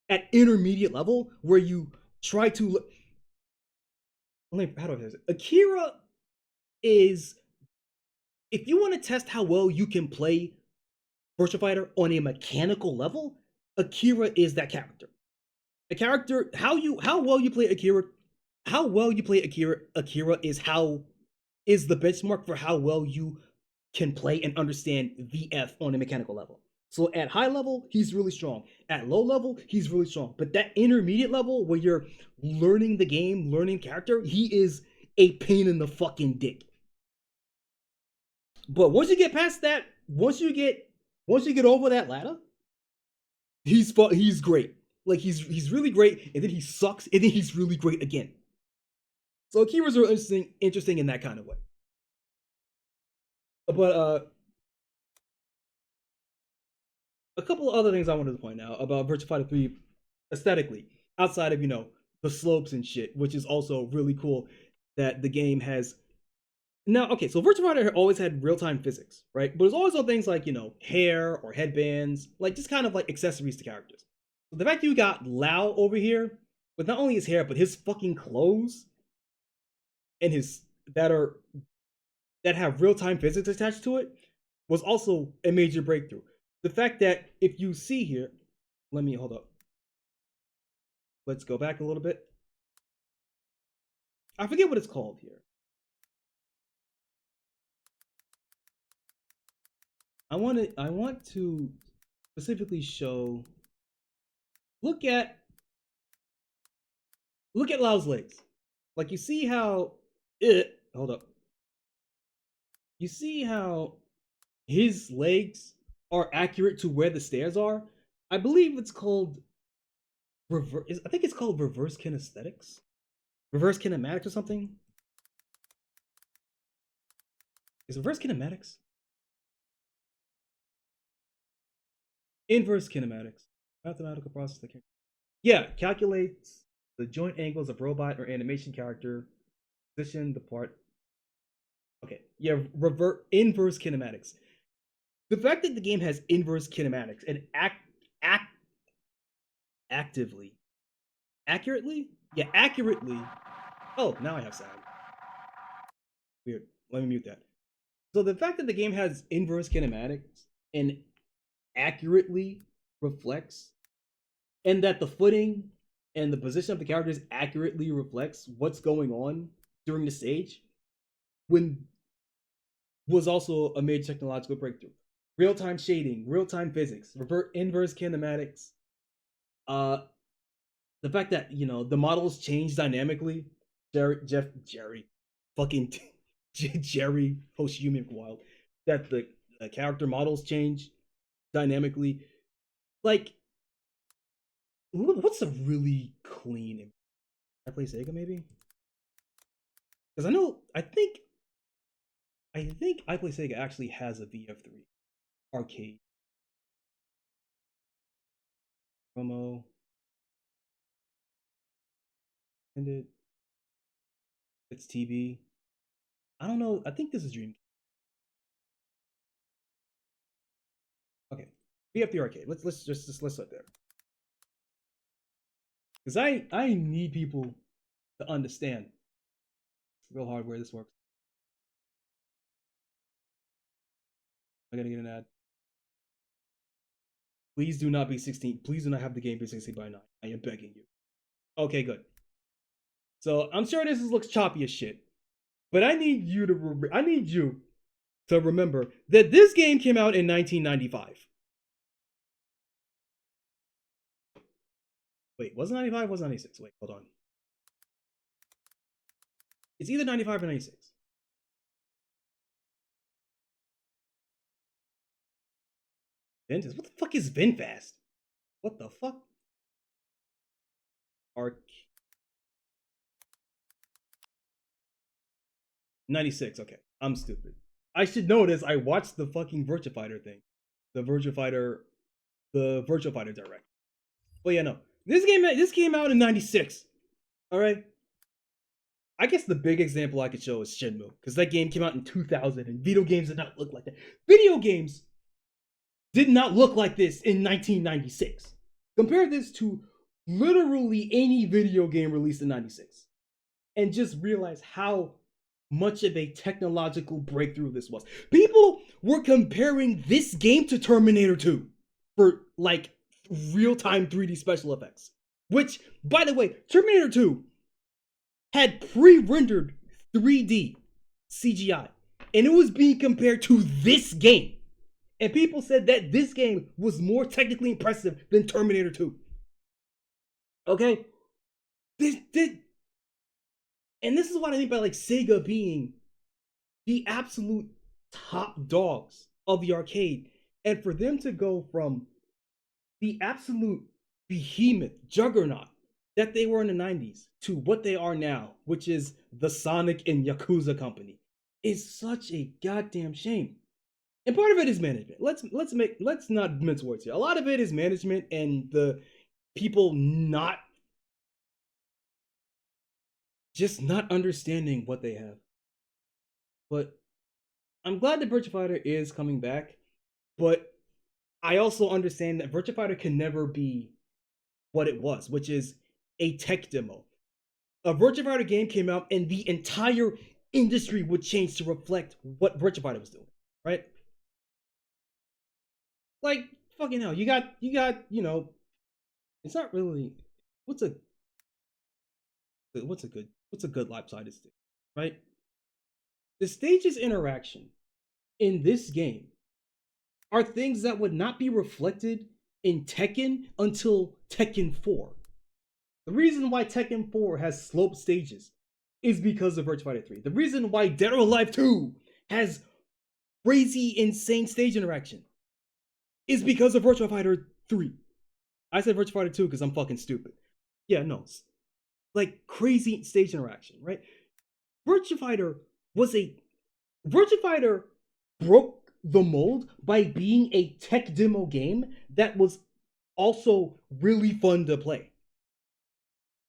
At intermediate level, where you try to how do I say this? Akira is if you want to test how well you can play Virtua Fighter on a mechanical level, Akira is that character. A character how well you play Akira is the benchmark for how well you can play and understand VF on a mechanical level. So at high level, he's really strong. At low level, he's really strong. But that intermediate level where you're learning the game, learning character, he is a pain in the fucking dick. But once you get past that, once you get over that ladder, he's great. Like he's really great, and then he sucks, and then he's really great again. So Akira's are interesting in that kind of way. But a couple of other things I wanted to point out about Virtua Fighter 3 aesthetically, outside of the slopes and shit, which is also really cool that the game has. Now, okay, so Virtua Fighter always had real-time physics, right? But it's always on things like hair or headbands, like just kind of like accessories to characters. So the fact you got Lao over here with not only his hair but his fucking clothes and his that have real-time physics attached to it was also a major breakthrough. The fact that if you see here, hold up. Let's go back a little bit. I forget what it's called here. I want to specifically show. Look at Lao's legs. Like you see how hold up. You see how his legs are accurate to where the stairs are? I believe it's called I think it's called reverse kinesthetics. Reverse kinematics or something? Is reverse kinematics? Inverse kinematics. Mathematical process that can calculates the joint angles of robot or animation character, position the part. Okay, inverse kinematics. The fact that the game has inverse kinematics and accurately. Oh, now I have sound. Weird. Let me mute that. So the fact that the game has inverse kinematics and accurately reflects, and that the footing and the position of the characters accurately reflects what's going on during the stage, was also a major technological breakthrough. Real-time shading, real-time physics, inverse kinematics. The fact that the models change dynamically. Jerry, fucking Jerry post-human wild. That the character models change dynamically. Like, what's a really clean? I play Sega maybe, because I think I Play Sega actually has a VF3 arcade promo. And it's TV. I don't know. I think this is Dream. Okay, VF3 arcade. Let's start there. Because I need people to understand real hard where this works. I gotta get an ad. Please do not be 16. Please do not have the game be 16 by 9. I am begging you. Okay, good. So I'm sure this looks choppy as shit, but I need you to remember that this game came out in 1995. Wait, was it 95? Was it 96? Wait, hold on. It's either 95 or 96. Ventus? What the fuck is VinFast? What the fuck? Arc 96. Okay, I'm stupid. I should know this. I watched the fucking Virtua Fighter thing, the Virtua Fighter, direct. But yeah, no, this came out in '96. All right. I guess the big example I could show is Shenmue, because that game came out in 2000, and video games did not look like that. Video games did not look like this in 1996. Compare this to literally any video game released in '96, and just realize how much of a technological breakthrough this was. People were comparing this game to Terminator 2 for like real-time 3D special effects. Which, by the way, Terminator 2 had pre-rendered 3D CGI, and it was being compared to this game. And people said that this game was more technically impressive than Terminator 2. Okay? And this is what I mean by like Sega being the absolute top dogs of the arcade. And for them to go from the absolute behemoth juggernaut that they were in the 90s to what they are now, which is the Sonic and Yakuza company, is such a goddamn shame. And part of it is management. Let's not mince words here. A lot of it is management and the people not understanding what they have. But I'm glad that Virtua Fighter is coming back, but I also understand that Virtua Fighter can never be what it was, which is a tech demo. A Virtua Fighter game came out and the entire industry would change to reflect what Virtua Fighter was doing, right? Like, fucking hell, you got, it's not really, what's a good lopsided stage, right? The stage's interaction in this game are things that would not be reflected in Tekken until Tekken 4. The reason why Tekken 4 has sloped stages is because of Virtua Fighter 3. The reason why Dead or Alive 2 has crazy, insane stage interaction is because of Virtua Fighter 3. I said Virtua Fighter 2 because I'm fucking stupid. Yeah, no. Like, crazy stage interaction, right? Virtua Fighter broke the mold by being a tech demo game that was also really fun to play.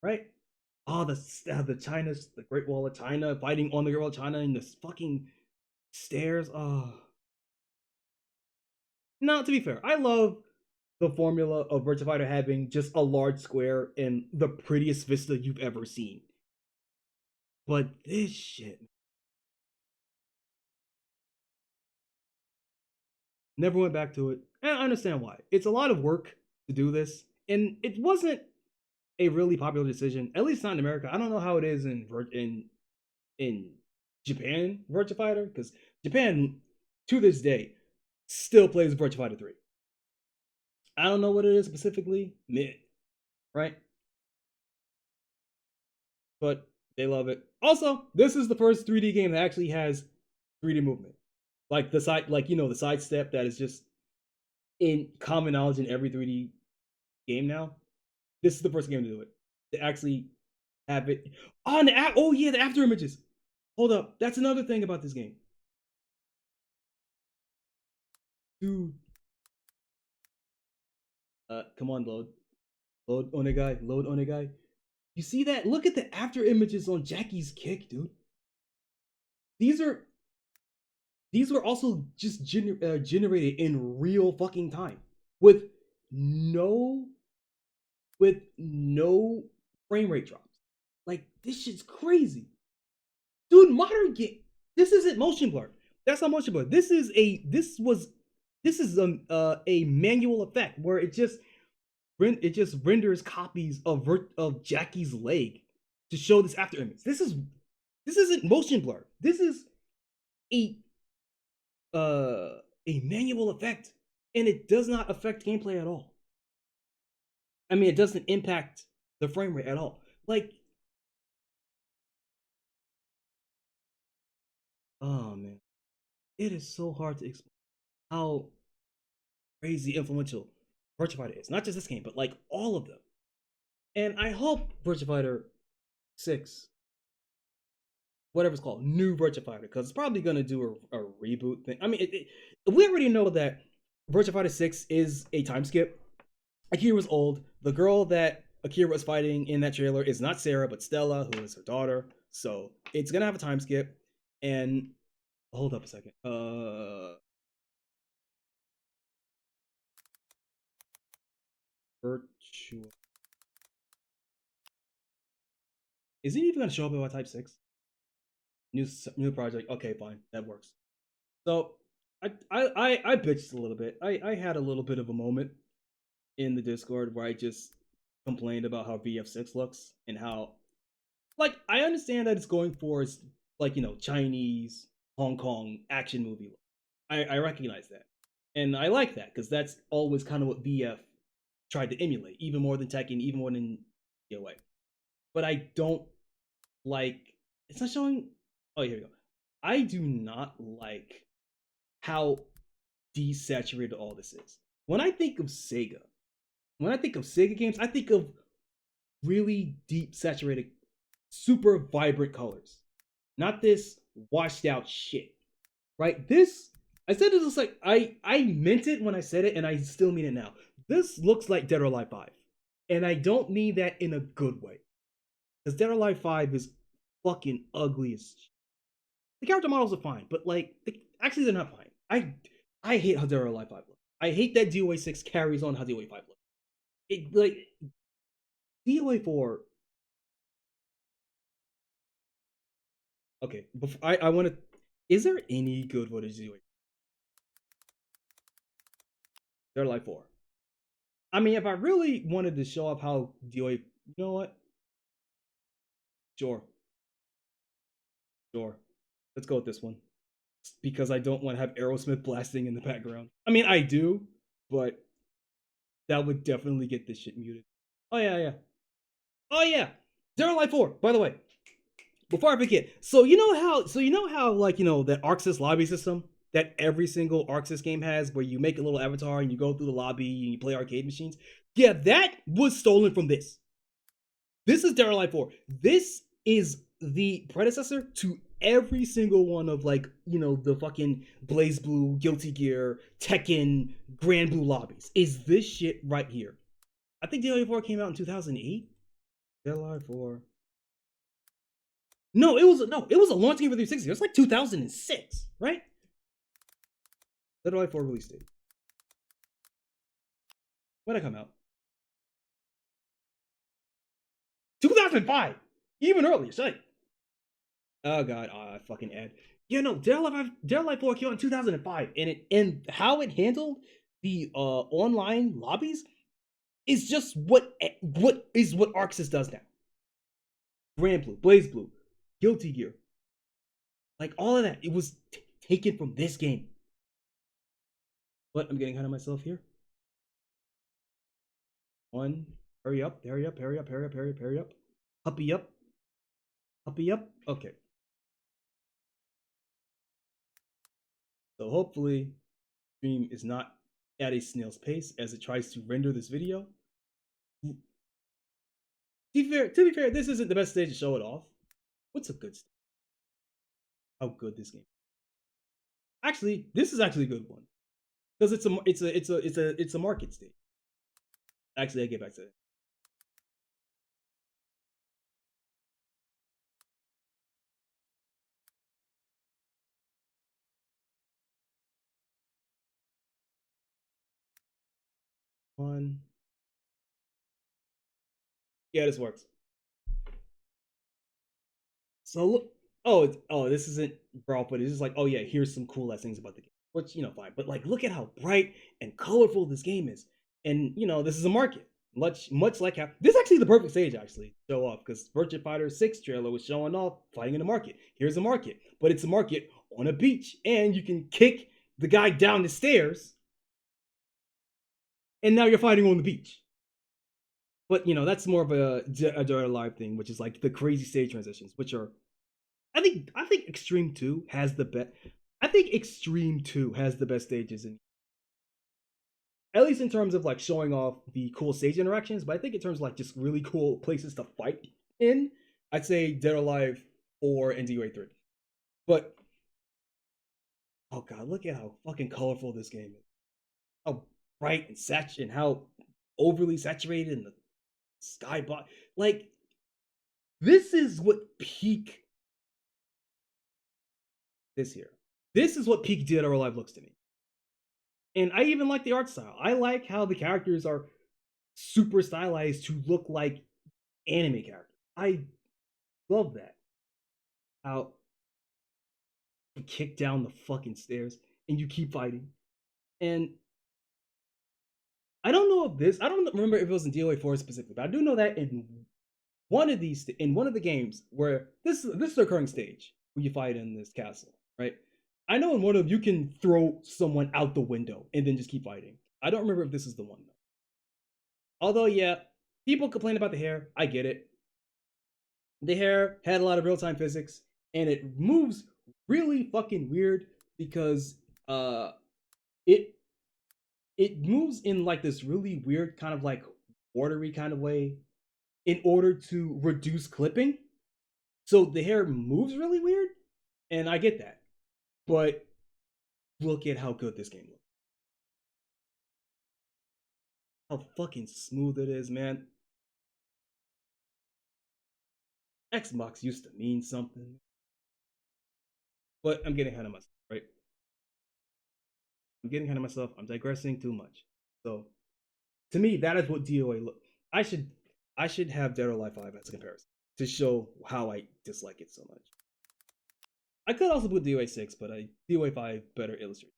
Right? Oh, the Great Wall of China, fighting on the Great Wall of China and this fucking stairs. Oh. Now, to be fair, I love the formula of Virtua Fighter having just a large square and the prettiest vista you've ever seen. But this shit. Never went back to it. And I understand why. It's a lot of work to do this. And it wasn't a really popular decision, at least not in America. I don't know how it is in Japan, Virtua Fighter, because Japan, to this day, still plays Virtua Fighter 3. I don't know what it is specifically, right? But they love it. Also, this is the first 3D game that actually has 3D movement. Like the side step that is just in common knowledge in every 3D game now. This is the first game to do it. To actually have it on the app. Oh yeah, the after images. Hold up, that's another thing about this game, dude. Come on, load Onegai. You see that? Look at the after images on Jackie's kick, dude. These were also just generated in real fucking time with no with no frame rate drops. Like this shit's crazy, dude. Modern game. This isn't motion blur. That's not motion blur. This is a manual effect where it just renders copies of Jackie's leg to show this after image. This isn't motion blur. This is a a manual effect, and it does not affect gameplay at all. I mean, it doesn't impact the frame rate at all. Like, oh man, it is so hard to explain how crazy influential Virtua Fighter is. Not just this game, but like all of them. And I hope Virtua Fighter 6, whatever it's called, new Virtua Fighter, because it's probably going to do a reboot thing. I mean, we already know that Virtua Fighter 6 is a time skip. Akira was old. The girl that Akira was fighting in that trailer is not Sarah, but Stella, who is her daughter. So it's going to have a time skip. And hold up a second. Virtua. Is it even going to show up in my Type 6? New project. Okay, fine. That works. So I bitched a little bit. I had a little bit of a moment in the Discord where I just complained about how VF6 looks and how, like, I understand that it's going for like, Chinese Hong Kong action movie look. I recognize that, and I like that because that's always kind of what VF tried to emulate, even more than Tekken, even more than DOA. But I don't like it's not showing. Oh, here we go. I do not like how desaturated all this is. When I think of Sega, when I think of Sega games, I think of really deep, saturated, super vibrant colors. Not this washed out shit. Right? This I said it looks like I meant it when I said it, and I still mean it now. This looks like Dead or Alive 5. And I don't mean that in a good way. Because Dead or Alive 5 is fucking ugly as shit. The character models are fine, but like actually they're not fine. I hate how Dead or Alive 5 looks. I hate that DOA 6 carries on how DOA 5 looks. It like DOA 4. Okay, before I want to. Is there any good footage DOA? Dead or Alive 4. I mean, if I really wanted to show off how DOA, you know what? Sure, sure. Let's go with this one because I don't want to have Aerosmith blasting in the background. I mean, I do, but that would definitely get this shit muted. Oh yeah, yeah. Oh yeah. Dead or Alive 4, by the way. Before I forget, you know how like that ArcSys lobby system that every single ArcSys game has, where you make a little avatar and you go through the lobby and you play arcade machines. Yeah, that was stolen from this. This is Dead or Alive 4. This is the predecessor to every single one of like the fucking Blaze Blue, Guilty Gear, Tekken, Grand Blue lobbies. Is this shit right here? I think Dead or Alive 4 came out in 2008. Dead or Alive 4. No, it was a launch game for 360. It was like 2006, right? Dead or Alive 4 release date. When did it come out? 2005. Even earlier, say. Oh god, fucking Ed. Yeah, no, Dead or Alive 4 came out in 2005, and how it handled the online lobbies is just what ArcSys does now. Grand Blue, Blaze Blue, Guilty Gear, like all of that, it was taken from this game. But I'm getting ahead of myself here. One, hurry up, hurry up, hurry up, hurry up, hurry up, hurry up. Huppy up. Huppy up. Okay. So hopefully, stream is not at a snail's pace as it tries to render this video. To be fair, this isn't the best stage to show it off. What's a good stage? How good this game? Actually, this is actually a good one because it's a market stage. Actually, I get back to it. One. Yeah, this works. So look, oh, this isn't brawl, but it's just like, oh yeah, here's some cool ass things about the game, which fine. But like, look at how bright and colorful this game is, and this is a market, much like how this is actually the perfect stage actually to show off because Virtua Fighter 6 trailer was showing off fighting in a market. Here's a market, but it's a market on a beach, and you can kick the guy down the stairs, and now you're fighting on the beach. But that's more of a live thing, which is like the crazy stage transitions, which are I think Extreme 2 has the best. I think Extreme 2 has the best stages in at least in terms of like showing off the cool stage interactions, but I think in terms of like just really cool places to fight in, I'd say Dead or Alive 4 and DOA 3. But oh god, look at how fucking colorful this game is. How bright and and how overly saturated in the sky like this is what peak this here. This is what peak Dead or Alive looks to me. And I even like the art style. I like how the characters are super stylized to look like anime characters. I love that. How you kick down the fucking stairs and you keep fighting. And I don't remember if it was in DOA 4 specifically, but I do know that in one of the games where this is a recurring stage where you fight in this castle, right? I know in one of them you can throw someone out the window and then just keep fighting. I don't remember if this is the one though. Although, yeah, people complain about the hair. I get it. The hair had a lot of real time physics, and it moves really fucking weird because it it moves in like this really weird kind of like watery kind of way in order to reduce clipping. So the hair moves really weird, and I get that. But look at how good this game looks. How fucking smooth it is, man. Xbox used to mean something. But I'm getting ahead of myself, right? I'm getting ahead of myself. I'm digressing too much. So to me, that is what DOA look. I should I should have Dead or Alive 5 as a comparison to show how I dislike it so much. I could also put DOA 6, but DOA 5 better illustrated.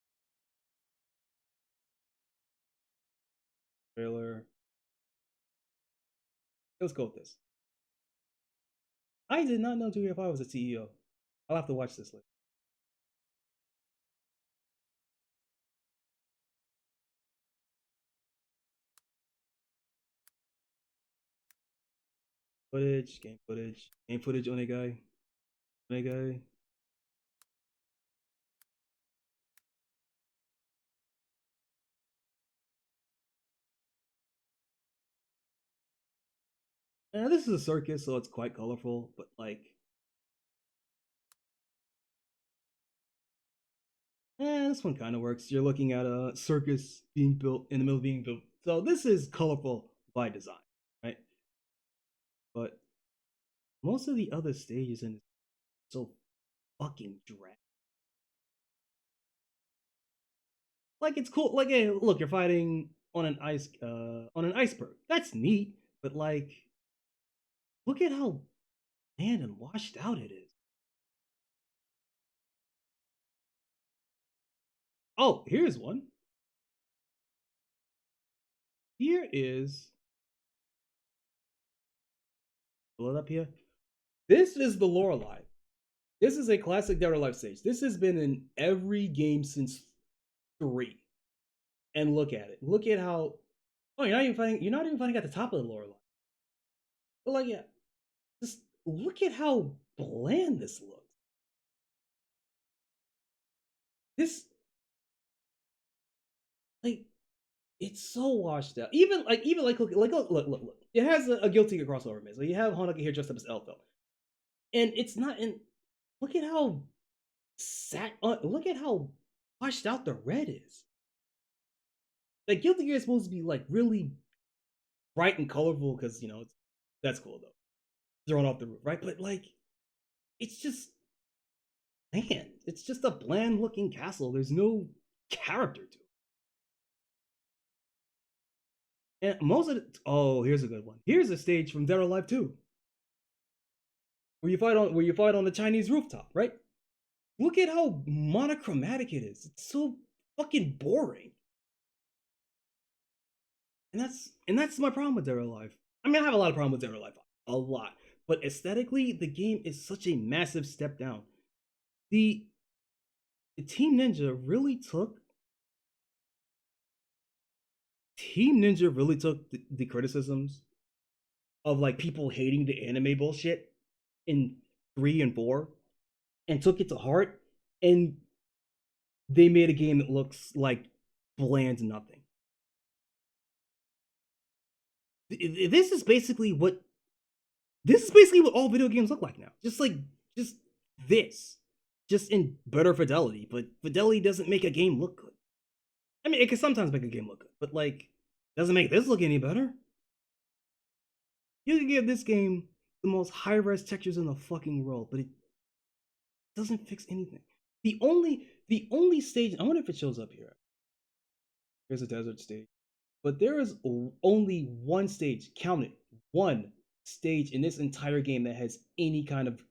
Trailer. Let's go with this. I did not know DOA 5 was a CEO. I'll have to watch this later. Game footage, Onegai. Onegai. Yeah, this is a circus, so it's quite colorful, but like, this one kind of works. You're looking at a circus being built in the middle of being built, so this is colorful by design, right? But most of the other stages in so fucking drag. Like it's cool. Like, hey, look, you're fighting on an iceberg. That's neat, but like, look at how bland and washed out it is. Oh, here's one. Here is pull it up here. This is the Lorelei. This is a classic Dead or Alive stage. This has been in every game since 3. And look at it. Look at how. Oh, you're not even fighting. You're not even fighting at the top of the Lorelei. But like, yeah, just look at how bland this looks. This like it's so washed out. Even like look. It has a Guilty Gear crossover miss. So you have Honoka here dressed up as Elfo, and it's not. And look at how look at how washed out the red is. Like Guilty Gear is supposed to be like really bright and colorful because that's cool though. Thrown off the roof, right? But like, it's just man, it's just a bland looking castle. There's no character to it. And most of the oh, here's a good one. Here's a stage from Dead or Alive 2, where you fight on the Chinese rooftop, right? Look at how monochromatic it is. It's so fucking boring. And that's my problem with Dead or Alive. I mean, I have a lot of problems with Dead or Alive. A lot. But aesthetically, the game is such a massive step down. The, the Team Ninja really took the criticisms of like people hating the anime bullshit in 3 and 4 and took it to heart, and they made a game that looks like bland nothing. This is basically what all video games look like now. Just this, just in better fidelity. But fidelity doesn't make a game look good. I mean, it can sometimes make a game look good, but like, doesn't make this look any better. You can give this game the most high-res textures in the fucking world, but it doesn't fix anything. The only stage, I wonder if it shows up here. Here's a desert stage. But there is only one stage, count it, one stage in this entire game that has any kind of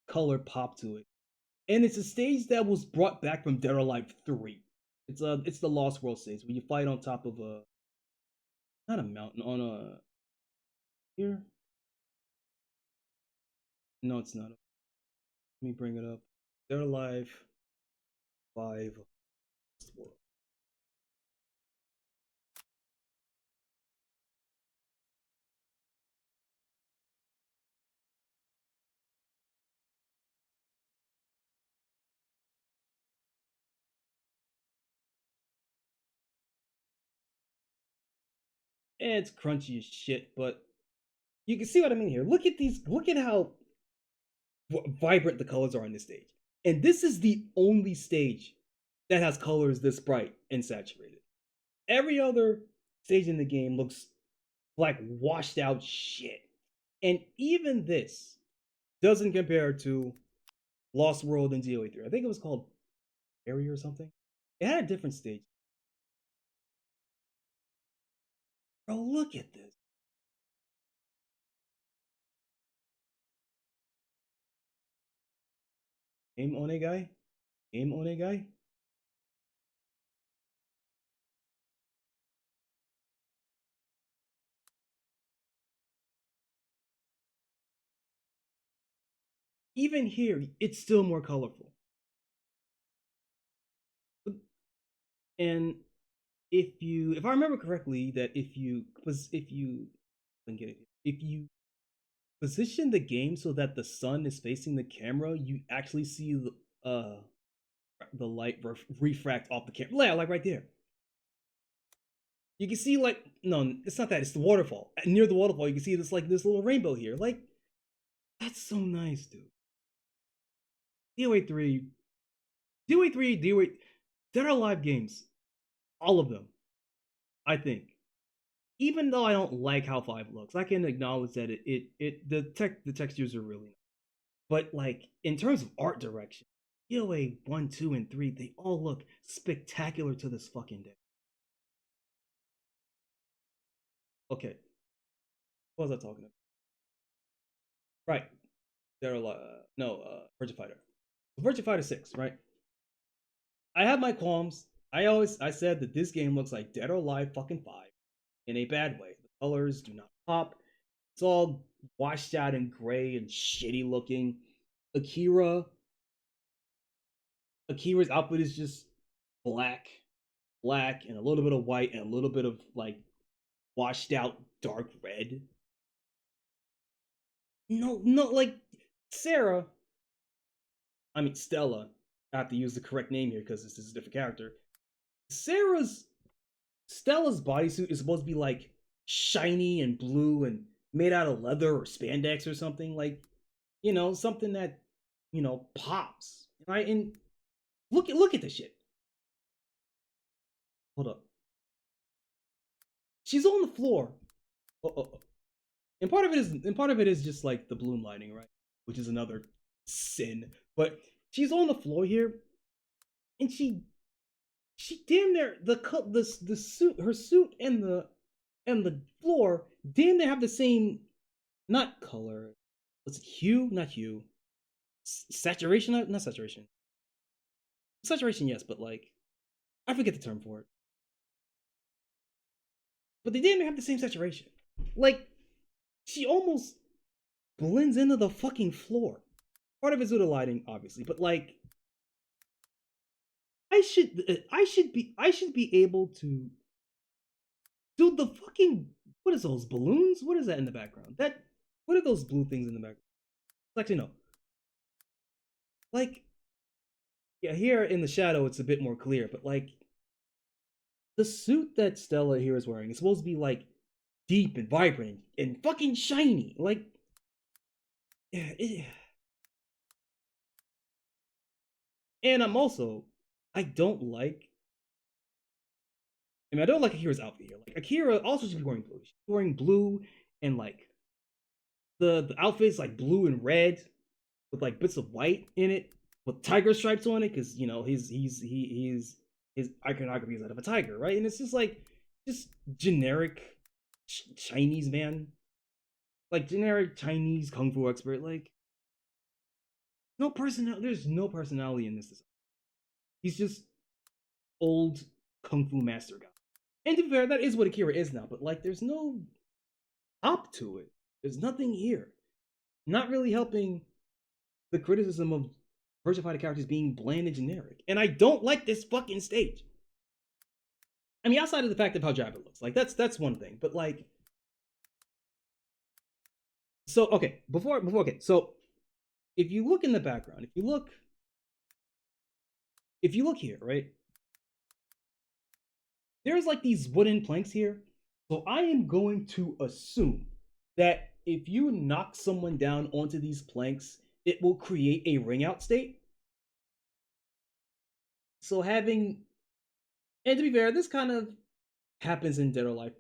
color pop to it. And it's a stage that was brought back from Dead or Alive 3. It's the Lost World stage where you fight on top of a, not a mountain, on a, here. No, it's not. Let me bring it up. Dead or Alive 5 Lost World. It's crunchy as shit, but you can see what I mean here. Look at these. Look at how vibrant the colors are on this stage. And this is the only stage that has colors this bright and saturated. Every other stage in the game looks like washed out shit. And even this doesn't compare to Lost World and DOA 3. I think it was called Area or something. It had a different stage. Bro, look at this. Game One guy? Game One guy? Even here, it's still more colorful. And if I remember correctly, that if you position the game so that the sun is facing the camera, you actually see the light refract off the camera. Yeah, like right there. You can see, like, no, it's not that. It's the waterfall. Near the waterfall, you can see this, like, this little rainbow here. Like, that's so nice, dude. DOA 3, DOA 3, DOA, Dead or Alive games, all of them, I think. Even though I don't like how 5 looks, I can acknowledge that the textures are really nice. But like, in terms of art direction, DOA 1, 2, and 3, they all look spectacular to this fucking day. Okay, what was I talking about? Right, there are no Virtua Fighter. Virtua Fighter 6, right? I have my qualms. I said that this game looks like Dead or Alive fucking 5 in a bad way. The colors do not pop. It's all washed out and gray and shitty looking. Akira Akira's outfit is just black, black, and a little bit of white, and a little bit of like washed out dark red. No, no, like Sarah. I mean Stella. I have to use the correct name here because this is a different character. Sarah's Stella's bodysuit is supposed to be like shiny and blue and made out of leather or spandex or something, like, something that pops, right? And look at this shit. Hold up. She's on the floor. Oh. And part of it is just like the bloom lighting, right? Which is another sin. But she's on the floor here, and she damn near the suit, her suit, and and the floor, damn, they have the same, not color, what's it, hue? Not hue. Saturation? Not saturation. Saturation, yes, but like, I forget the term for it. But they didn't have the same saturation. Like, she almost blends into the fucking floor. Part of it's due to lighting, obviously, but like, I should be able to do the fucking, what is those balloons? What is that in the background? That, what are those blue things in the background? Actually, no. Like, yeah, here in the shadow, it's a bit more clear, but like, the suit that Stella here is wearing is supposed to be like deep and vibrant and fucking shiny. Like, yeah, and I'm also, I don't like. I mean, I don't like Akira's outfit here. Like, Akira also should be wearing blue. She's wearing blue, and like the outfit's like blue and red with like bits of white in it with tiger stripes on it, because you know his iconography is that of a tiger, right? And it's just like just generic Chinese man, like generic Chinese kung fu expert. Like, no personality. There's no personality in this. He's just old kung fu master guy. And to be fair, that is what Akira is now. But like, there's no up to it. There's nothing here. Not really helping the criticism of Virtua Fighter characters being bland and generic. And I don't like this fucking stage. I mean, outside of the fact of how Jabber looks, like that's one thing. But like, so okay, before okay, so if you look in the background, if you look here, right? There's like these wooden planks here. So I am going to assume that if you knock someone down onto these planks, it will create a ring out state. So having, and to be fair, this kind of happens in Dead or Alive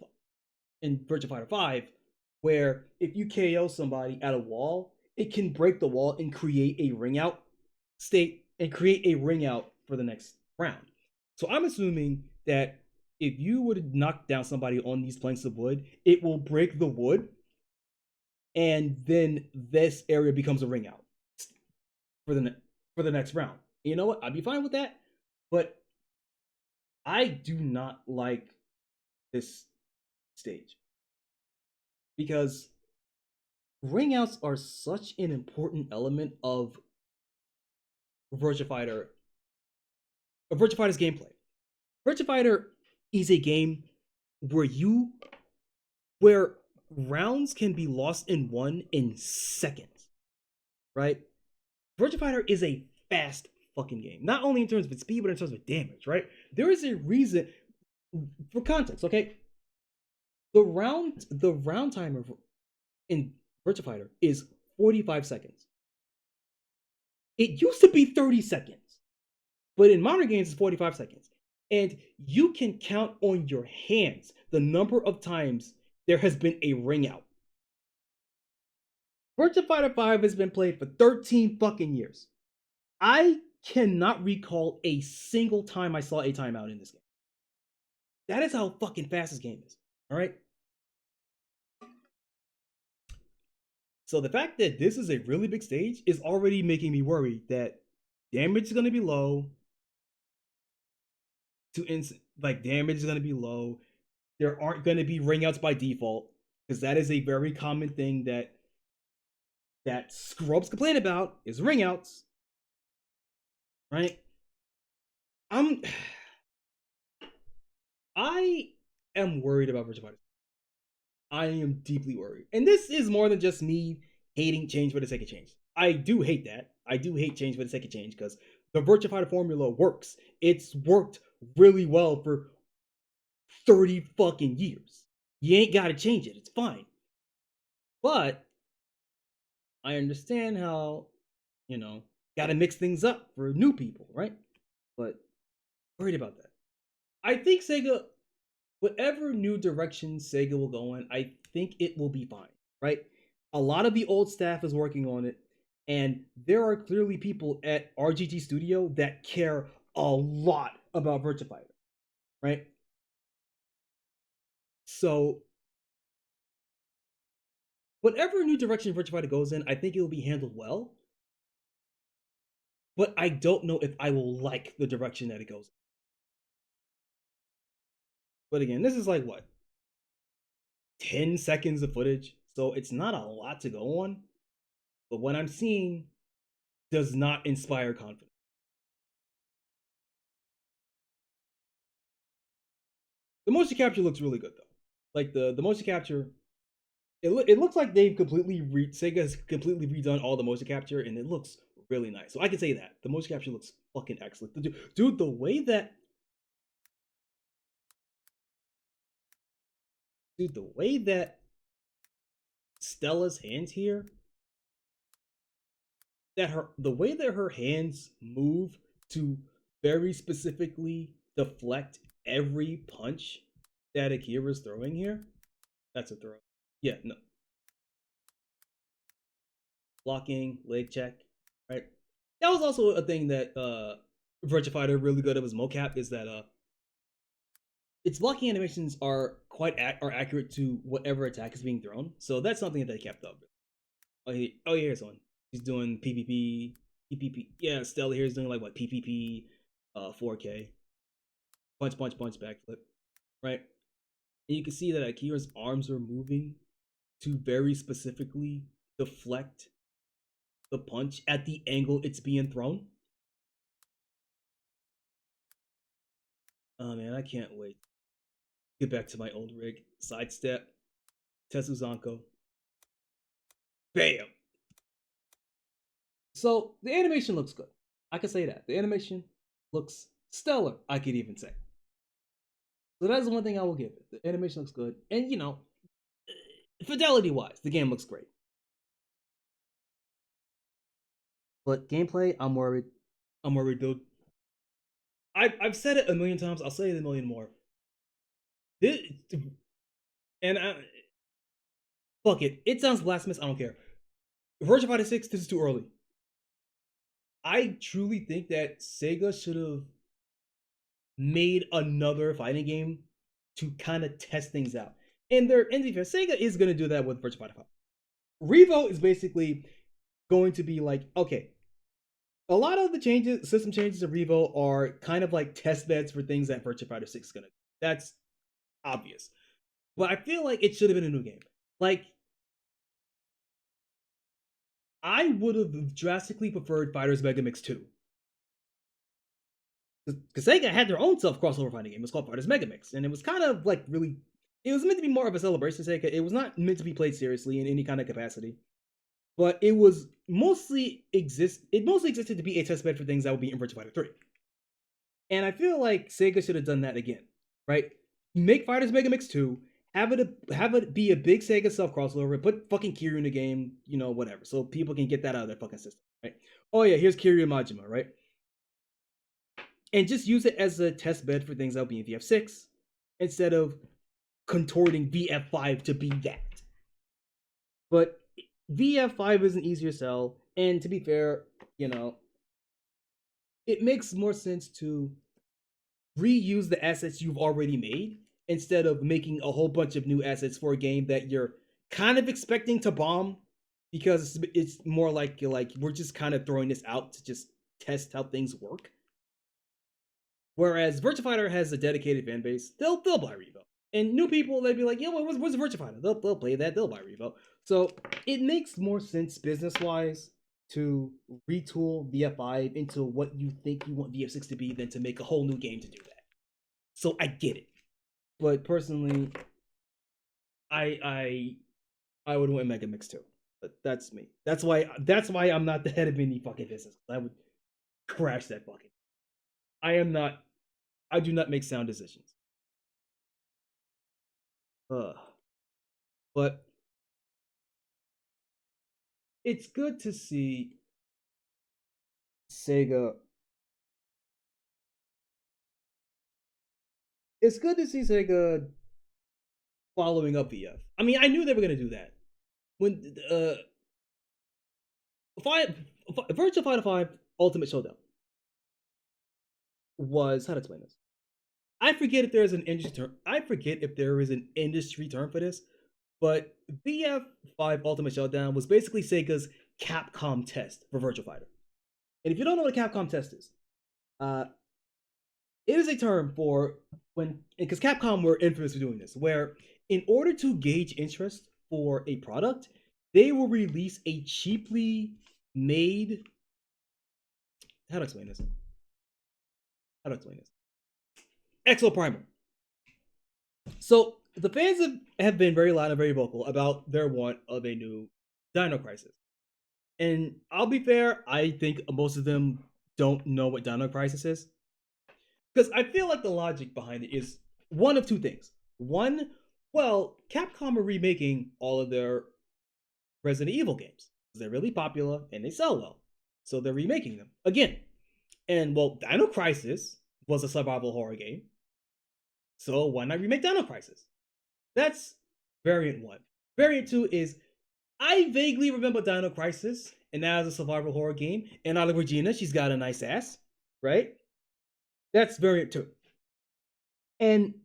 in Virtua Fighter 5, where if you KO somebody at a wall, it can break the wall and create a ring out state and create a ring out for the next round. So I'm assuming that if you were to knock down somebody on these planks of wood, it will break the wood, and then this area becomes a ring out for the next round. You know what? I'd be fine with that, but I do not like this stage because ring outs are such an important element of Virtua Fighter, of Virtua Fighter's gameplay. Virtua Fighter is a game where rounds can be lost and won in seconds, right? Virtua Fighter is a fast fucking game, not only in terms of its speed, but in terms of damage, right? There is a reason, for context, okay? The round timer in Virtua Fighter is 45 seconds. It used to be 30 seconds, but in modern games, it's 45 seconds. And you can count on your hands the number of times there has been a ring out. Virtua Fighter 5 has been played for 13 fucking years. I cannot recall a single time I saw a timeout in this game. That is how fucking fast this game is. All right? So the fact that this is a really big stage is already making me worry that damage is going to be low. Damage is going to be low. There aren't going to be ring outs by default, because that is a very common thing that scrubs complain about is ring outs. Right? I am worried about Virtua Fighter. I am deeply worried. And this is more than just me hating change for the sake of change. I do hate that. I do hate change for the sake of change because the Virtua Fighter formula works. It's worked really well for 30 fucking years. You ain't gotta change it. It's fine. But I understand how, gotta mix things up for new people, right? But worried about that. I think Sega, whatever new direction Sega will go in, I think it will be fine, right? A lot of the old staff is working on it, and there are clearly people at RGT Studio that care a lot about Virtua Fighter, right? So whatever new direction Virtua Fighter goes in, I think it will be handled well. But I don't know if I will like the direction that it goes. But again, this is like what 10 seconds of footage, so it's not a lot to go on. But what I'm seeing does not inspire confidence. The motion capture looks really good though. Like the motion capture, it looks like they've Sega's completely redone all the motion capture, and it looks really nice. So I can say that the motion capture looks fucking excellent. Dude, the way that Stella's hands here, the way that her hands move to very specifically deflect every punch that Akira's throwing here. That's a throw. Yeah, no. Blocking, leg check, right? That was also a thing that Virtua Fighter really good at was mocap, is that its blocking animations are are accurate to whatever attack is being thrown. So that's something that they kept up. Oh, here's one. He's doing PPP, PPP. Yeah, Stella here is doing like what PPP, 4K, punch, backflip, right? And you can see that Akira's arms are moving to very specifically deflect the punch at the angle it's being thrown. Oh man, I can't wait. Get back to my old rig. Sidestep, Tetsuzanko. Bam! So the animation looks good. I can say that. The animation looks stellar, I could even say. So that's the one thing I will give it. The animation looks good. And you know, fidelity wise, the game looks great. But gameplay, I'm worried. I'm worried, dude. I've said it a million times. I'll say it a million more. This, and fuck it. It sounds blasphemous. I don't care. Virtua Fighter 6, this is too early. I truly think that Sega should have made another fighting game to kind of test things out. And they're, in fair, Sega is going to do that with Virtua Fighter 5. Revo is basically going to be like, okay, a lot of the system changes of Revo are kind of like test beds for things that Virtua Fighter 6 is going to do. That's obvious. But I feel like it should have been a new game. Like, I would have drastically preferred Fighters Megamix 2. Because Sega had their own self-crossover fighting game. It was called Fighters Megamix. And it was kind of like really... It was meant to be more of a celebration, Sega. It was not meant to be played seriously in any kind of capacity. But it was mostly existed to be a testbed for things that would be in Virtua Fighter 3. And I feel like Sega should have done that again, right? Make Fighters Megamix 2, have it be a big Sega self-crossover, put fucking Kiryu in the game, you know, whatever, so people can get that out of their fucking system, right? Oh yeah, here's Kiryu Majima, right? And just use it as a test bed for things that will be in VF6, instead of contorting VF5 to be that. But VF5 is an easier sell, and to be fair, you know, it makes more sense to reuse the assets you've already made instead of making a whole bunch of new assets for a game that you're kind of expecting to bomb, because it's more like we're just kind of throwing this out to just test how things work. Whereas Virtua Fighter has a dedicated fan base, they'll buy Revo. And new people, they'd be like, yeah, what's Virtua Fighter? They'll play that, they'll buy Revo. So it makes more sense business-wise to retool VF5 into what you think you want VF6 to be than to make a whole new game to do that. So I get it. But personally, I would want Mega Mix 2. But that's me. That's why I'm not the head of any fucking business. I would crash that fucking. I do not make sound decisions. But it's good to see Sega. It's good to see Sega following up VF. I mean, I knew they were gonna do that when Virtua Fighter 5 Ultimate Showdown was, how to explain this. I forget if there is an industry term. I forget if there is an industry term for this, But BF5 Ultimate Showdown was basically Sega's Capcom test for Virtua Fighter. And if you don't know what a Capcom test is, uh, it is a term for when, because Capcom were infamous for doing this, where in order to gauge interest for a product, they will release a cheaply made. How to explain this? How to explain this? Exo Primer. So the fans have been very loud and very vocal about their want of a new Dino Crisis. And I'll be fair, I think most of them don't know what Dino Crisis is. Because I feel like the logic behind it is one of two things. One, well, Capcom are remaking all of their Resident Evil games. They're really popular and they sell well. So they're remaking them again. And well, Dino Crisis was a survival horror game. So why not remake Dino Crisis? That's variant one. Variant two is I vaguely remember Dino Crisis, and that is a survival horror game. And I like Regina, she's got a nice ass, right? That's variant two. And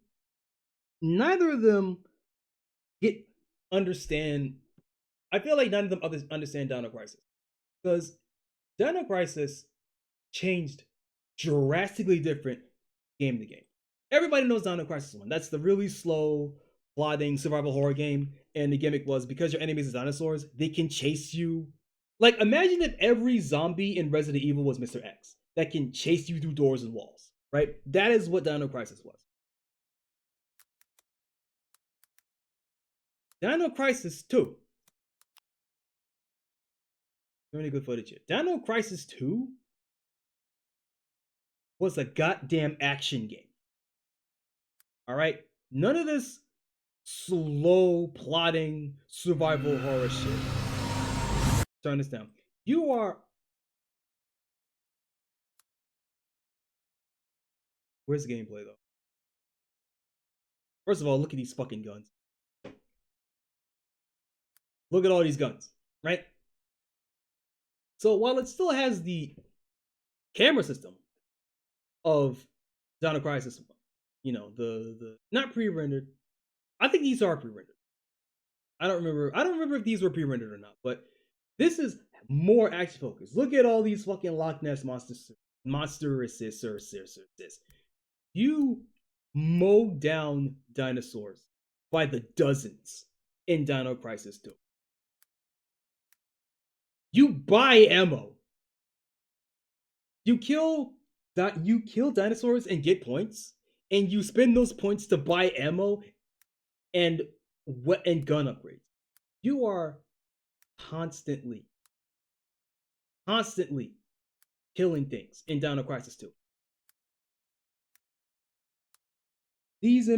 neither of them get understand. I feel like none of them understand Dino Crisis because Dino Crisis changed drastically different game to game. Everybody knows Dino Crisis 1. That's the really slow, plotting survival horror game. And the gimmick was because your enemies are dinosaurs, they can chase you. Like, imagine if every zombie in Resident Evil was Mr. X that can chase you through doors and walls, right? That is what Dino Crisis was. Dino Crisis 2. Really good footage here. Dino Crisis 2 was a goddamn action game. All right? None of this slow plotting survival horror shit. Turn this down. You are. Where's the gameplay though? First of all, look at these fucking guns. Look at all these guns, right? So while it still has the camera system of Dino Crisis, you know, the not pre-rendered. I think these are pre-rendered. I don't remember if these were pre-rendered or not, but this is more action focused. Look at all these fucking Loch Ness monsters. You mow down dinosaurs by the dozens in Dino Crisis 2. You buy ammo. You kill dinosaurs and get points, and you spend those points to buy ammo and gun upgrades. You are constantly killing things in Dino Crisis 2. These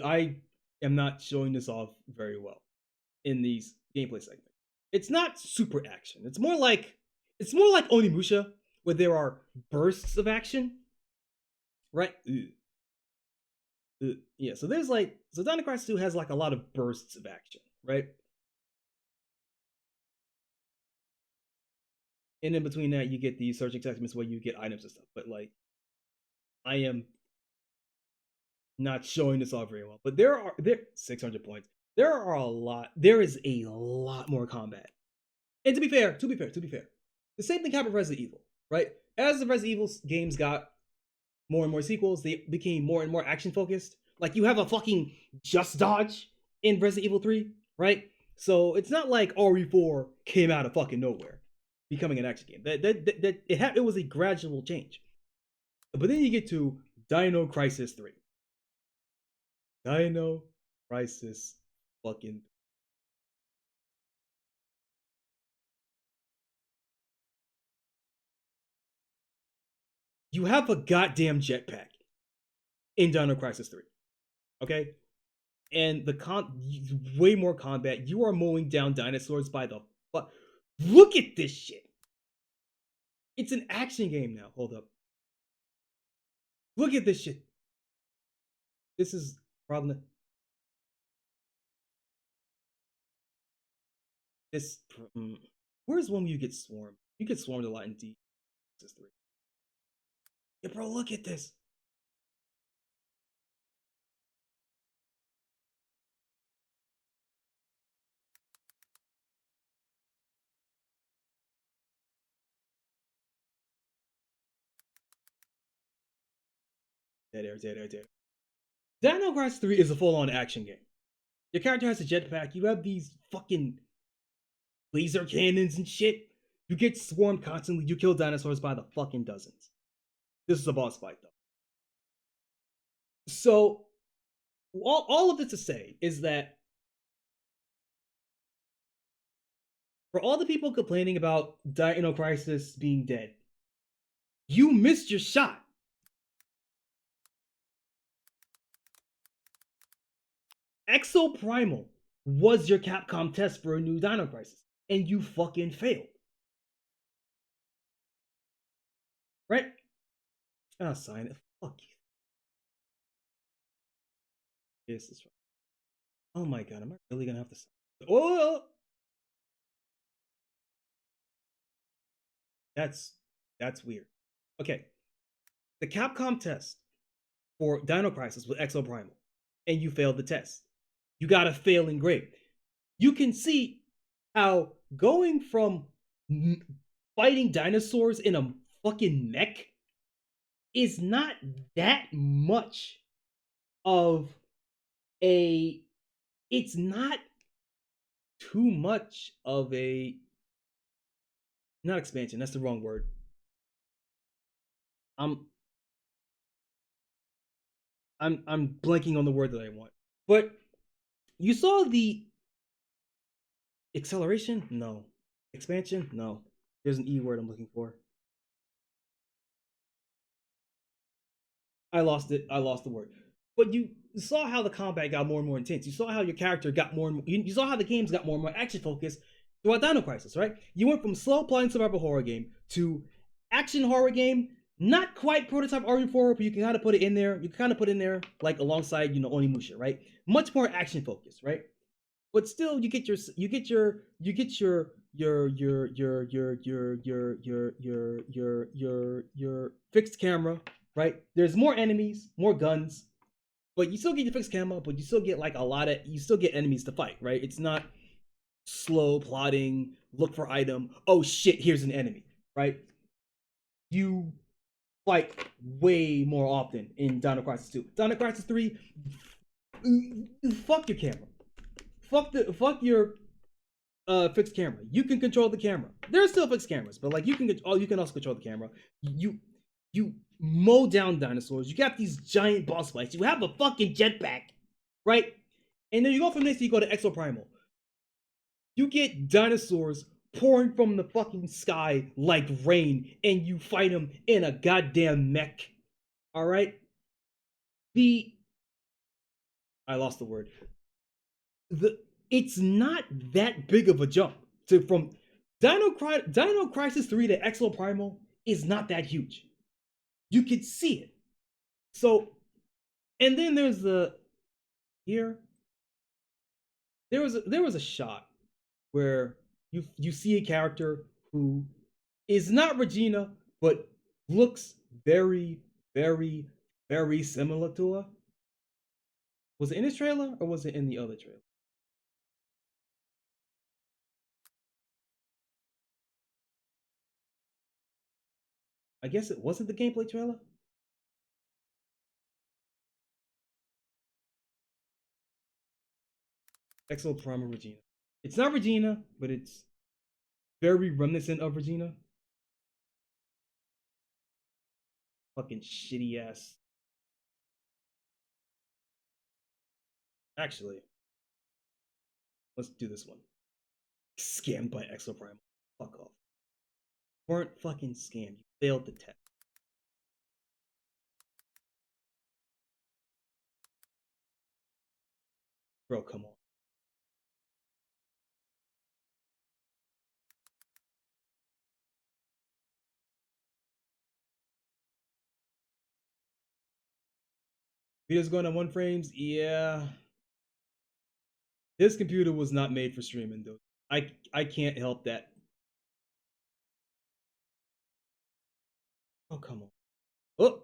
I am not showing this off very well in these gameplay segments. It's not super action. It's more like Onimusha, where there are bursts of action, right? Yeah, so there's Dino Crisis 2 has like a lot of bursts of action, right? And in between that, you get these searching segments where you get items and stuff. But like, I am not showing this off very well. But there 600 points. There is a lot more combat. And to be fair, the same thing happened with Resident Evil, right? As the Resident Evil games got more and more sequels, they became more and more action focused. Like you have a fucking just dodge in Resident Evil 3, right? So it's not like RE4 came out of fucking nowhere, becoming an action game. It was a gradual change. But then you get to Dino Crisis 3. Dino Crisis fucking. You have a goddamn jetpack in Dino Crisis 3. Okay? And way more combat. You are mowing down dinosaurs by the fuck. Look at this shit. It's an action game now. Hold up. Look at this shit. This is probably this. Where's one where you get swarmed? You get swarmed a lot in D. 3. Yeah, bro, look at this. Dead air, dead air, dead air. Dino Crisis 3 is a full-on action game. Your character has a jetpack. You have these fucking laser cannons and shit. You get swarmed constantly. You kill dinosaurs by the fucking dozens. This is a boss fight, though. So, all of this to say is that for all the people complaining about Dino Crisis being dead, you missed your shot. Exoprimal was your Capcom test for a new Dino Crisis, and you fucking failed. Right? Ah, sign it. Fuck you. This is right. Oh my god, am I really gonna have to sign it? Oh! That's weird. Okay. The Capcom test for Dino Crisis was Exoprimal, and you failed the test. You got a failing grade. You can see how going from fighting dinosaurs in a fucking mech is not that much of a. It's not too much of a. Not expansion. That's the wrong word. I'm I'm blanking on the word that I want. But you saw the acceleration? No. Expansion? No. There's an E word I'm looking for. I lost it. I lost the word. But you saw how the combat got more and more intense. You saw how your character got more and more. You saw how the games got more and more action focused throughout Dino Crisis, right? You went from slow plotting survival horror game to action horror game. Not quite prototype RE4, but you can kind of put it in there. You can kind of put it in there like alongside, Onimusha, right? Much more action focused, right? But still you get your fixed camera, right? There's more enemies, more guns, but you still get your fixed camera, but you still get like you still get enemies to fight, right? It's not slow plotting, look for item, oh shit, here's an enemy, right? You fight way more often in Dino Crisis 2. Dino Crisis 3, fuck your camera. Fuck your fixed camera. You can control the camera. There's still fixed cameras, but like you can also control the camera. You mow down dinosaurs. You got these giant boss fights. You have a fucking jetpack, right? And then you go from this, you go to Exoprimal. You get dinosaurs pouring from the fucking sky like rain, and you fight them in a goddamn mech. All right. The I lost the word. It's not that big of a jump to from Dino Crisis 3 to Exoprimal is not that huge. You could see it. So, and then there's the here. There was a shot where you see a character who is not Regina but looks very very very similar to her. Was it in this trailer or was it in the other trailer? I guess it wasn't the gameplay trailer. Exo Prima Regina. It's not Regina, but it's very reminiscent of Regina. Fucking shitty ass. Actually, let's do this one. Scammed by Exo Prima. Fuck off. Weren't fucking scammed. You failed the test. Bro, come on. Video's going on 1 frames? Yeah. This computer was not made for streaming, though. I can't help that. Oh, come on. Oh!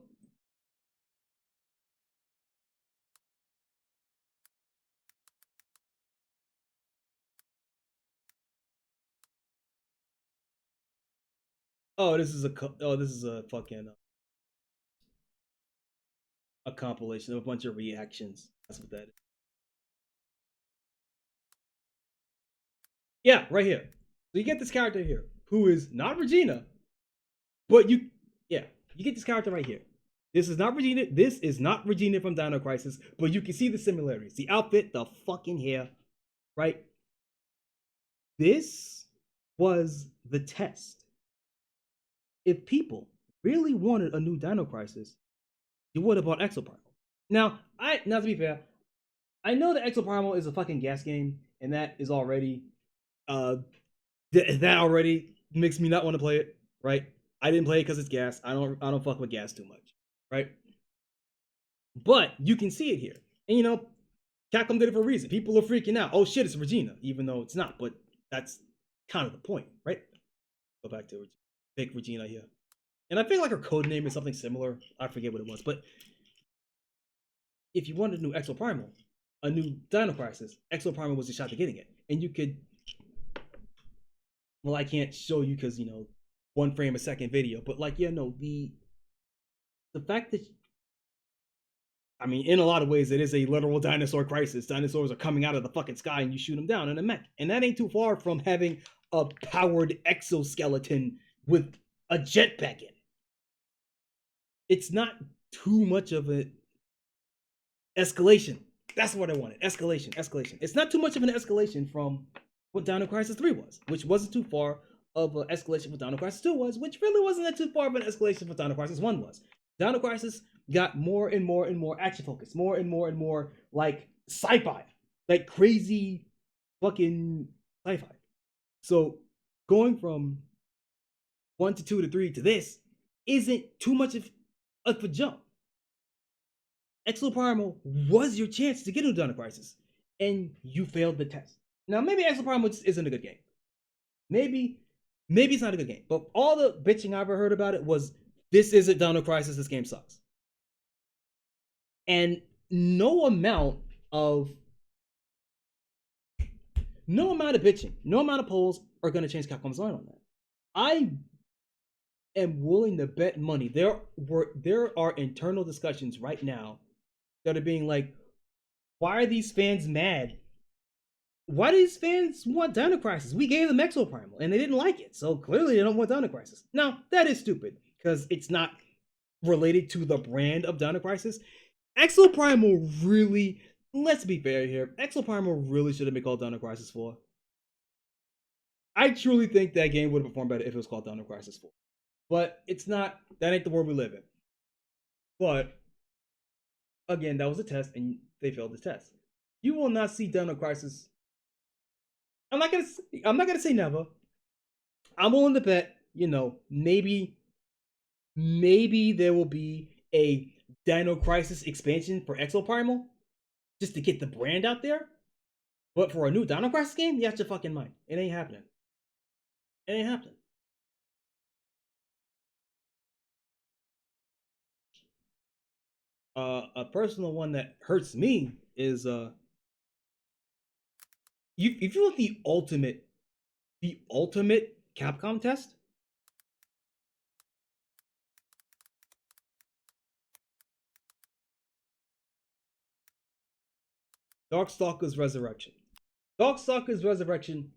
Oh, this is a fucking a compilation of a bunch of reactions. That's what that is. Yeah, right here. So you get this character here who is not Regina, but yeah, you get this character right here. This is not Regina. This is not Regina from Dino Crisis, but you can see the similarities. The outfit, the fucking hair, right? This was the test. If people really wanted a new Dino Crisis, you would have bought Exoprimal. Now to be fair, I know that Exoprimal is a fucking gas game, and that is already uh that already makes me not want to play it, right? I didn't play it because it's gas. I don't fuck with gas too much, right? But you can see it here, and Capcom did it for a reason. People are freaking out. Oh shit, it's Regina, even though it's not. But that's kind of the point, right? Go back to fake Regina here, and I feel like her code name is something similar. I forget what it was, but if you wanted a new Exoprimal, a new Dino Crisis, Exoprimal was the shot to getting it, and you could. Well, I can't show you because 1 frame a second video, but the fact that I mean, in a lot of ways, it is a literal dinosaur crisis. Dinosaurs are coming out of the fucking sky, and you shoot them down in a mech, and that ain't too far from having a powered exoskeleton with a jetpack in. It's not too much of an escalation. That's what I wanted. Escalation. It's not too much of an escalation from what Dino Crisis 3 was, which wasn't too far of an escalation what Dino Crisis 2 was, which really wasn't that too far of an escalation what Dino Crisis 1 was. Dino Crisis got more and more and more action focused, more and more like sci-fi, like crazy fucking sci-fi. So going from 1 to 2 to 3 to this isn't too much of a jump. Exoprimal was your chance to get into Dino Crisis, and you failed the test. Now, maybe Exoprimal isn't a good game. Maybe it's not a good game. But all the bitching I ever heard about it was, this isn't Dino Crisis, this game sucks. And no amount of bitching, no amount of polls are going to change Capcom's mind on that. I am willing to bet money. There are internal discussions right now that are being like, why are these fans mad? Why do these fans want Dino Crisis? We gave them Exoprimal and they didn't like it, so clearly they don't want Dino Crisis. Now, that is stupid because it's not related to the brand of Dino Crisis. Exoprimal really, let's be fair here, Exoprimal really should have been called Dino Crisis 4. I truly think that game would have performed better if it was called Dino Crisis 4. But it's not, that ain't the world we live in. But, again, that was a test and they failed the test. You will not see Dino Crisis. I'm not gonna say never. I'm willing to bet, maybe there will be a Dino Crisis expansion for Exoprimal just to get the brand out there. But for a new Dino Crisis game, you have your fucking mind. It ain't happening. It ain't happening. A personal one that hurts me is if you want the ultimate Capcom test, Darkstalker's Resurrection. Darkstalker's Resurrection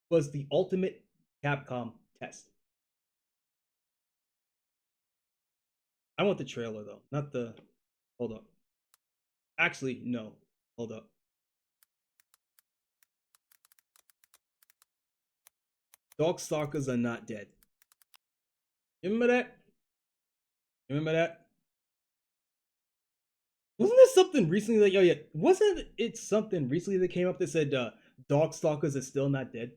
was the ultimate Capcom test. I want the trailer though, not the. Hold up. Actually, no. Hold up. Darkstalkers are not dead. You remember that? You remember that? Wasn't there something recently like, oh yeah, wasn't it something recently that came up that said Darkstalkers are still not dead?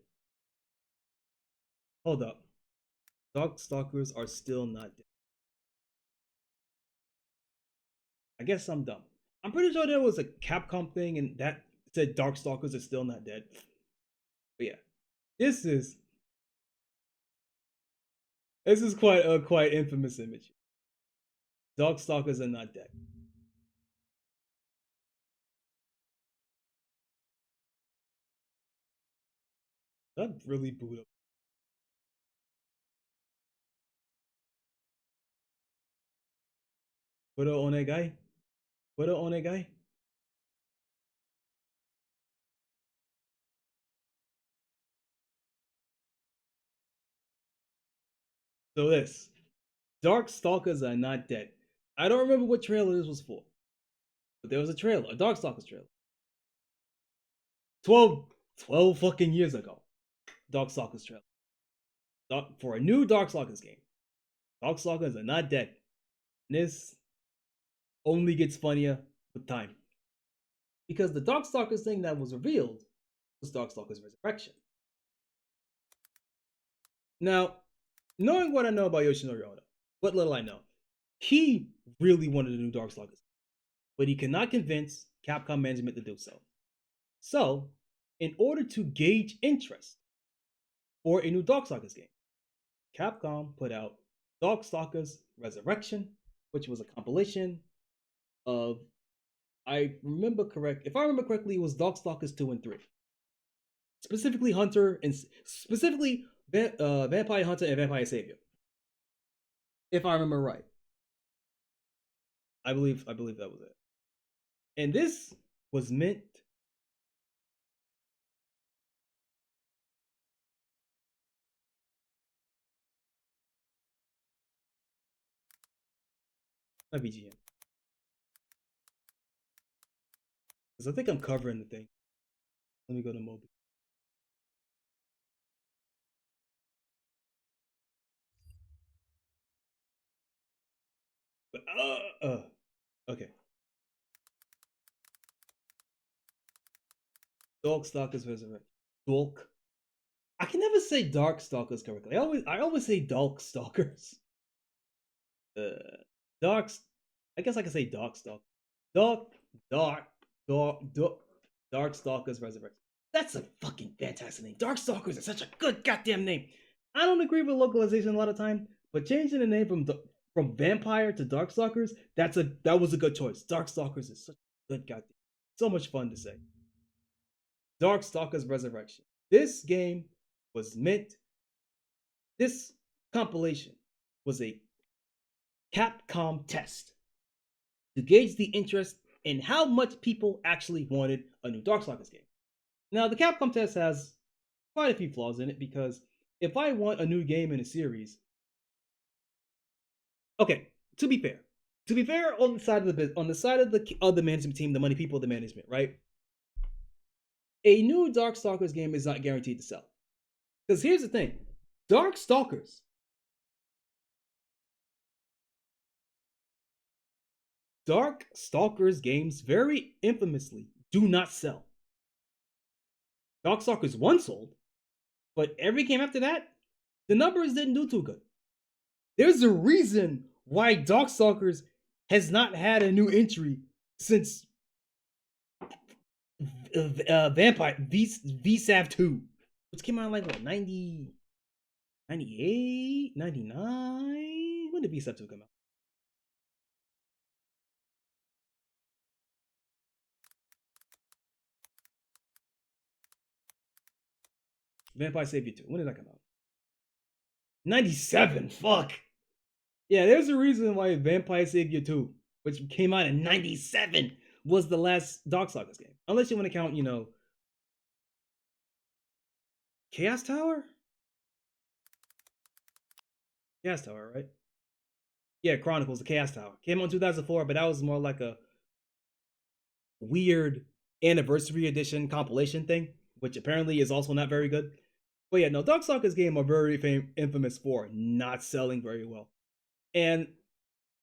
Hold up. Darkstalkers are still not dead. I guess I'm dumb. I'm pretty sure there was a Capcom thing and that said Darkstalkers are still not dead. But yeah, this is quite a quite infamous image. Darkstalkers are not dead. That really boot up. Put it on that guy. Put it on it, guy. So this Darkstalkers are not dead. I don't remember what trailer this was for, but there was a trailer, a Darkstalkers trailer. 12 fucking years ago. Darkstalkers trailer. For a new Darkstalkers game. Darkstalkers are not dead. This only gets funnier with time. Because the Darkstalkers thing that was revealed was Darkstalkers Resurrection. Now, knowing what I know about Yoshinori Ono, what little I know, he really wanted a new Darkstalkers, but he could not convince Capcom management to do so. So, in order to gauge interest for a new Darkstalkers game, Capcom put out Darkstalkers Resurrection, which was a compilation of, if I remember correctly, it was Darkstalkers 2 and 3. Specifically Hunter and specifically Vampire Hunter and Vampire Savior. If I remember right. I believe that was it. And this was meant not VGM. Because I think I'm covering the thing. Let me go to Moby. But okay. Darkstalkers Resurrection. Dark. I can never say Darkstalkers correctly. I always say Darkstalkers. Darks. I guess I can say Darkstalk. Darkstalkers Resurrection. That's a fucking fantastic name. Darkstalkers is such a good goddamn name. I don't agree with localization a lot of time, but changing the name from Vampire to Darkstalkers, that was a good choice. Darkstalkers is such a good goddamn. So much fun to say. Darkstalkers Resurrection. This game was meant. This compilation was a Capcom test to gauge the interest in how much people actually wanted a new Darkstalkers game. Now, the Capcom test has quite a few flaws in it because if I want a new game in a series, okay, to be fair, on the side of the management team, the money people, the management, right? A new Darkstalkers game is not guaranteed to sell. Because here's the thing, Darkstalkers games very infamously do not sell. Darkstalkers 1 sold, but every game after that, the numbers didn't do too good. There's a reason why Darkstalkers has not had a new entry since Vampire VSAV 2, which came out like what, 90, 98, 99? When did VSAV 2 come out? Vampire Savior 2. When did that come out? 97. Fuck. Yeah, there's a reason why Vampire Savior 2, which came out in 97, was the last Darkstalkers game. Unless you want to count, Chaos Tower? Chaos Tower, right? Yeah, Chronicles, the Chaos Tower. Came out in 2004, but that was more like a weird anniversary edition compilation thing, which apparently is also not very good. But yeah, no, Darkstalkers game are very infamous for not selling very well. And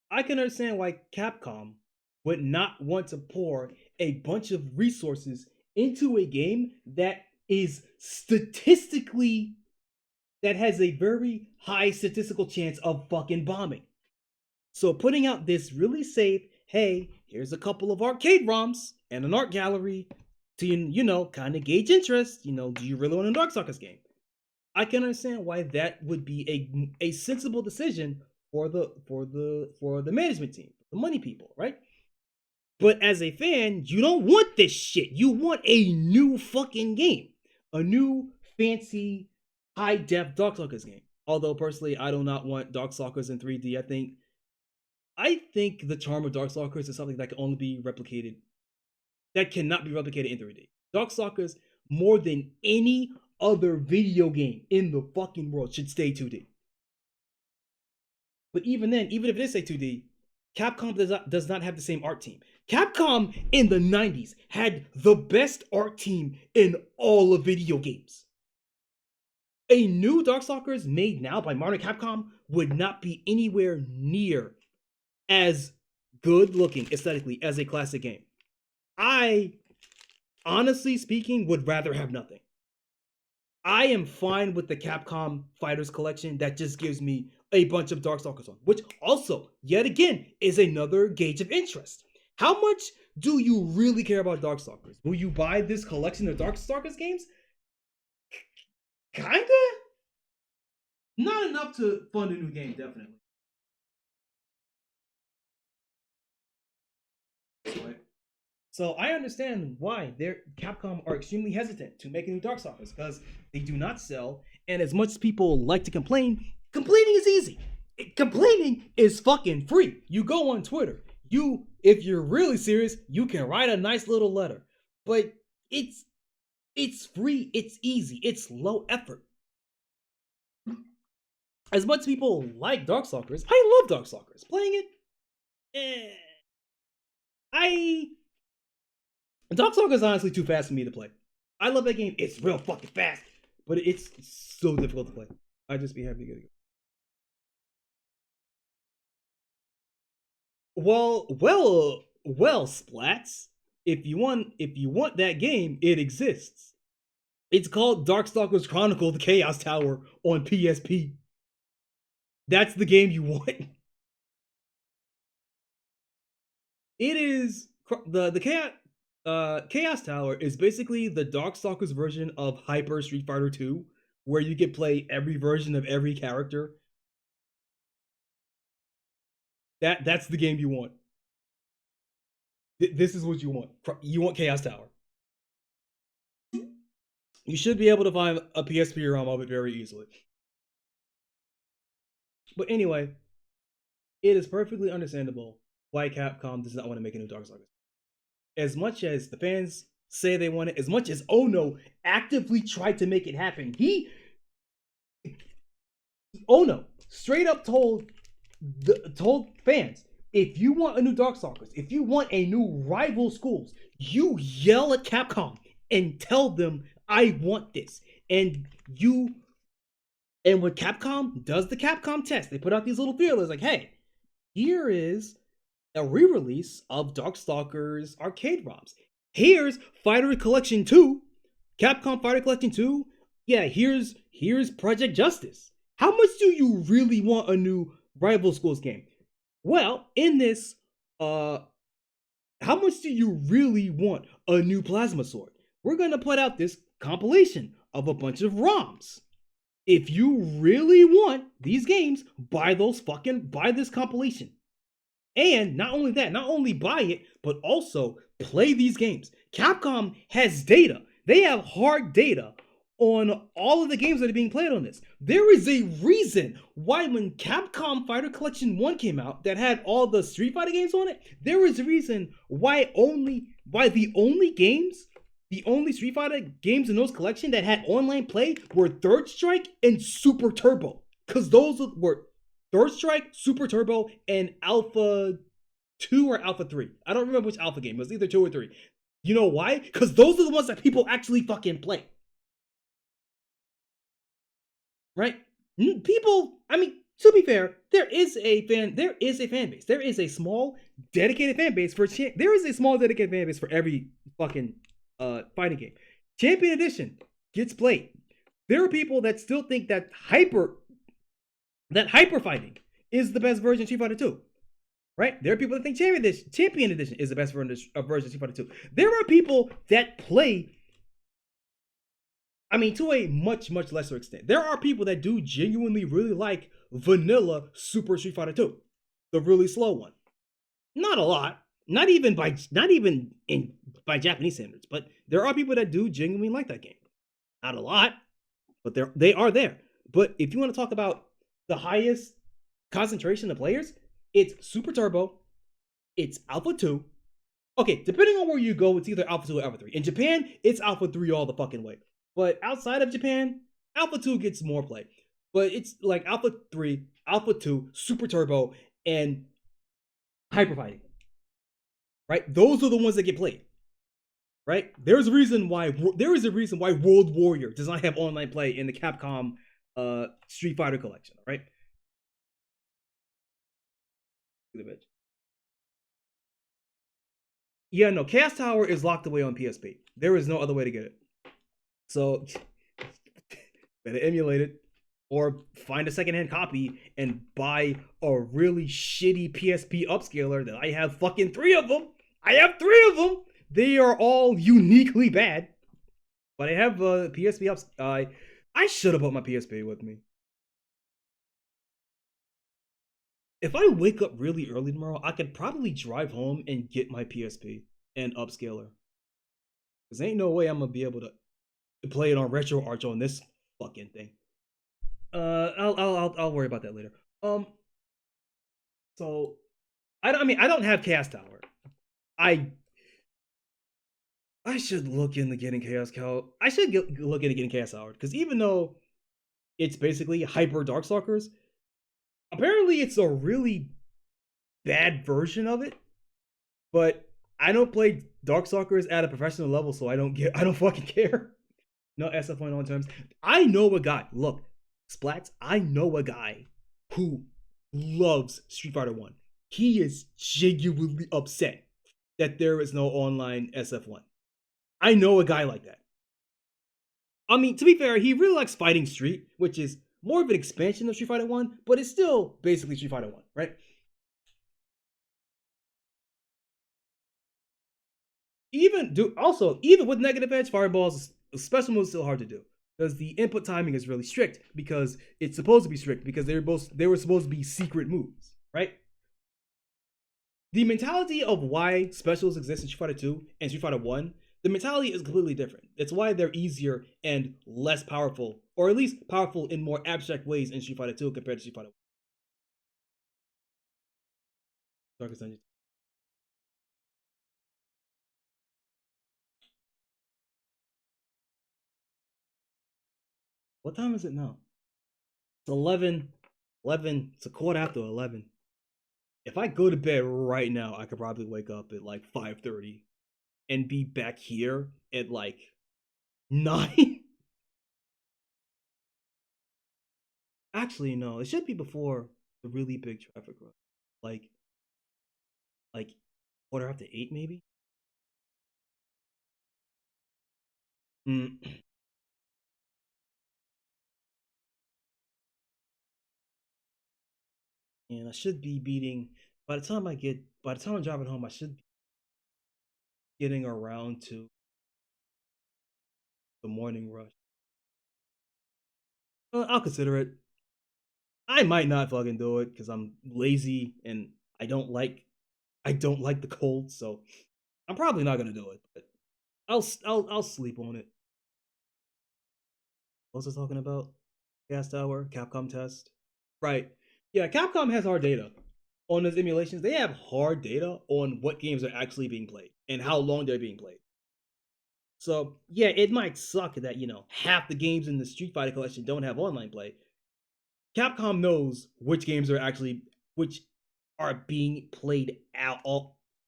I can understand why Capcom would not want to pour a bunch of resources into a game that has a very high statistical chance of fucking bombing. So putting out this really safe, hey, here's a couple of arcade ROMs and an art gallery to, kind of gauge interest. Do you really want a Darkstalkers game? I can understand why that would be a sensible decision for the management team, the money people, right? But as a fan, you don't want this shit. You want a new fucking game, a new fancy high def Darkstalkers game. Although personally, I do not want Darkstalkers in 3D. I think I think the charm of Darkstalkers is something that can only be replicated, that cannot be replicated in 3D. Darkstalkers, more than any other video game in the fucking world, should stay 2D. But even then, even if it is say 2D, Capcom does not have the same art team. Capcom in the 90s had the best art team in all of video games. A new Darkstalkers made now by modern Capcom would not be anywhere near as good looking aesthetically as a classic game. I, honestly speaking, would rather have nothing. I am fine with the Capcom Fighters collection that just gives me a bunch of Darkstalkers on, which also, yet again, is another gauge of interest. How much do you really care about Darkstalkers? Will you buy this collection of Darkstalkers games? Kinda? Not enough to fund a new game, definitely. So I understand why Capcom are extremely hesitant to make new Darkstalkers, because they do not sell, and as much as people like to complain, complaining is easy. Complaining is fucking free. You go on Twitter. If you're really serious, you can write a nice little letter. But it's free, it's easy, it's low effort. As much as people like Darkstalkers, I love Darkstalkers. Playing it, Darkstalkers is honestly too fast for me to play. I love that game. It's real fucking fast, but it's so difficult to play. I'd just be happy to get it. Well, Splats. If you want that game, it exists. It's called Darkstalkers Chronicle: The Chaos Tower on PSP. That's the game you want. It is the Chaos Tower is basically the Darkstalkers version of Hyper Street Fighter 2, where you can play every version of every character. That's the game you want. This is what you want. You want Chaos Tower. You should be able to find a PSP ROM of it very easily. But anyway, it is perfectly understandable why Capcom does not want to make a new Darkstalkers. As much as the fans say they want it, as much as Ono actively tried to make it happen, Ono straight up told fans, if you want a new Darkstalkers, if you want a new rival schools, you yell at Capcom and tell them, I want this. And when Capcom does the Capcom test, they put out these little feelers like, hey, here is a re-release of Darkstalkers arcade ROMs. Here's Fighter Collection 2, Capcom Fighter Collection 2. Yeah, here's Project Justice. How much do you really want a new Rival Schools game? Well, in this, how much do you really want a new Plasma Sword? We're gonna put out this compilation of a bunch of ROMs. If you really want these games, buy this compilation. And not only that, not only buy it, but also play these games. Capcom has data. They have hard data on all of the games that are being played on this. There is a reason why when Capcom Fighter Collection 1 came out that had all the Street Fighter games on it, there is a reason why the only Street Fighter games in those collection that had online play were Third Strike and Super Turbo. Because those were Third Strike, Super Turbo, and Alpha 2 or Alpha 3. I don't remember which Alpha game. It was either 2 or 3. You know why? Because those are the ones that people actually fucking play. Right? People, I mean, to be fair, there is a fan base. There is a small, dedicated fan base for every fucking fighting game. Champion Edition gets played. There are people that still think that hyper fighting is the best version of Street Fighter 2. Right? There are people that think Champion Edition is the best version of Street Fighter 2. There are people that play, I mean, to a much, much lesser extent. There are people that do genuinely really like vanilla Super Street Fighter 2. The really slow one. Not a lot. Not even by Japanese standards. But there are people that do genuinely like that game. Not a lot. But they are there. But if you want to talk about the highest concentration of players, It's Super Turbo. It's Alpha 2. Okay, depending on where you go, it's either Alpha 2 or Alpha 3. In Japan, it's Alpha 3 all the fucking way. But outside of Japan, Alpha 2 gets more play. But it's like Alpha 3, Alpha 2, Super Turbo, and Hyper Fighting. Right? Those are the ones that get played. Right? There is a reason why World Warrior does not have online play in the Capcom Street Fighter collection, right? Yeah, no, Chaos Tower is locked away on PSP. There is no other way to get it. So better emulate it or find a secondhand copy and buy a really shitty PSP upscaler that I have fucking 3 of them. I have 3 of them. They are all uniquely bad. But I have a PSP ups. I should have brought my PSP with me. If I wake up really early tomorrow, I could probably drive home and get my PSP and upscaler. Cause ain't no way I'm gonna be able to play it on RetroArch on this fucking thing. I'll worry about that later. So I don't have Chaos Tower. I should look into getting Chaos Tower. I should look into getting Chaos Tower because even though it's basically hyper Darkstalkers, apparently it's a really bad version of it. But I don't play Darkstalkers at a professional level, so I don't fucking care. No SF1 on terms. I know a guy. Look, Splats. I know a guy who loves Street Fighter 1. He is genuinely upset that there is no online SF1. I know a guy like that. I mean, to be fair, he really likes Fighting Street, which is more of an expansion of Street Fighter 1, but it's still basically Street Fighter 1, right? Even with negative edge, fireballs, special moves still hard to do because the input timing is really strict because it's supposed to be strict because they were supposed to be secret moves, right? The mentality of why specials exist in Street Fighter 2 and Street Fighter 1, the mentality is completely different. It's why they're easier and less powerful, or at least powerful in more abstract ways in Street Fighter 2 compared to Street Fighter 1. What time is it now? It's 11. 11. It's a quarter after 11. If I go to bed right now, I could probably wake up at like 5:30 and be back here at like 9. Actually, no, it should be before the really big traffic rush. Like like quarter after 8 maybe. Mm. And I should be beating by the time I'm driving home, I should be getting around to the morning rush. I'll consider it. I might not fucking do it because I'm lazy and I don't like the cold, so I'm probably not gonna do it. But I'll sleep on it. What was I talking about? Gas Tower, Capcom test. Right. Yeah, Capcom has hard data on those emulations. They have hard data on what games are actually being played and how long they're being played. So yeah, it might suck that half the games in the Street Fighter collection don't have online play. Capcom knows which are being played out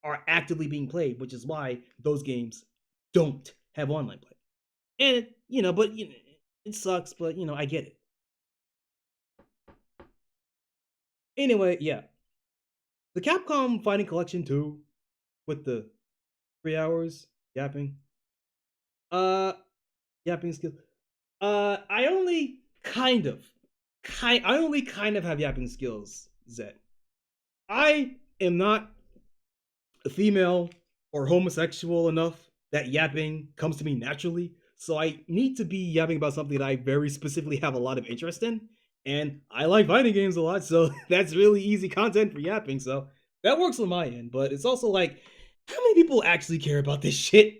are actively being played, which is why those games don't have online play. And it sucks, but I get it. Anyway, yeah, the Capcom Fighting Collection 2 with the 3 hours yapping, uh, yapping skill. I only I only kind of have yapping skills, Zed. I am not a female or homosexual enough that yapping comes to me naturally. So I need to be yapping about something that I very specifically have a lot of interest in. And I like fighting games a lot, so that's really easy content for yapping. So that works on my end. But it's also like, how many people actually care about this shit?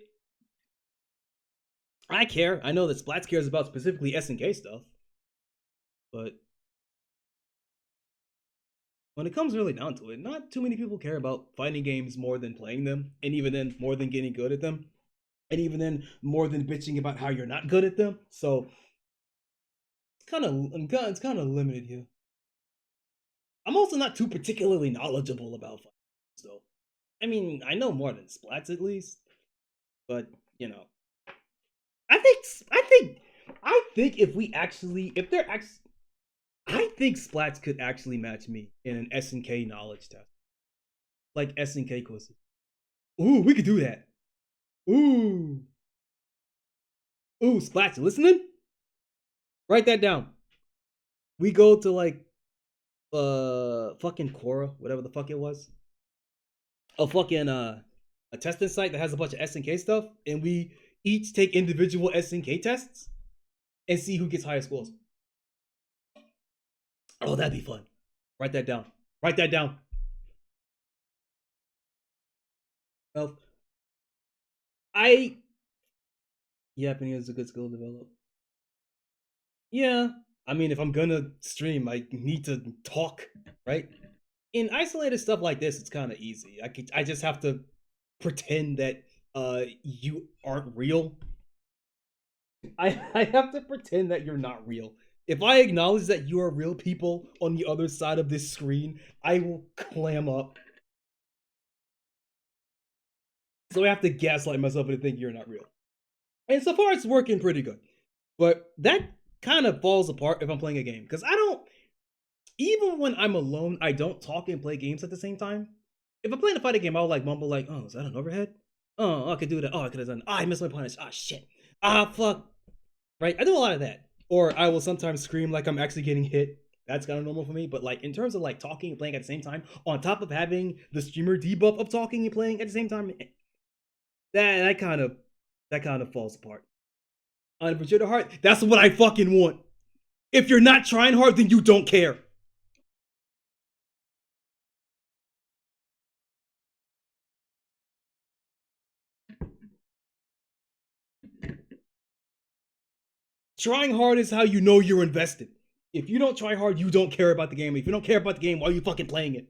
I care. I know that Splats cares about specifically SNK stuff. But when it comes really down to it, not too many people care about fighting games more than playing them, and even then, more than getting good at them, and even then, more than bitching about how you're not good at them. So it's kind of limited here. I'm also not too particularly knowledgeable about fighting, so I mean, I know more than Splats at least, but you know, I think I think I think if they're actually I think Splats could actually match me in an SNK knowledge test, like SNK quizzes. Ooh, we could do that. Ooh, ooh, Splats, you listening? Write that down. We go to like fucking Quora, whatever the fuck it was, a fucking a testing site that has a bunch of SNK stuff, and we each take individual SNK tests and see who gets higher scores. Oh, that'd be fun. Write that down. Write that down. Well, I yapping is a good skill to develop. Yeah, I mean, if I'm gonna stream, I need to talk, right? In isolated stuff like this, it's kind of easy. I just have to pretend that you aren't real. I have to pretend that you're not real. If I acknowledge that you are real people on the other side of this screen, I will clam up. So I have to gaslight myself into thinking you're not real. And so far, it's working pretty good. But that kind of falls apart if I'm playing a game. Because I don't, even when I'm alone, I don't talk and play games at the same time. If I'm playing a fighting game, I'll like mumble like, oh, is that an overhead? Oh, I could do that. Oh, I could have done. Oh, I missed my punish. Ah, shit. Ah, fuck. Right? I do a lot of that. Or I will sometimes scream like I'm actually getting hit. That's kind of normal for me. But like in terms of like talking and playing at the same time, on top of having the streamer debuff of talking and playing at the same time, that kind of falls apart. On your heart, that's what I fucking want. If you're not trying hard, then you don't care. Trying hard is how you know you're invested. If you don't try hard, you don't care about the game. If you don't care about the game, why are you fucking playing it?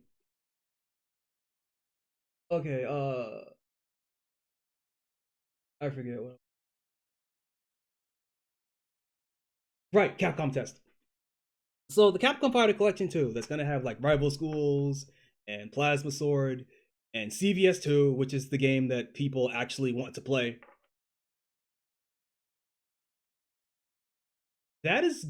Okay, I forget what. Right, Capcom test. So the Capcom Fighter Collection 2, that's gonna have like Rival Schools and Plasma Sword and CVS 2, which is the game that people actually want to play. That is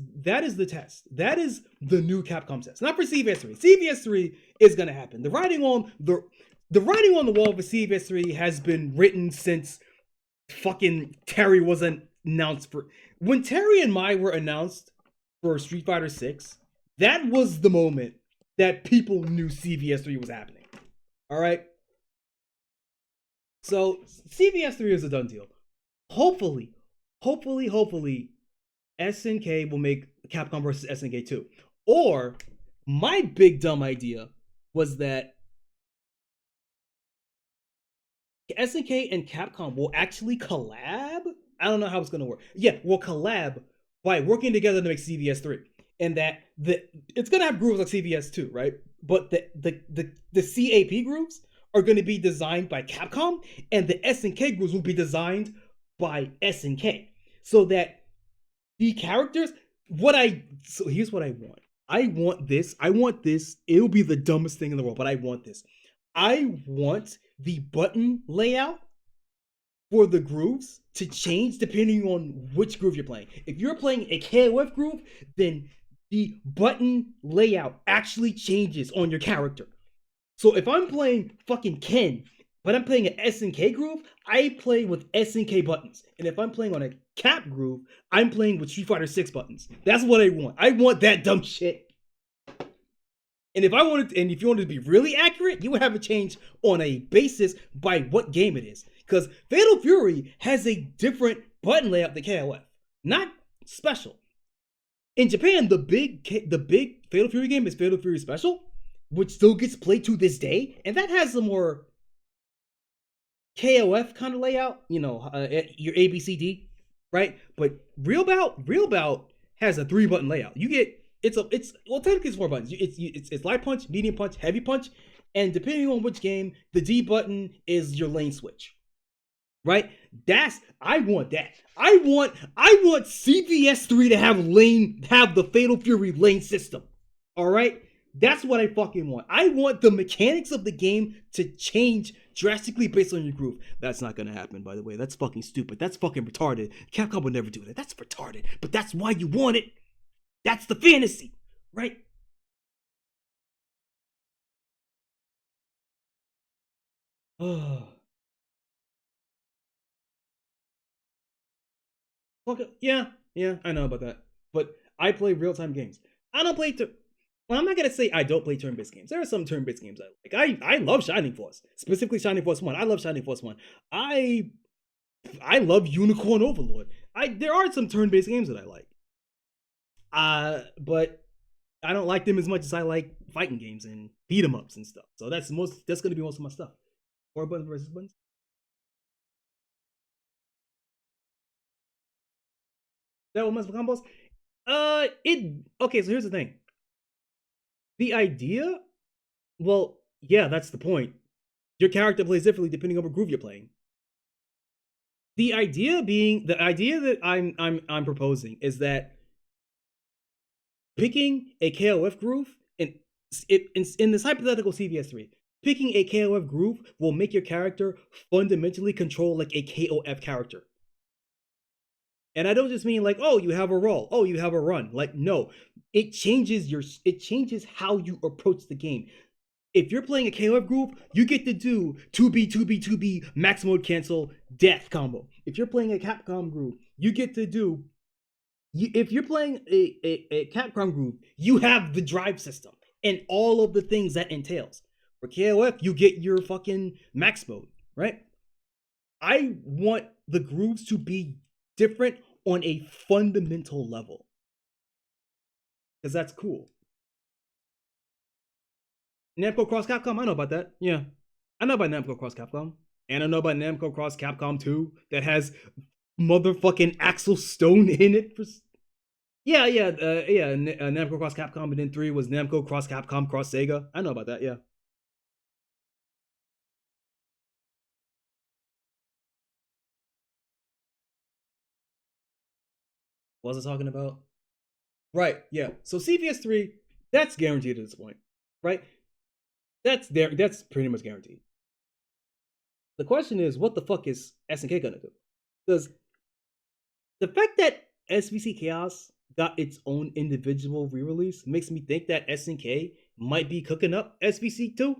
the test. That is the new Capcom test. Not for CVS 3. CVS 3 is gonna happen. The writing on the wall for CVS 3 has been written since fucking Terry wasn't announced for when Terry and Mai were announced for Street Fighter 6. That was the moment that people knew CVS 3 was happening. All right. So CVS 3 is a done deal. Hopefully, SNK will make Capcom versus SNK 2. Or my big dumb idea was that SNK and Capcom will actually collab. I don't know how it's gonna work. Yeah, we'll collab by working together to make CVS 3. And that it's gonna have grooves like CVS 2, right? But the CAP grooves are gonna be designed by Capcom, and the SNK grooves will be designed by SNK. So that the characters, so here's what I want. I want this. It'll be the dumbest thing in the world, but I want this. I want the button layout for the grooves to change depending on which groove you're playing. If you're playing a KOF groove, then the button layout actually changes on your character. So if I'm playing fucking Ken, but I'm playing an SNK groove, I play with SNK buttons. And if I'm playing on a Cap groove, I'm playing with Street Fighter 6 buttons. That's what I want. I want that dumb shit. And if you wanted to be really accurate, you would have it change on a basis by what game it is. Because Fatal Fury has a different button layout than KOF. Not special. In Japan, the big Fatal Fury game is Fatal Fury Special, which still gets played to this day, and that has a more KOF kind of layout, your ABCD, right? But Real Bout has a 3-button layout. You get it's well technically it's 4 buttons. It's light punch, medium punch, heavy punch, and depending on which game, the D button is your lane switch. Right? That's I want that. I want CVS3 to have the Fatal Fury lane system. All right? That's what I fucking want. I want the mechanics of the game to change drastically based on your groove. That's not gonna happen, by the way. That's fucking stupid. That's fucking retarded. Capcom would never do that. That's retarded. But that's why you want it. That's the fantasy, right? Oh, fuck it. Yeah, I know about that. But I play real time games. I don't play. Well, I'm not gonna say I don't play turn-based games. There are some turn-based games I like. I love Shining Force, specifically Shining Force One. I love Shining Force One. I I love Unicorn Overlord. There are some turn-based games that I like. But I don't like them as much as I like fighting games and beat 'em ups and stuff. So that's gonna be most of my stuff. Four buttons versus buttons. That what multiple combos? It okay. So here's the thing. The idea, well, yeah, that's the point. Your character plays differently depending on what groove you're playing. The idea that I'm proposing is that picking a KOF groove in this hypothetical CVS3, picking a KOF groove will make your character fundamentally control like a KOF character. And I don't just mean like, oh, you have a roll, oh, you have a run. Like, no, it changes how you approach the game. If you're playing a KOF groove, you get to do 2B, 2B, 2B, max mode cancel, death combo. If you're playing a Capcom groove, you get to do if you're playing a Capcom groove, you have the drive system and all of the things that entails. For KOF, you get your fucking max mode, right? I want the grooves to be different on a fundamental level. Because that's cool. Namco Cross Capcom, I know about that. Yeah. I know about Namco Cross Capcom. And I know about Namco Cross Capcom 2 that has motherfucking Axel Stone in it. Namco Cross Capcom, and then 3 was Namco Cross Capcom Cross Sega. I know about that, yeah. What was I talking about? Right, yeah. So CVS3, that's guaranteed at this point, right? That's pretty much guaranteed. The question is, what the fuck is SNK gonna do? Because the fact that SVC Chaos got its own individual re-release makes me think that SNK might be cooking up SVC 2.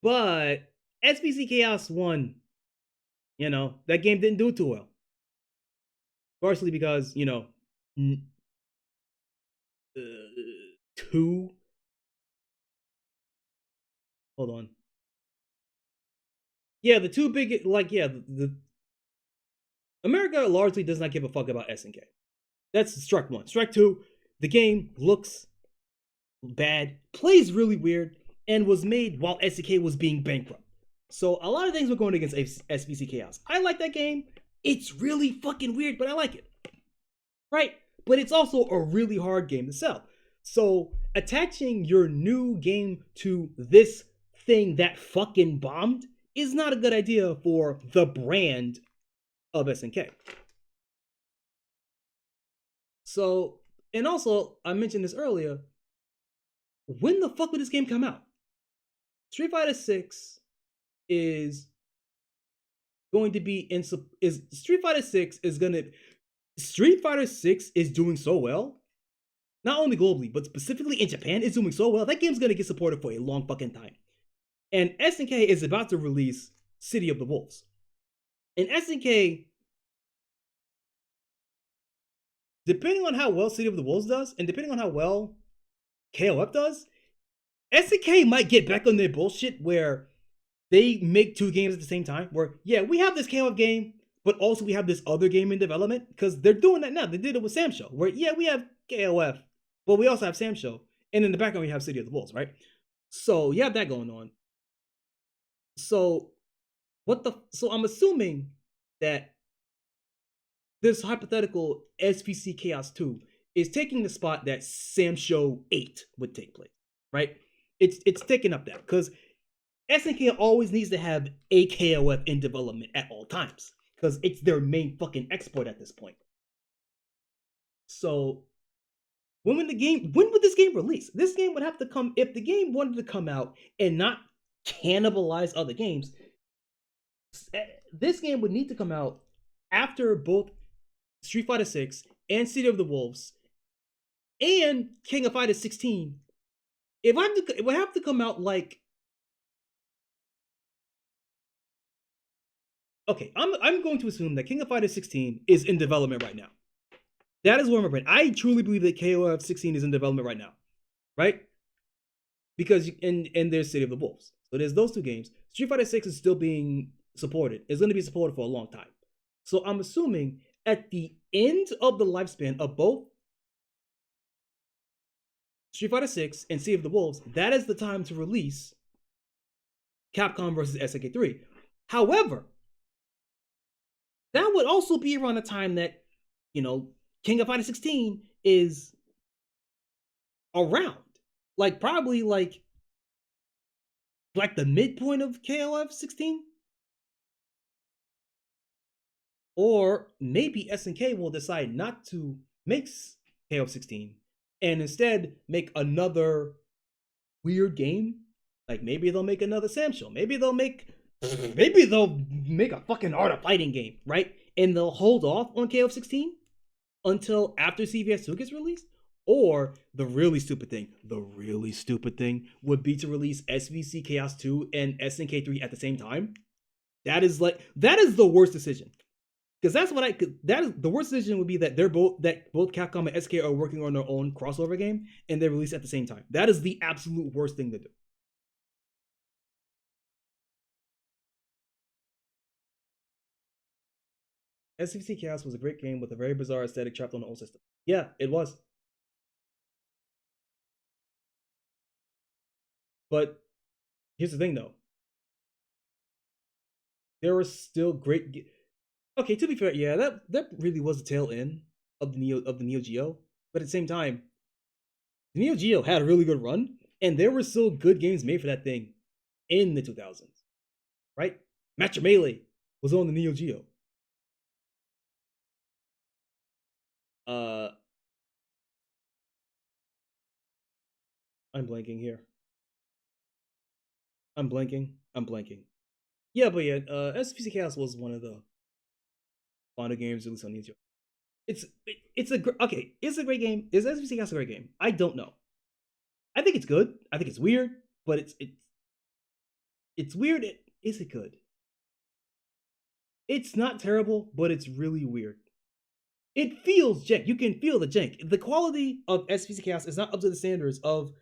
But SVC Chaos 1, that game didn't do too well. Partially because, 2. Hold on. Yeah, the two big, the America largely does not give a fuck about SNK. That's strike 1. Strike 2, the game looks bad, plays really weird, and was made while SNK was being bankrupt. So a lot of things were going against SVC Chaos. I like that game. It's really fucking weird, but I like it. Right? But it's also a really hard game to sell. So attaching your new game to this thing that fucking bombed is not a good idea for the brand of SNK. So, and also, I mentioned this earlier, when the fuck would this game come out? Street Fighter 6 is going to be Street Fighter 6 is going to Street Fighter 6 is doing so well. Not only globally, but specifically in Japan, it's doing so well. That game's going to get supported for a long fucking time. And SNK is about to release City of the Wolves. And SNK, depending on how well City of the Wolves does, and depending on how well KOF does, SNK might get back on their bullshit where they make 2 games at the same time. Where, yeah, we have this KOF game, but also we have this other game in development. Because they're doing that now. They did it with Sam Show. Where, yeah, we have KOF, but we also have Sam Show. And in the background, we have City of the Wolves, right? So you have that going on. So I'm assuming that this hypothetical SVC Chaos 2 is taking the spot that Sam Show 8 would take place, right? It's taking up that because SNK always needs to have a KOF in development at all times because it's their main fucking export at this point. So when would this game release? This game would have to come if the game wanted to come out and not cannibalize other games. This game would need to come out after both Street Fighter 6 and City of the Wolves and King of Fighters 16. It would have to come out like, okay, I'm going to assume that King of Fighters 16 is in development right now. That is where I'm at. I truly believe that KOF 16 is in development right now, right? Because and there's City of the Wolves, so there's those two games. Street Fighter 6 is still being supported. It's going to be supported for a long time. So I'm assuming at the end of the lifespan of both Street Fighter 6 and City of the Wolves, that is the time to release Capcom versus SNK 3. However, that would also be around the time that, King of Fighters 16 is around. Like, probably like the midpoint of KOF 16. Or maybe SNK will decide not to make KOF 16 and instead make another weird game. Like, maybe they'll make another Sam Show. Maybe they'll make a fucking Art of Fighting game, right? And they'll hold off on KOF 16 until after CVS 2 gets released. Or the really stupid thing would be to release SVC Chaos 2 and SNK 3 at the same time. That is the worst decision. Because the worst decision would be that both Capcom and SK are working on their own crossover game and they release at the same time. That is the absolute worst thing to do. SVC Chaos was a great game with a very bizarre aesthetic trapped on the old system. Yeah, it was. But here's the thing, though. There were still great. Okay, to be fair, yeah, that really was the tail end of the Neo Geo. But at the same time, the Neo Geo had a really good run, and there were still good games made for that thing in the 2000s, right? Master Melee was on the Neo Geo. I'm blanking here. I'm blanking. Yeah, but yeah, SVC Chaos was one of the fonder games released on Neo Geo. It's a great game. Is SVC Chaos a great game? I don't know. I think it's good. I think it's weird, but it's weird. Is it good? It's not terrible, but it's really weird. It feels jank. You can feel the jank. The quality of SVC Chaos is not up to the standards of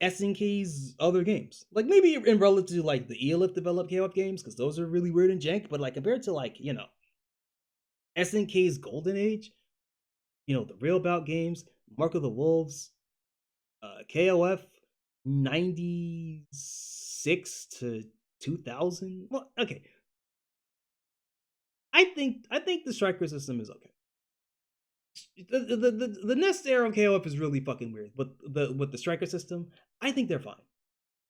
SNK's other games. Like, maybe in relative to like the ELF developed KOF games, because those are really weird and jank, but like compared to like, SNK's Golden Age, the Real Bout games, Mark of the Wolves, KOF 96 to 2000. Well, okay. I think the striker system is okay. The next era of KOF is really fucking weird, but with the striker system, I think they're fine.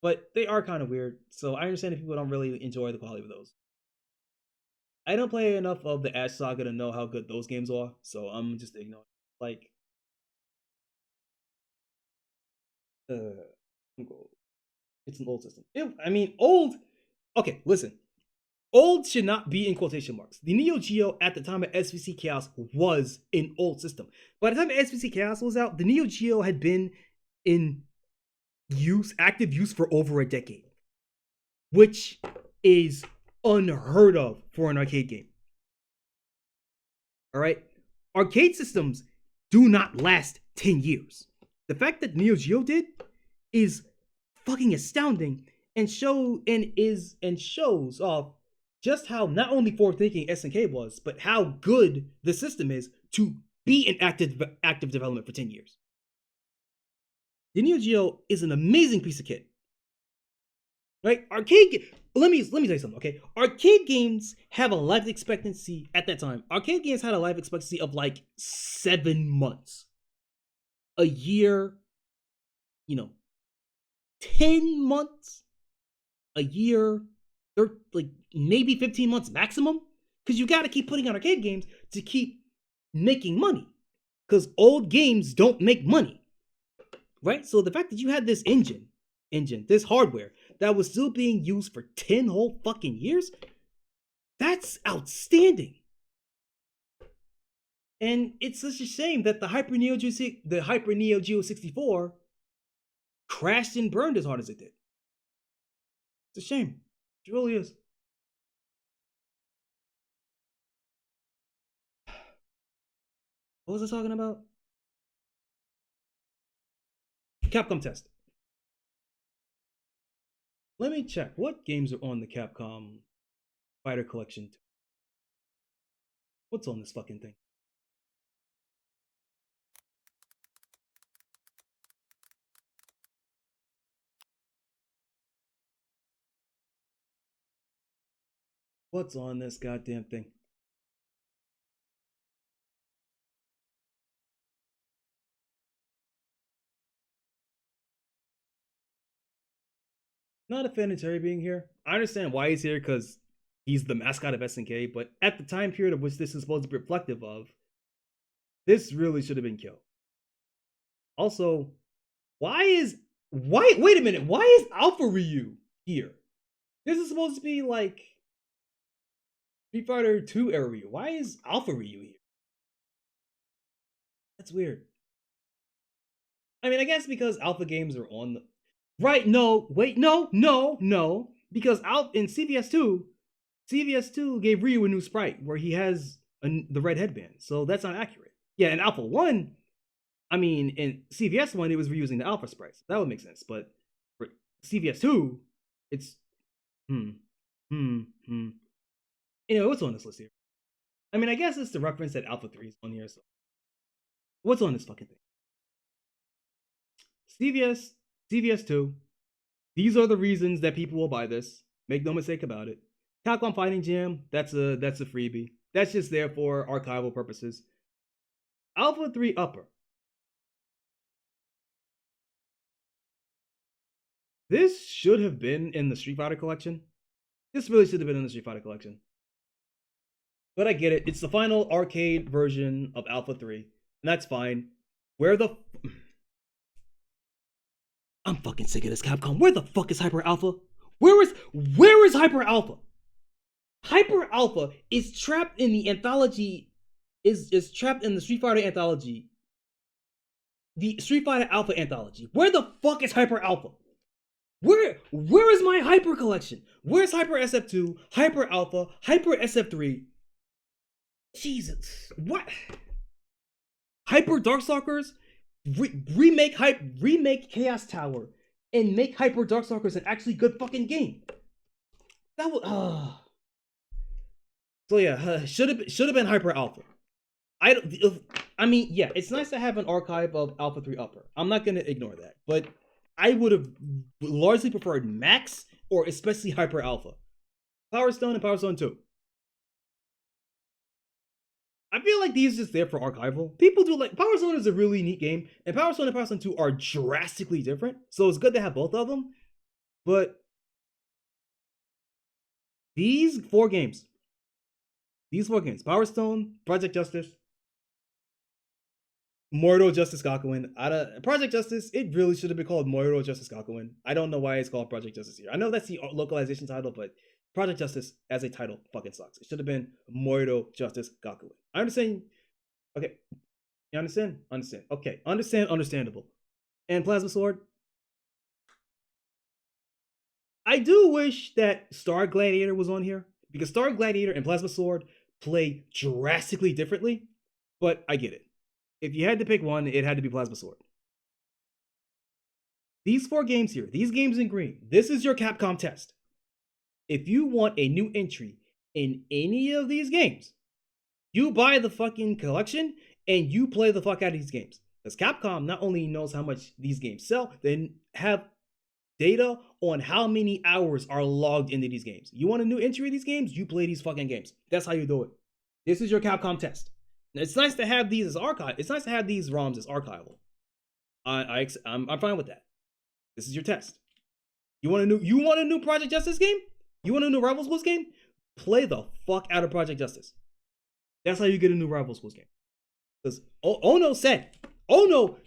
But they are kind of weird, so I understand if people don't really enjoy the quality of those. I don't play enough of the Ash Saga to know how good those games are, so I'm just ignoring. Like, it's an old system. Old. Okay, listen. Old should not be in quotation marks. The Neo Geo at the time of SVC Chaos was an old system. By the time SVC Chaos was out, the Neo Geo had been in active use for over a decade, which is unheard of for an arcade game. All right? Arcade systems do not last 10 years. The fact that Neo Geo did is fucking astounding and shows off just how not only forward-thinking SNK was, but how good the system is to be in active development for 10 years. The Neo Geo is an amazing piece of kit. Right? let me tell you something, okay? Arcade games have a life expectancy at that time. Arcade games had a life expectancy of like 7 months, a year, you know, 10 months, a year, or like maybe 15 months maximum. Because you got to keep putting out arcade games to keep making money. Because old games don't make money, right? So the fact that you had this this hardware that was still being used for 10 whole fucking years, that's outstanding. And it's such a shame that the Hyper Neo Geo 64 crashed and burned as hard as it did. It's a shame. It really is. What was I talking about? Capcom test. Let me check. What games are on the Capcom Fighter Collection? What's on this fucking thing? What's on this goddamn thing? Not a fan of Terry being here. I understand why he's here because he's the mascot of SNK, but at the time period of which this is supposed to be reflective of, this really should have been killed. Also, wait a minute, why is Alpha Ryu here? This is supposed to be like Street Fighter 2 era Ryu. Why is Alpha Ryu here? That's weird. I mean, I guess because Alpha games are on the right. No, wait, no. Because out in CVS2 gave Ryu a new sprite where he has the red headband. So that's not accurate. Yeah, in Alpha 1, I mean, in CVS 1, it was reusing the Alpha sprites. That would make sense. But for CVS 2, it's Anyway, what's on this list here? I mean, I guess it's the reference that Alpha 3 is on here. So what's on this fucking thing? CVS 2. These are the reasons that people will buy this. Make no mistake about it. Capcom Fighting Jam, that's a freebie. That's just there for archival purposes. Alpha 3 Upper. This should have been in the Street Fighter collection. This really should have been in the Street Fighter collection. But I get it. It's the final arcade version of Alpha 3. And that's fine. I'm fucking sick of this, Capcom. Where the fuck is Hyper Alpha? Where is Hyper Alpha? Hyper Alpha is trapped in the anthology, is trapped in the Street Fighter anthology. The Street Fighter Alpha anthology. Where the fuck is Hyper Alpha? Where is my Hyper collection? Where's Hyper SF2, Hyper Alpha, Hyper SF3? Jesus, what? Hyper Darkstalkers? Remake Chaos Tower and make Hyper Darkstalkers an actually good fucking game. That was So yeah, should have been Hyper Alpha. I mean, yeah, it's nice to have an archive of Alpha 3 Upper. I'm not gonna ignore that, but I would have largely preferred Max or especially Hyper Alpha, Power Stone and Power Stone 2. I feel like these are just there for archival. People do like Power Stone is a really neat game, and Power Stone and Power Stone 2 are drastically different. So it's good to have both of them. But these four games, Power Stone, Project Justice, Mortal Justice Gakuen. Project Justice, it really should have been called Mortal Justice Gakuen. I don't know why it's called Project Justice here. I know that's the localization title, but Project Justice as a title fucking sucks. It should have been Mortal Justice Gakuen. I understand. Okay. You understand? Understand. Okay. Understandable. And Plasma Sword. I do wish that Star Gladiator was on here, because Star Gladiator and Plasma Sword play drastically differently, but I get it. If you had to pick one, it had to be Plasma Sword. These four games here, these games in green, this is your Capcom test. If you want a new entry in any of these games, you buy the fucking collection and you play the fuck out of these games. Because Capcom not only knows how much these games sell, they have data on how many hours are logged into these games. You want a new entry of these games? You play these fucking games. That's how you do it. This is your Capcom test. It's nice to have these as archive. It's nice to have these ROMs as archival. I'm fine with that. This is your test. You want a new Project Justice game? You want a new Rival Schools game? Play the fuck out of Project Justice. That's how you get a new Rival Schools game. Because Ono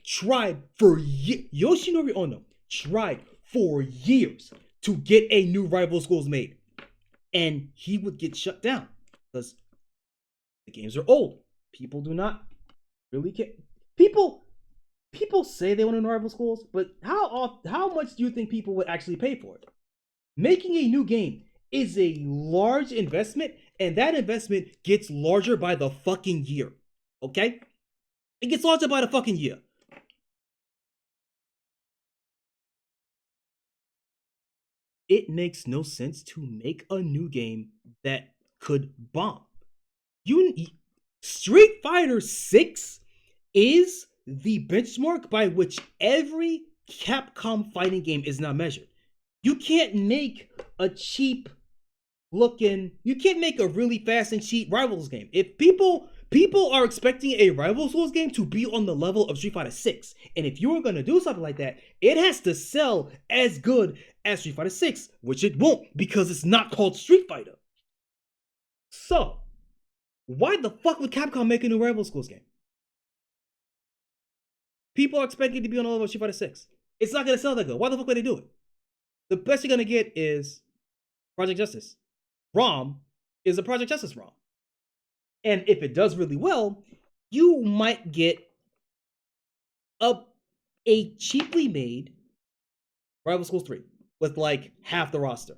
tried for Yoshinori Ono tried for years to get a new Rival Schools made, and he would get shut down because the games are old. People do not really care. People say they want to know Rival Schools, but how much do you think people would actually pay for it? Making a new game is a large investment, and that investment gets larger by the fucking year. Okay? It gets larger by the fucking year. It makes no sense to make a new game that could bomb. Street Fighter 6 is the benchmark by which every Capcom fighting game is now measured. You can't make a cheap looking, you can't make a really fast and cheap Rivals game. If people are expecting a Rival Schools game to be on the level of Street Fighter 6. And if you're going to do something like that, it has to sell as good as Street Fighter 6, which it won't because it's not called Street Fighter. So, why the fuck would Capcom make a new Rival Schools game? People are expecting it to be on the level of Street Fighter 6. It's not going to sell that good. Why the fuck would they do it? The best you're going to get is Project Justice. ROM is a Project Justice ROM. And if it does really well, you might get a cheaply made Rival Schools 3 with like half the roster.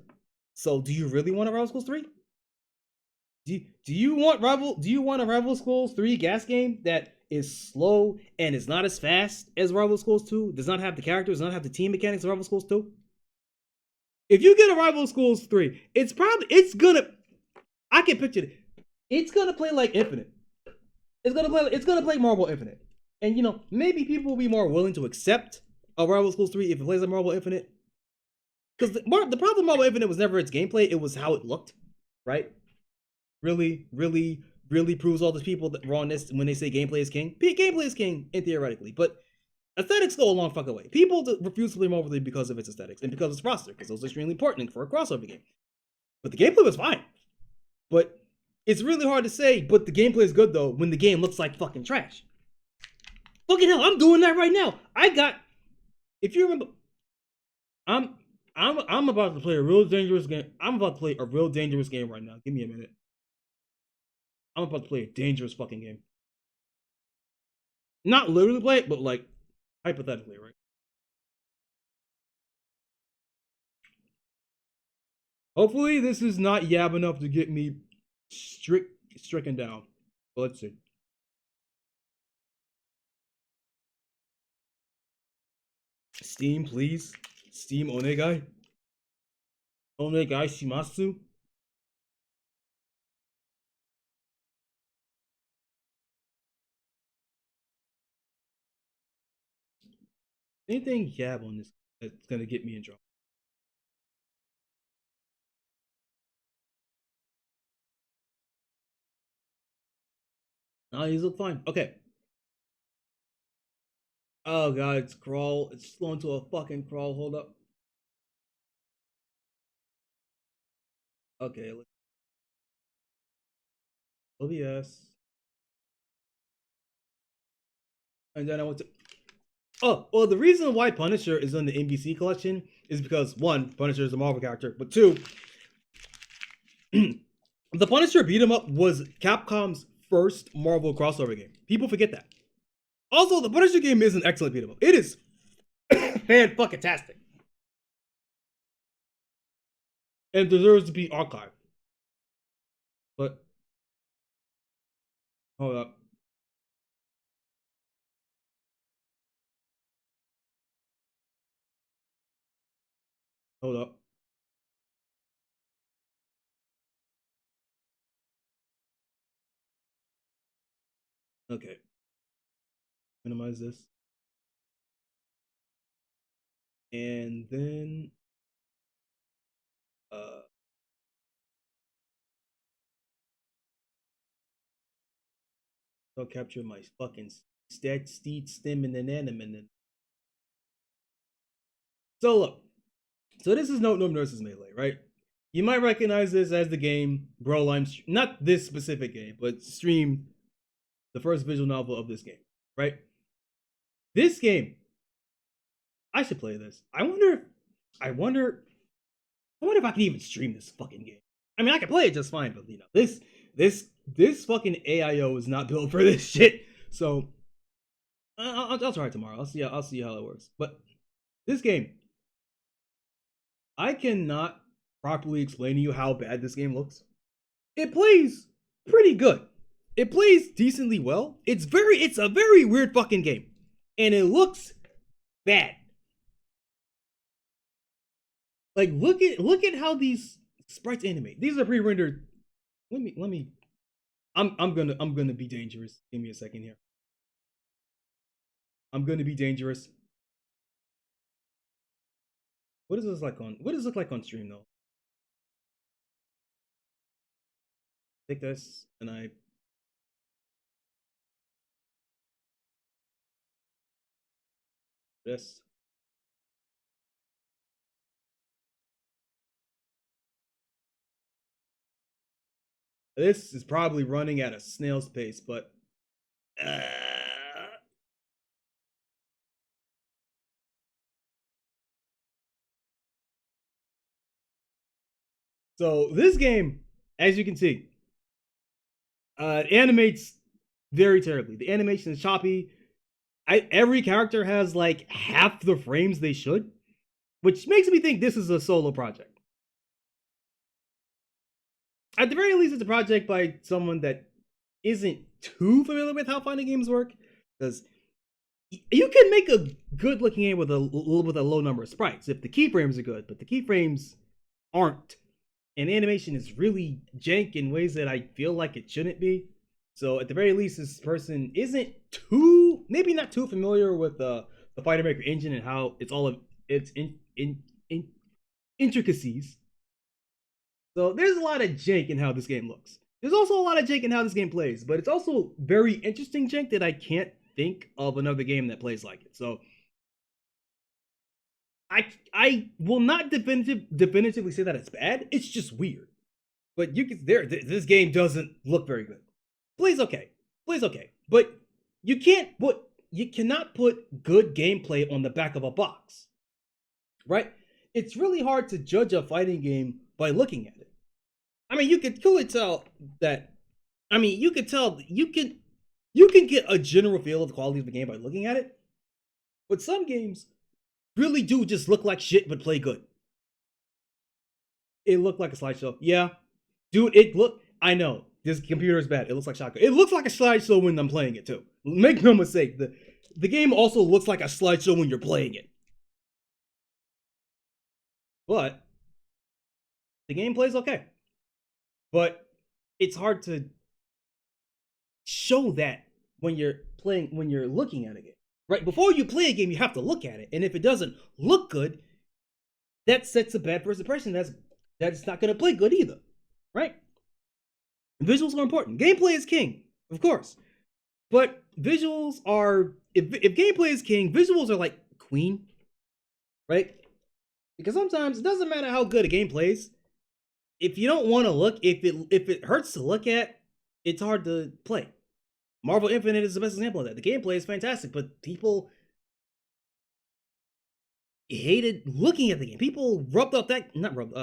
So do you really want a Rival Schools 3? Do you want a Rival Schools 3 gas game that is slow and is not as fast as Rival Schools 2, does not have the characters, does not have the team mechanics of Rival Schools 2? If you get a Rival Schools 3, I can picture it. It's gonna play like Infinite. It's gonna play Marvel Infinite. And maybe people will be more willing to accept a Rival Schools 3 if it plays like Marvel Infinite. Because the problem with Marvel Infinite was never its gameplay, it was how it looked, right? Really proves all the people that wrong this when they say gameplay is king. Gameplay is king, and theoretically, but aesthetics go a long fucking way. People refuse to play Marvel League because of its aesthetics and because of its roster, because those are extremely important for a crossover game. But the gameplay was fine. But it's really hard to say, but the gameplay is good though, when the game looks like fucking trash. Fucking hell, I'm doing that right now. If you remember, I'm about to play a real dangerous game. I'm about to play a real dangerous game right now. Give me a minute. I'm about to play a dangerous fucking game. Not literally play it, but like hypothetically, right? Hopefully this is not yab enough to get me stricken down. But let's see. Steam, please. Steam Onegai. Onegai shimasu. Anything yab on this that's gonna get me in trouble. Oh, these look fine. Okay. Oh god, it's crawl. It's slowing to a fucking crawl. Hold up. Okay. OBS. And then I went to. Oh, well, the reason why Punisher is in the NBC collection is because one, Punisher is a Marvel character, but two, the Punisher beat 'em up was Capcom's first Marvel crossover game. People forget that. Also, the Punisher game is an excellent beat 'em up. It is fan-fucking-tastic. And deserves to be archived. But, hold up. Hold up. Okay. Minimize this. And then uh I'll capture my fucking stat steed stem and an. So look, so this is No Nurses Melee, right? You might recognize this as the game Bro I'm not this specific game, but streamed the first visual novel of this game, right? This game, I should play this. I wonder, I wonder if I can even stream this fucking game. I mean, I can play it just fine, but this fucking AIO is not built for this shit. So I'll try it tomorrow. I'll see how it works. But this game, I cannot properly explain to you how bad this game looks. It plays pretty good. It plays decently well. It's a very weird fucking game. And it looks bad. Like look at how these sprites animate. These are pre-rendered. Let me I'm gonna be dangerous. Give me a second here. I'm gonna be dangerous. What does this look like on stream though? Take this and I this. This is probably running at a snail's pace, but uh, so this game, as you can see, animates very terribly. The animation is choppy. Every character has like half the frames they should, which makes me think this is a solo project. At the very least, it's a project by someone that isn't too familiar with how fighting games work, because you can make a good looking game with a low number of sprites if the keyframes are good, but the keyframes aren't, and animation is really jank in ways that I feel like it shouldn't be. So at the very least, this person isn't too, maybe not too familiar with the Fighter Maker engine and how it's all of its intricacies. So there's a lot of jank in how this game looks. There's also a lot of jank in how this game plays, but it's also very interesting jank that I can't think of another game that plays like it. So I will not definitively say that it's bad. It's just weird. But you can this game doesn't look very good. Plays okay. Plays okay. But you cannot put good gameplay on the back of a box. Right? It's really hard to judge a fighting game by looking at it. I mean, you could clearly tell that. I mean, you could tell you can get a general feel of the quality of the game by looking at it. But some games really do just look like shit but play good. It looked like a slideshow. Yeah. Dude, I know. This computer is bad. It looks like shotgun. It looks like a slideshow when I'm playing it too. Make no mistake. The game also looks like a slideshow when you're playing it. But the game plays okay. But it's hard to show that when you're looking at a game. Right? Before you play a game, you have to look at it. And if it doesn't look good, that sets a bad first impression. That's not going to play good either. Right? Visuals are important. Gameplay is king, of course. But visuals are, if gameplay is king, visuals are like queen. Right? Because sometimes it doesn't matter how good a game plays. If you don't want to look, if it hurts to look at, it's hard to play. Marvel Infinite is the best example of that. The gameplay is fantastic, but people hated looking at the game. People rubbed off that, not rubbed,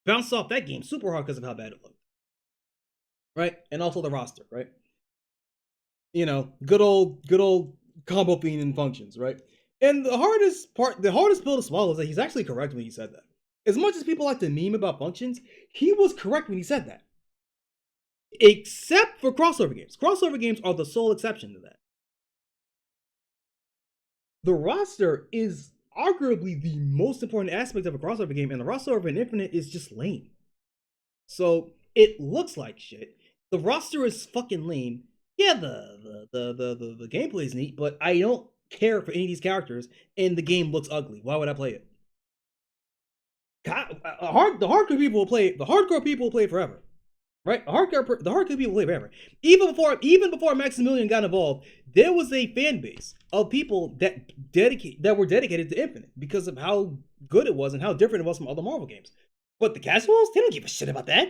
bounced off that game super hard because of how bad it looked. Right? And also the roster, right? You know, good old combo fiend and functions, right? And the hardest pill to swallow is that he's actually correct when he said that. As much as people like to meme about functions, he was correct when he said that. Except for crossover games. Crossover games are the sole exception to that. The roster is arguably the most important aspect of a crossover game, and the roster of an Infinite is just lame. So it looks like shit. The roster is fucking lame. Yeah, the gameplay is neat, but I don't care for any of these characters and the game looks ugly. Why would I play it? The hardcore people will play. The hardcore people will play forever, right? The hardcore people play forever. Even before Maximilian got involved, there was a fan base of people that were dedicated to Infinite because of how good it was and how different it was from other Marvel games. But the casuals, they don't give a shit about that.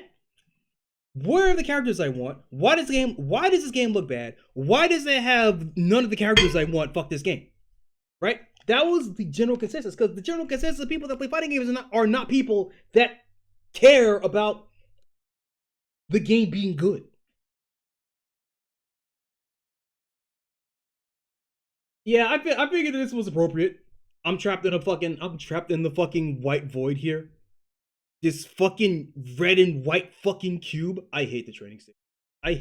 Where are the characters I want? Why does this game look bad? Why does it have none of the characters I want? Fuck this game. Right? That was the general consensus, because the general consensus of people that play fighting games are not people that care about the game being good. Yeah, I figured this was appropriate. I'm trapped in the fucking white void here. This fucking red and white fucking cube. I hate the training stage. I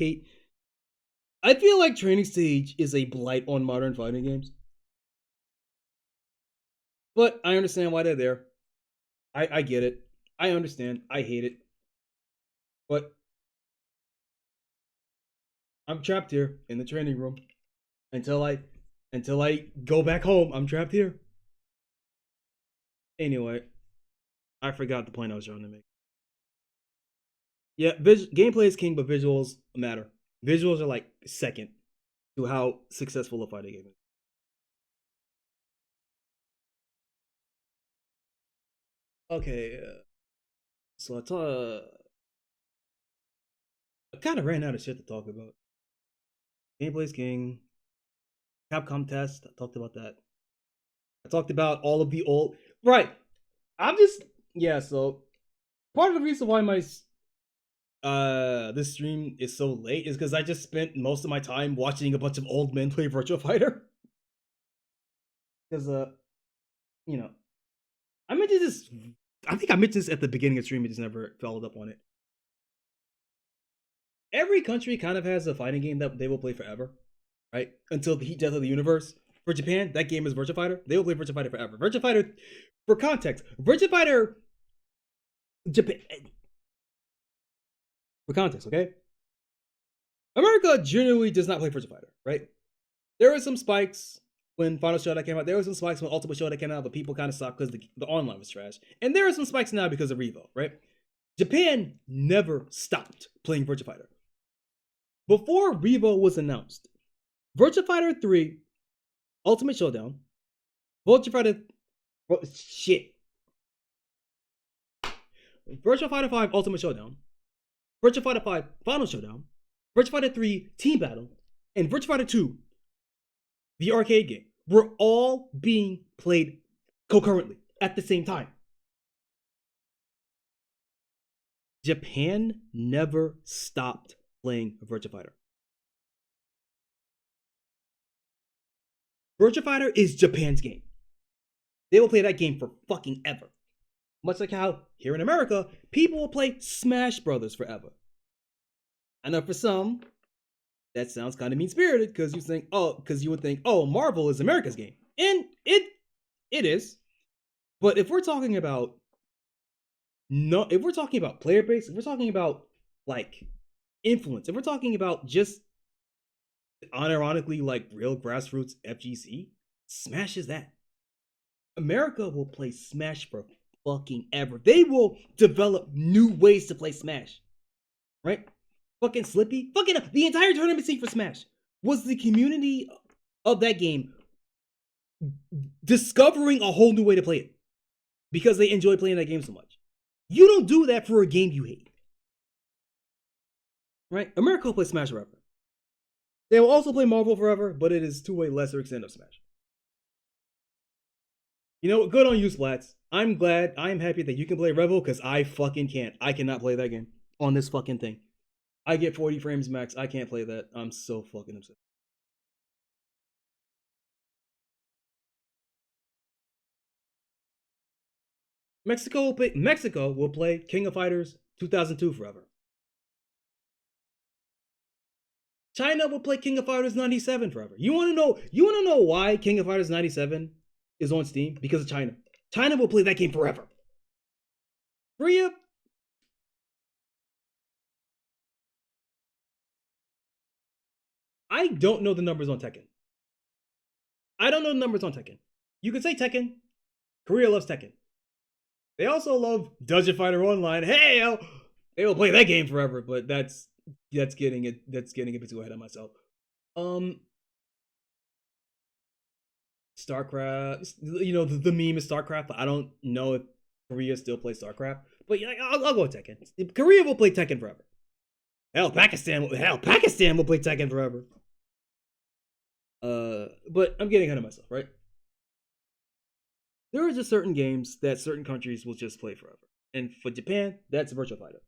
feel like training stage is a blight on modern fighting games. But I understand why they're there. I get it. I understand. I hate it. But I'm trapped here in the training room until I go back home. I'm trapped here. Anyway, I forgot the point I was trying to make. Yeah, gameplay is king, but visuals matter. Visuals are like second to how successful a fighting game is. Okay, so I kind of ran out of shit to talk about. Gameplay's king. Capcom test. I talked about that. I talked about all of the old. Right. I'm just yeah. So part of the reason why my this stream is so late is because I just spent most of my time watching a bunch of old men play Virtua Fighter. Because you know, I mentioned this. I think I mentioned this at the beginning of the stream. I just never followed up on it. Every country kind of has a fighting game that they will play forever, right? Until the heat death of the universe. For Japan, that game is Virtua Fighter. They will play Virtua Fighter forever. Virtua Fighter, for context, Virtua Fighter, Japan. For context, okay? America generally does not play Virtua Fighter, right? There were some spikes when Final Showdown came out. There were some spikes when Ultimate Showdown came out, but people kind of stopped because the online was trash. And there are some spikes now because of Revo, right? Japan never stopped playing Virtua Fighter. Before Revo was announced, Virtua Fighter 3, Ultimate Showdown, Virtua Fighter, shit. Virtua Fighter 5 Ultimate Showdown, Virtua Fighter 5 Final Showdown, Virtua Fighter 3 Team Battle, and Virtua Fighter 2, the arcade game, were all being played concurrently at the same time. Japan never stopped playing Virtua Fighter. Virtua Fighter is Japan's game. They will play that game for fucking ever. Much like how, here in America, people will play Smash Brothers forever. I know for some, that sounds kind of mean-spirited because you would think, oh, Marvel is America's game. And it is. But if we're talking about player base, if we're talking about like influence, if we're talking about just unironically like real grassroots FGC, Smash is that. America will play Smash for fucking ever. They will develop new ways to play Smash. Right? Fucking Slippy. Fucking the entire tournament scene for Smash was the community of that game discovering a whole new way to play it because they enjoy playing that game so much. You don't do that for a game you hate. Right? America will play Smash forever. They will also play Marvel forever, but it is to a lesser extent of Smash. You know what? Good on you, Splats. I'm happy that you can play Rebel because I fucking can't. I cannot play that game on this fucking thing. I get 40 frames max. I can't play that. I'm so fucking upset. Mexico will play King of Fighters 2002 forever. China will play King of Fighters 97 forever. You want to know why King of Fighters 97 is on Steam? Because of China. China will play that game forever. Korea, I don't know the numbers on Tekken. I don't know the numbers on Tekken. You could say Tekken. Korea loves Tekken. They also love Dungeon Fighter Online. Hey, they will play that game forever, but that's getting a bit too ahead of myself. Um, StarCraft. The meme is StarCraft. But I don't know if Korea still plays StarCraft. But yeah, I'll go with Tekken. Korea will play Tekken forever. Pakistan will play Tekken forever. But I'm getting ahead of myself, right? There are just certain games that certain countries will just play forever. And for Japan, that's Virtual Fighter.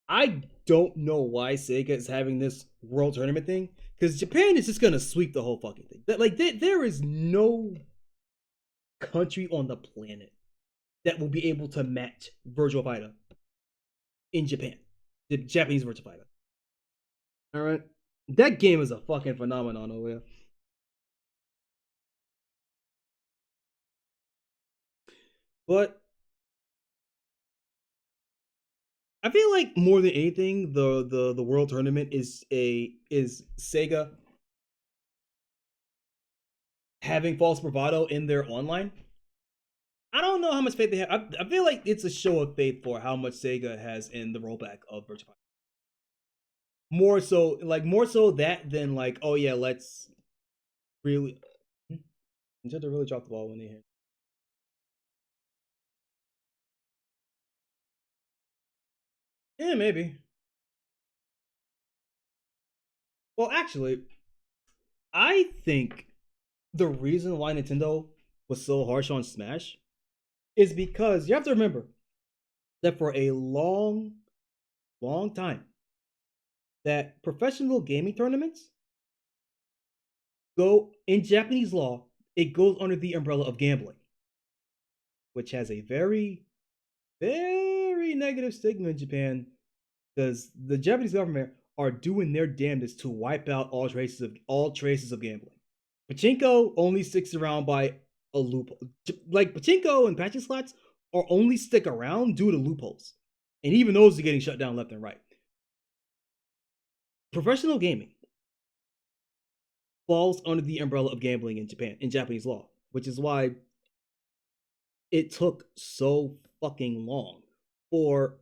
I don't know why Sega is having this world tournament thing, because Japan is just gonna sweep the whole fucking thing. There is no country on the planet that will be able to match Virtual Fighter in Japan, the Japanese Virtual Fighter. All right, that game is a fucking phenomenon over there. But I feel like more than anything, the world tournament is Sega having false bravado in their online. I don't know how much faith they have. I feel like it's a show of faith for how much Sega has in the rollback of Virtua Fighter. More so that than like, oh yeah, let's really Nintendo really dropped the ball when they hit. Yeah, maybe. Well, actually, I think the reason why Nintendo was so harsh on Smash is because you have to remember that for a long, long time, that professional gaming tournaments go in Japanese law, it goes under the umbrella of gambling, which has a very, very negative stigma in Japan because the Japanese government are doing their damnedest to wipe out all traces of gambling. Pachinko only sticks around by a loophole. Like pachinko and patching slots are only stick around due to loopholes, and even those are getting shut down left and right. Professional gaming falls under the umbrella of gambling in Japan in Japanese law, which is why it took so fucking long for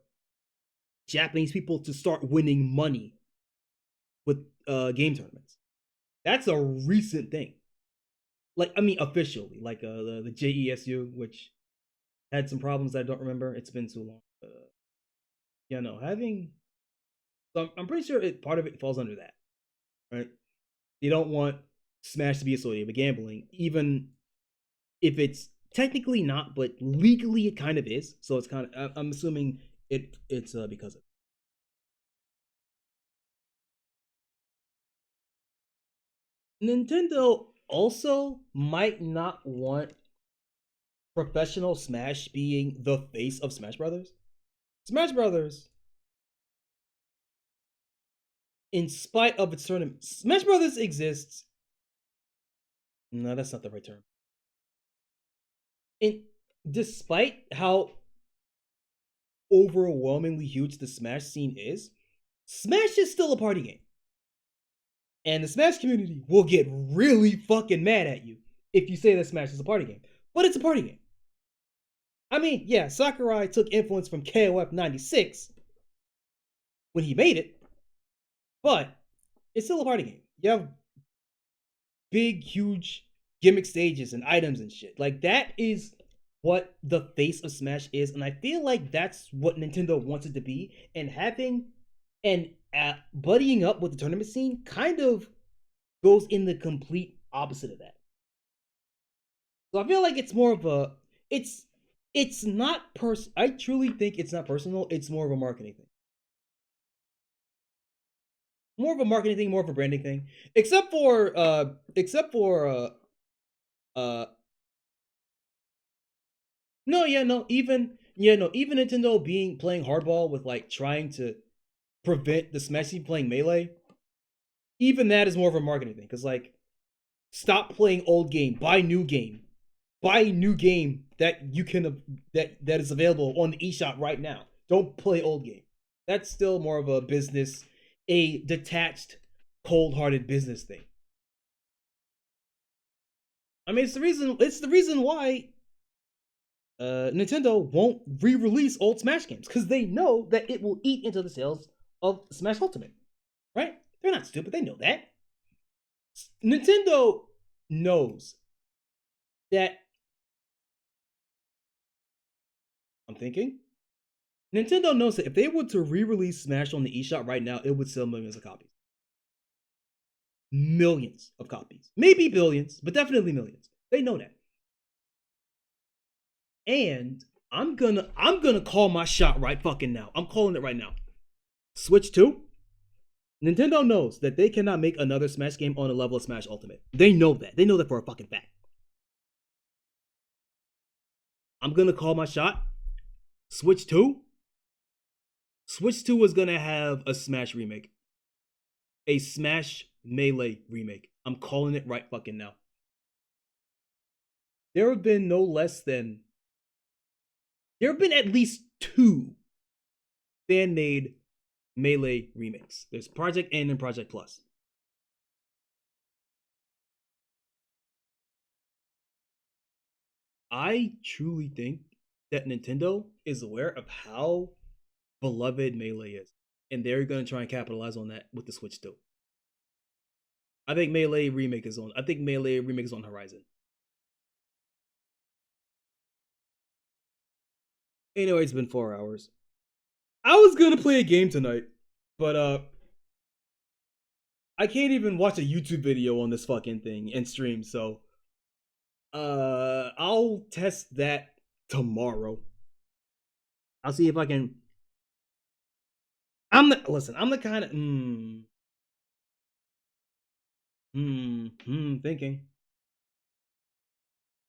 Japanese people to start winning money with game tournaments. That's a recent thing. Like, I mean, officially, like the JESU, which had some problems that I don't remember. It's been too long. Yeah, no, having. So I'm pretty sure part of it falls under that, right? You don't want Smash to be associated with gambling, even if it's technically not, but legally it kind of is. So it's kind of. I'm assuming it's because of. Nintendo also might not want professional Smash being the face of Smash Brothers. Smash Brothers, in spite of its tournament, Smash Brothers exists. No, that's not the right term. In despite how overwhelmingly huge the Smash scene is, Smash is still a party game. And the Smash community will get really fucking mad at you if you say that Smash is a party game. But it's a party game. I mean, yeah, Sakurai took influence from KOF 96 when he made it, but it's still a party game. You have big, huge gimmick stages and items and shit. Like, that is what the face of Smash is, and I feel like that's what Nintendo wants it to be. And having and buddying up with the tournament scene kind of goes in the complete opposite of that. So I feel like it's more of a it's not I truly think it's not personal. It's more of a marketing thing. More of a marketing thing, more of a branding thing. Uh no, yeah, no, even Nintendo being playing hardball with like trying to prevent the Smash team playing melee. Even that is more of a marketing thing because like stop playing old game, buy new game that you can that is available on the eShop right now. Don't play old game. That's still more of a business, a detached, cold-hearted business thing. I mean, It's the reason why Nintendo won't re-release old Smash games because they know that it will eat into the sales of Smash Ultimate. Right? They're not stupid. They know that. Nintendo knows that. I'm thinking. Nintendo knows that if they were to re-release Smash on the eShop right now, it would sell millions of copies. Millions of copies. Maybe billions, but definitely millions. They know that. And I'm gonna call my shot right fucking now. I'm calling it right now. Switch 2. Nintendo knows that they cannot make another Smash game on the level of Smash Ultimate. They know that. They know that for a fucking fact. I'm gonna call my shot. Switch 2. Switch 2 is gonna have a Smash remake. A Smash Melee remake. I'm calling it right fucking now. There have been no less than there have been at least 2 fan made Melee remakes. There's Project N and Project Plus. I truly think that Nintendo is aware of how beloved Melee is, and they're going to try and capitalize on that with the Switch too. I think Melee remake is on. I think Melee remake is on the horizon. Anyway, it's been 4 hours. I was gonna play a game tonight, but I can't even watch a YouTube video on this fucking thing and stream. So I'll test that tomorrow. I'll see if I can. I'm the kind of thinking.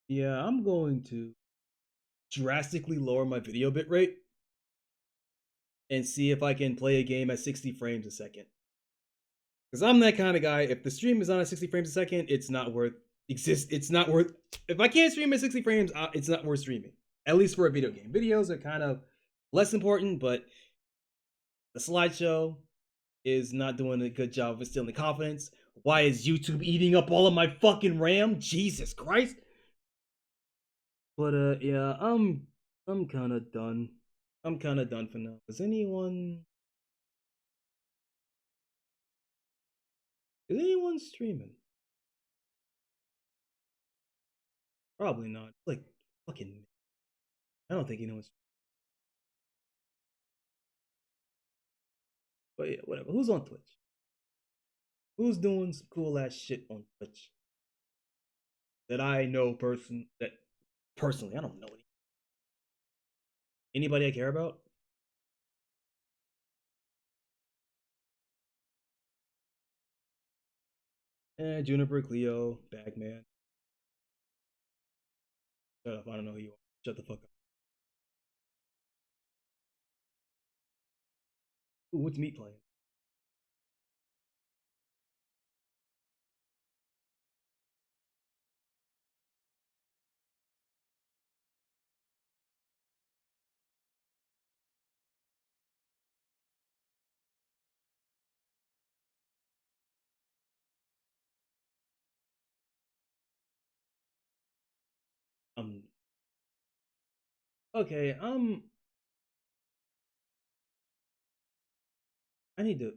Yeah, I'm going to drastically lower my video bitrate and see if I can play a game at 60 frames a second. Because I'm that kind of guy. If the stream is on at 60 frames a second, it's not worth exist. It's not worth. If I can't stream at 60 frames, it's not worth streaming. At least for a video game. Videos are kind of less important, but the slideshow is not doing a good job of instilling confidence. Why is YouTube eating up all of my fucking RAM? Jesus Christ! But yeah, I'm kind of done. I'm kind of done for now. Is anyone streaming? Probably not. Like fucking. I don't think anyone's. But yeah, whatever. Who's on Twitch? Who's doing some cool ass shit on Twitch that I know that personally I don't know anybody I care about? Juniper, Cleo, Bagman. Shut up, I don't know who you are. Shut the fuck up. Ooh, what's Meat playing? Um okay, I need to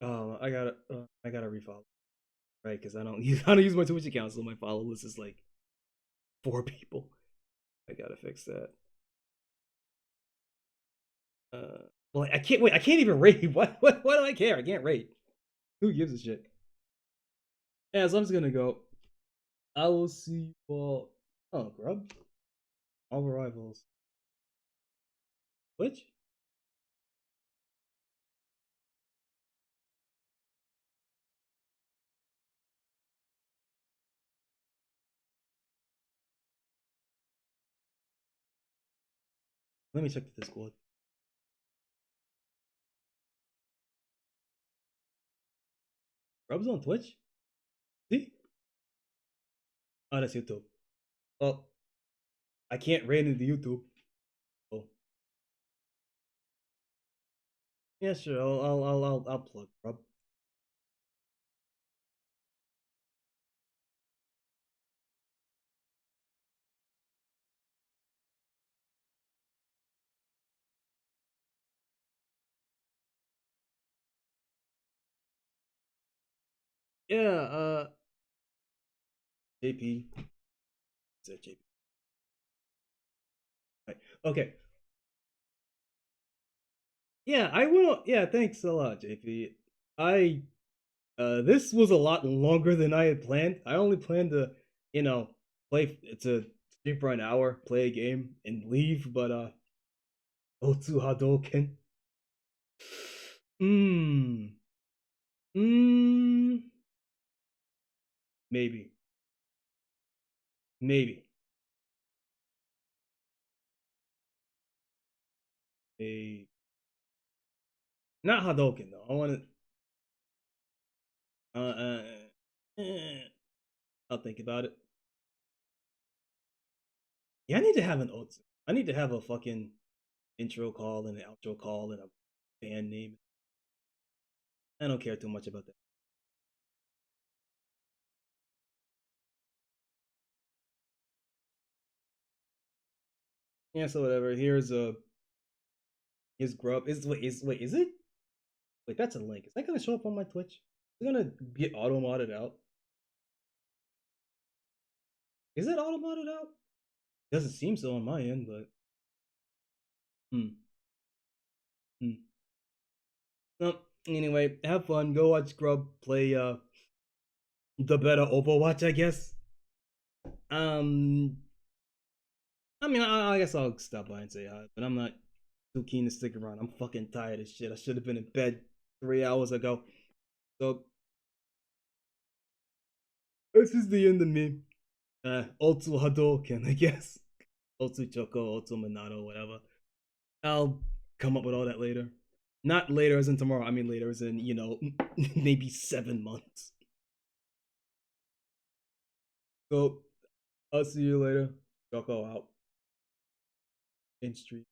I gotta refollow. Right, because I don't use my Twitch account, so my follow list is like 4 people. I gotta fix that. Well, I can't wait. I can't even rate. What do I care? I can't rate. Who gives a shit? Yeah, so I'm just gonna go. I will see you all. Oh, Grub. All arrivals. Which? Let me check the Discord. Grub's on Twitch? See? Oh, that's YouTube. Well, I can't rate into YouTube. Oh, yeah, sure. I'll plug Grub. Yeah, JP. Is that JP? Right. Okay. Yeah, I will. Yeah, thanks a lot, JP. I this was a lot longer than I had planned. I only planned to, you know, play to stream for an hour, play a game, and leave. But Otsu Hadouken. Mmm. Mmm. Maybe. Maybe. A not Hadouken though. I want to. I'll think about it. Yeah, I need to have an Otsu. I need to have a fucking intro call and an outro call and a band name. I don't care too much about that. Yeah, so whatever. Here's Grub. Is it? Wait, that's a link. Is that gonna show up on my Twitch? Is it gonna get auto modded out? Is it auto modded out? Doesn't seem so on my end, but hmm. Hmm. No, anyway, have fun. Go watch Grub play the better Overwatch, I guess. Um I mean I guess I'll stop by and say hi, but I'm not too keen to stick around. I'm fucking tired as shit. I should have been in bed 3 hours ago. So this is the end of me. Otsu Hadouken, I guess. Otsu Choco, Otsu Minato, whatever. I'll come up with all that later. Not later as in tomorrow. I mean later as in, maybe 7 months. So I'll see you later. Choco out. In street.